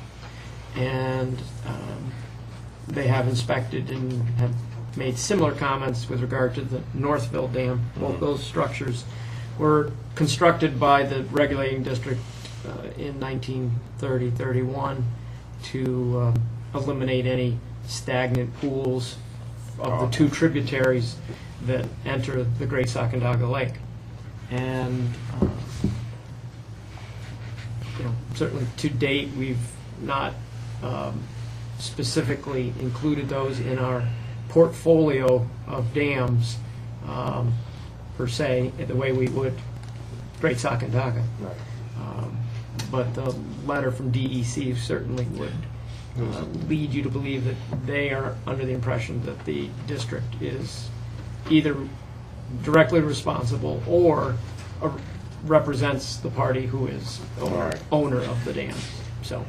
And they have inspected and have made similar comments with regard to the Northville Dam. Both those structures were constructed by the regulating district in 1930-31 to eliminate any stagnant pools of the two tributaries that enter the Great Sacandaga Lake. And certainly to date, we've not specifically included those in our portfolio of dams per se, the way we would Great Sacandaga. Right. But the letter from DEC certainly would lead you to believe that they are under the impression that the district is either directly responsible or represents the party who is owner of the dam. So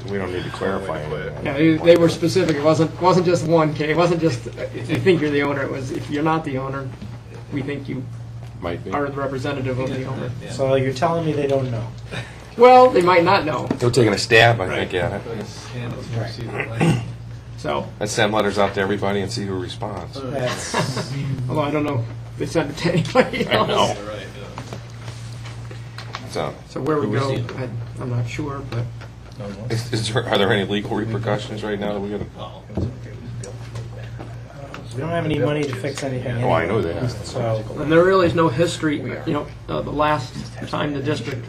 We don't need to clarify anything. yeah, they were specific. It wasn't just one case. It wasn't just if you think you're the owner. It was if you're not the owner, we think you Might be. are the representative of the owner. So you're telling me they don't know? Well, they might not know. They're taking a stab, I think, at it. So, Let's send letters out to everybody and see who responds. That's, although I don't know if they send it to anybody I else. know. So, So where we go, I'm not sure, but are there any legal repercussions right now that we got to? We don't have any money to fix anything. Oh, I anyway. know that. So, And there really is no history, the last time the district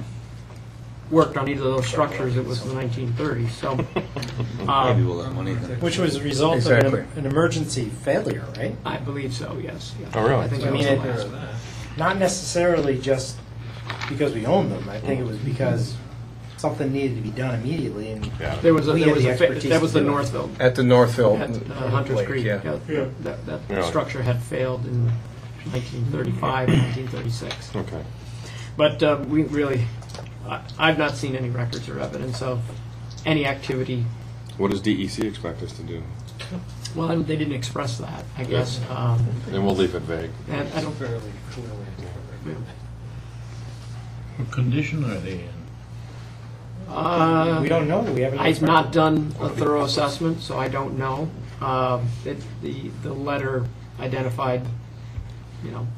worked on either of those structures, it was in the 1930s, so. Maybe we'll have money then. which was a result Exactly. of an emergency failure, right? I believe so, yes. Yeah. Oh, really? I think I it was mean, the last. Not necessarily just because we owned them. I think it was because something needed to be done immediately. And Yeah. There was We had the a expertise that was to the do it. Northville. At the Northville At Hunter's Lake, Creek, yeah. that Yeah. structure had failed in 1935 and 1936. Okay. But we really, I've not seen any records or evidence of any activity. What does DEC expect us to do? Well, they didn't express that, I guess. Then we'll leave it vague. And I don't. What condition are they in? we don't know. We haven't. I've not done a thorough assessment, so I don't know. The letter identified,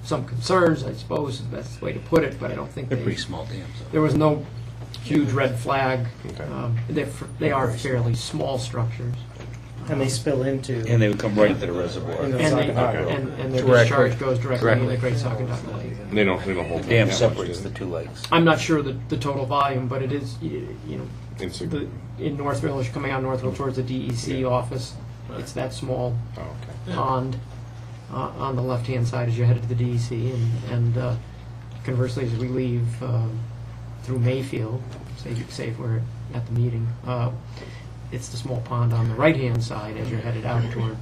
some concerns, I suppose is the best way to put it, but I don't think They're pretty small dams. there was no huge red flag. Okay. They are fairly small structures. And they spill into. And they would come right into the reservoir. into And, Saginaw. and their Directly. discharge goes directly into the Directly. Great Saginaw Lake. They don't hold The that dam much, separates do the two lakes. I'm not sure the total volume, but it is, Insig- in Northville, as you're coming out Northville towards the DEC office, it's that small Oh, okay. pond on the left-hand side as you're headed to the DEC, and conversely, as we leave through Mayfield, say if we're at the meeting, it's the small pond on the right-hand side as you're headed out toward.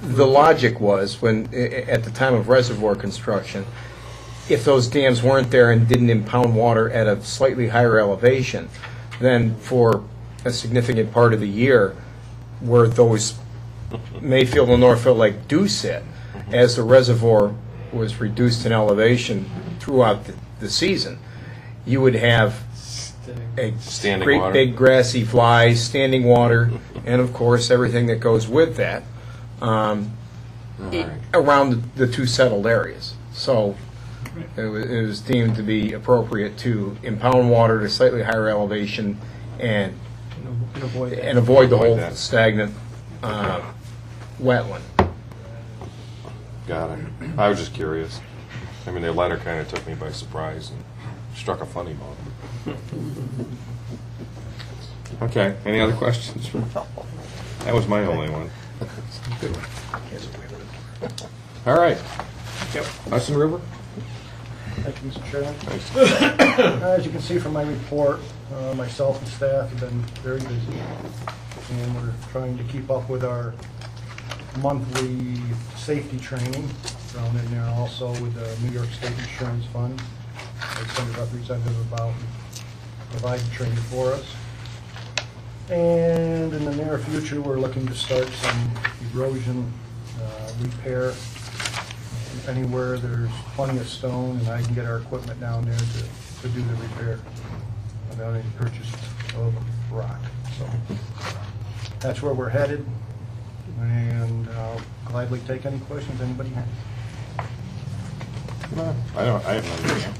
The logic was, when, at the time of reservoir construction, if those dams weren't there and didn't impound water at a slightly higher elevation, then for a significant part of the year, where those Mayfield and Northville Lake do sit, as the reservoir was reduced in elevation throughout the season, you would have a Standing great water. big grassy flies, standing water, and of course, everything that goes with that around the two settled areas. So it was deemed to be appropriate to impound water to slightly higher elevation and And avoid that. avoid the Avoid whole that. stagnant wetland. Got it. I was just curious. I mean, their letter kind of took me by surprise and struck a funny note. Okay, any other questions? That was my only one. All right. Hudson River? Thank you, Mr. Chairman. Thanks. As you can see from my report, myself and staff have been very busy, and we're trying to keep up with our monthly safety training, thrown in there also with the New York State Insurance Fund. They sent a representative about and provided training for us. And in the near future, we're looking to start some erosion repair anywhere there's plenty of stone, and I can get our equipment down there to do the repair without any purchase of rock. So that's where we're headed, and I'll gladly take any questions anybody has. No, I have no idea.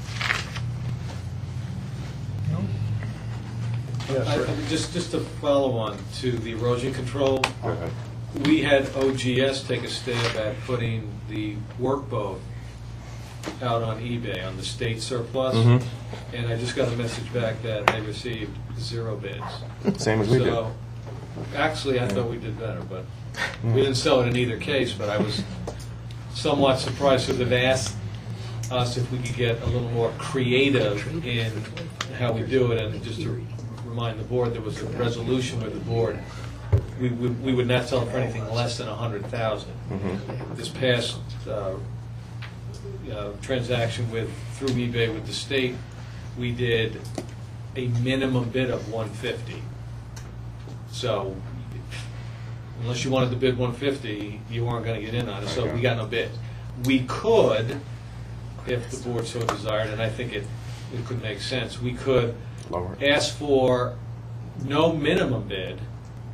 Yes, sir. Just to follow on to the erosion control, Go ahead. we had OGS take a stab at putting the workboat out on eBay on the state surplus, Mhm. and I just got a message back that they received 0 bids. Same as we did. So, actually, I thought we did better, but we didn't sell it in either case, but I was somewhat surprised because they've asked us if we could get a little more creative in how we do it, and just to remind the board, there was a resolution with the board. We would not sell it for anything less than $100,000. This past transaction through eBay with the state, we did a minimum bid of $150. So unless you wanted to bid $150, you weren't going to get in on it. So we got no bid. We could, if the board so desired, and I think it could make sense, we could Lower. ask for no minimum bid,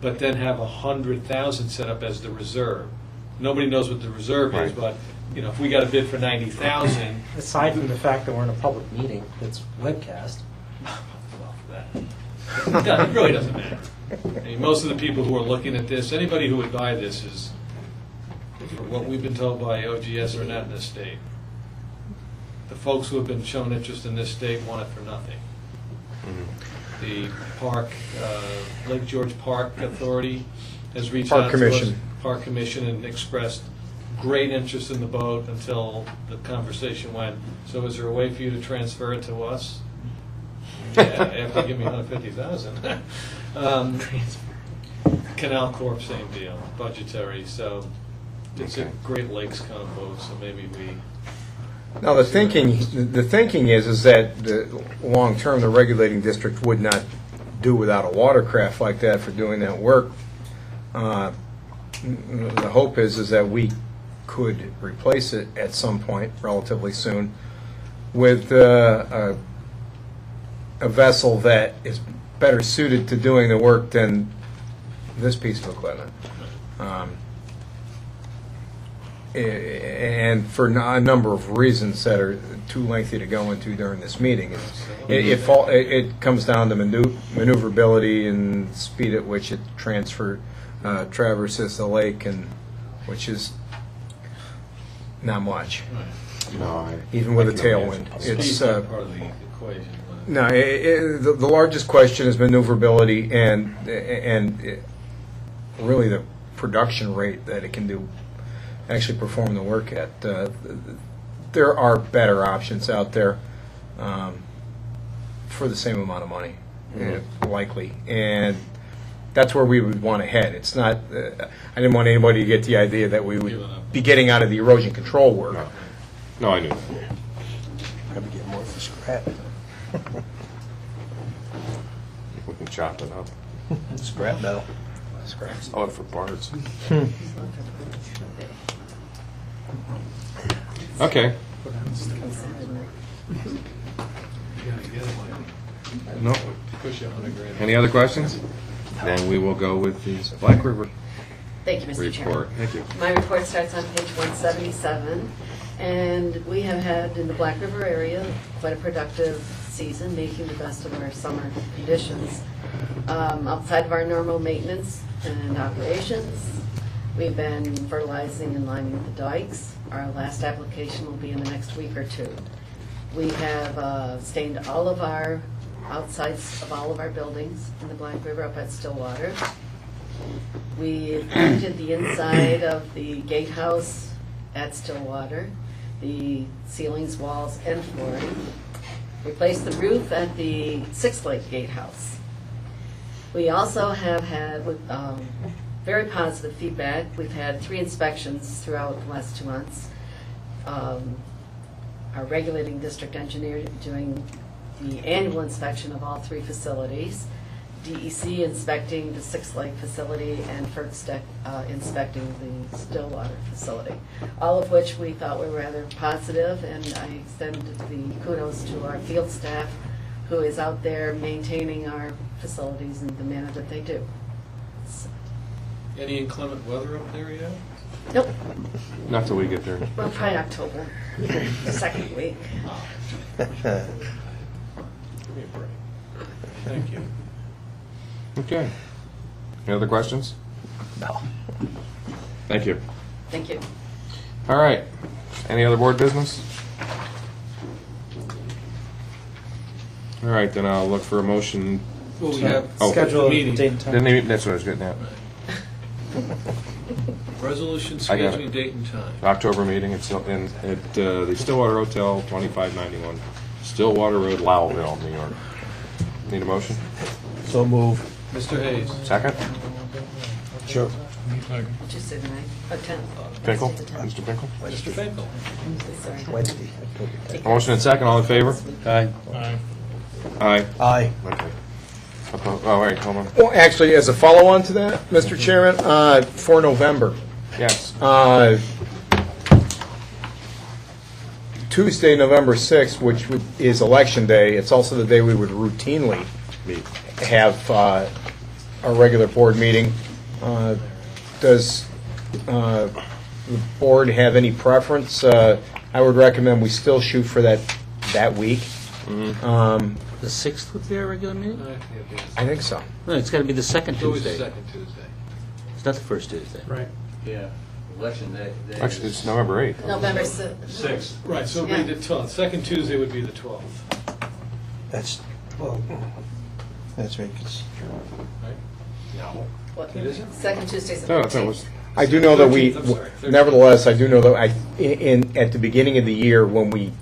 but then have 100,000 set up as the reserve. Nobody knows what the reserve is, Right. but if we got a bid for 90,000, Aside from the fact that we're in a public meeting that's webcast. no, it really doesn't matter. I mean, most of the people who are looking at this, anybody who would buy this for what we've been told by OGS, are not in this state. The folks who have been shown interest in this state want it for nothing. The park, Lake George Park Authority has reached Park out to us. Commission. Park Commission, and expressed great interest in the boat until the conversation went, so is there a way for you to transfer it to us? Yeah, after you give me $150,000. Canal Corp, same deal, budgetary, so it's a Okay. Great Lakes kind of boat, so maybe we, Now, the thinking is that long term, the regulating district would not do without a watercraft like that for doing that work. The hope is that we could replace it at some point, relatively soon, with a vessel that is better suited to doing the work than this piece of equipment. And for a number of reasons that are too lengthy to go into during this meeting. It comes down to maneuverability and speed at which it traverses the lake, and which is not much, No, even with a I can tailwind. imagine. It's speed's not part of the equation. but- no, the largest question is maneuverability and really the production rate that it can do, actually perform the work at. There are better options out there for the same amount of money, likely, and that's where we would want to head. It's not. I didn't want anybody to get the idea that we would be getting out of the erosion control work. No. No, I knew that. Probably get more for scrap. We can chop it up. Scrap metal. Oh, for parts. Okay. No. Push it 100 grand. Any other questions? Then we will go with the Black River Thank you, Mr. Chairman. report. Thank you. My report starts on page 177, and we have had in the Black River area quite a productive season, making the best of our summer conditions. Outside of our normal maintenance and operations, we've been fertilizing and lining the dikes. Our last application will be in the next week or two. We have stained all of our outsides of all of our buildings in the Black River up at Stillwater. We painted the inside of the gatehouse at Stillwater, the ceilings, walls, and flooring. Replaced the roof at the Six Lake Gatehouse. We also have had very positive feedback. We've had 3 inspections throughout the last 2 months. Our regulating district engineer doing the annual inspection of all 3 facilities, DEC inspecting the Six Lake facility, and FERC inspecting the Stillwater facility, all of which we thought were rather positive, and I extend the kudos to our field staff who is out there maintaining our facilities in the manner that they do. So, Any inclement weather up there yet? nope, Not till we get there. well, probably October, the second week. Give me a break. Thank you. Okay. Any other questions? No. Thank you. Thank you. All right. Any other board business? All right, then I'll look for a motion. Well, we have Oh. Schedule meeting. date and time. Then maybe that's what I was getting at. Resolution I got it. scheduling date and time. October meeting at the Stillwater Hotel, 2591 Stillwater Road, Lowellville, New York. Need a motion? So move. Mr. Hayes. Second? Sure. Did you say the ninth? Oh, 10th. Pinkle? Wednesday the 10th. Mr. Pinkle? Mr. Finkel. Sorry. Wednesday. A motion and second, all in favor? Aye. Aye. Aye. Okay. Oh, wait, hold on. Well, actually, as a follow-on to that, Mr. Chairman, for November, Yes. Tuesday, November 6th, which is Election Day, it's also the day we would routinely Meet. have our regular board meeting. Does the board have any preference? I would recommend we still shoot for that week. The 6th would be our regular meeting? I think so. No, it's got to be the second It's always the Tuesday. second Tuesday. It's not the first Tuesday. Right. Yeah. Election day. Actually, it's November 8th. November 6th. Right, so it'd be the 12th. Second Tuesday would be the 12th. That's, well, that's right, 'cause What? It isn't? Second Tuesday's the No, I thought it was, I do know that we, 13th, I'm sorry, 13th. nevertheless, I do know that at the beginning of the year, when we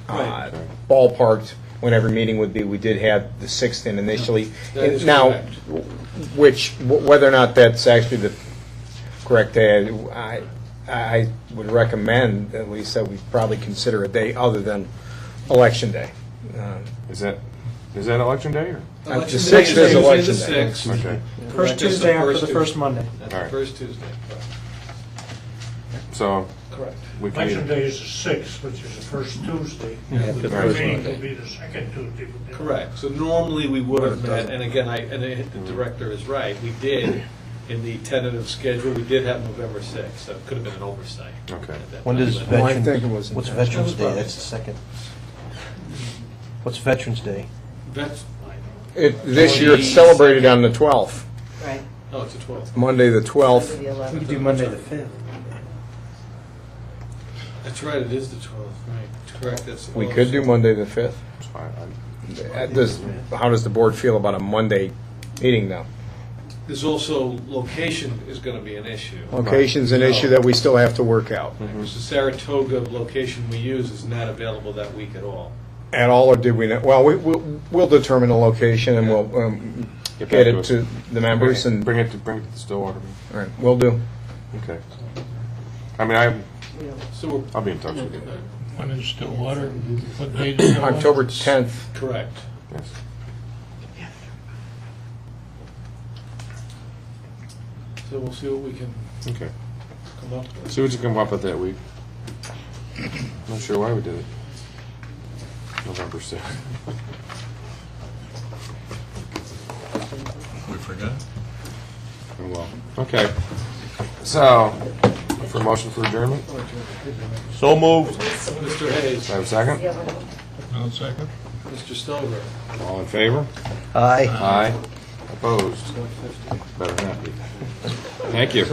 Right. ballparked when every meeting would be, we did have the 6th in initially. That is Now, correct. whether or not that's actually the correct day, I would recommend, at least, that we probably consider a day other than Election Day. is that election day or? Election The day 6th is usually Election the Day. 6th. Okay. First Correct, that's Tuesday after the Tuesday. first Monday. That's All the right. first Tuesday. So Correct. we can Election either, day is the 6th, which is the first Tuesday. Yeah, The the first meeting Monday. will be the second Tuesday. Correct. So normally we would have met, and again, the director is right, we did, in the tentative schedule, we did have November 6th, so it could have been an oversight. Okay. at that when time. does Well, I think it was What's intentional. Veterans Day? That's the second. What's Veterans Day? That's, This year, it's celebrated on the 12th, Right. oh, it's the 12th. Monday, the Under 12th. the We 11th. could do Monday the 5th. That's right, it is the 12th, right. Correct, that's. We could do Monday, the 5th. it's fine. How does the board feel about a Monday meeting now? There's also, location is going to be an issue. Location's an issue that we still have to work out. Because the Saratoga location we use is not available that week at all. At all, or did we not? Well, we'll determine the location and we'll Get get back it us. to the members and, Bring it to the Stillwater. all right, we'll do. Okay. I mean, So we're. I'll be in touch with you. When is Stillwater? What date is Stillwater? October 10th. Correct. Yes. So we'll see what we can Okay. come up with. See what you come up with that week. Not sure why we did it. November 6th. We forgot. Oh, well. Okay. So, for motion for adjournment, So moved. Mr. Hayes, do I have a second? The other one. I'll second. Mr. Stover. All in favor? Aye. Aye. Opposed? Better not be. Thank you.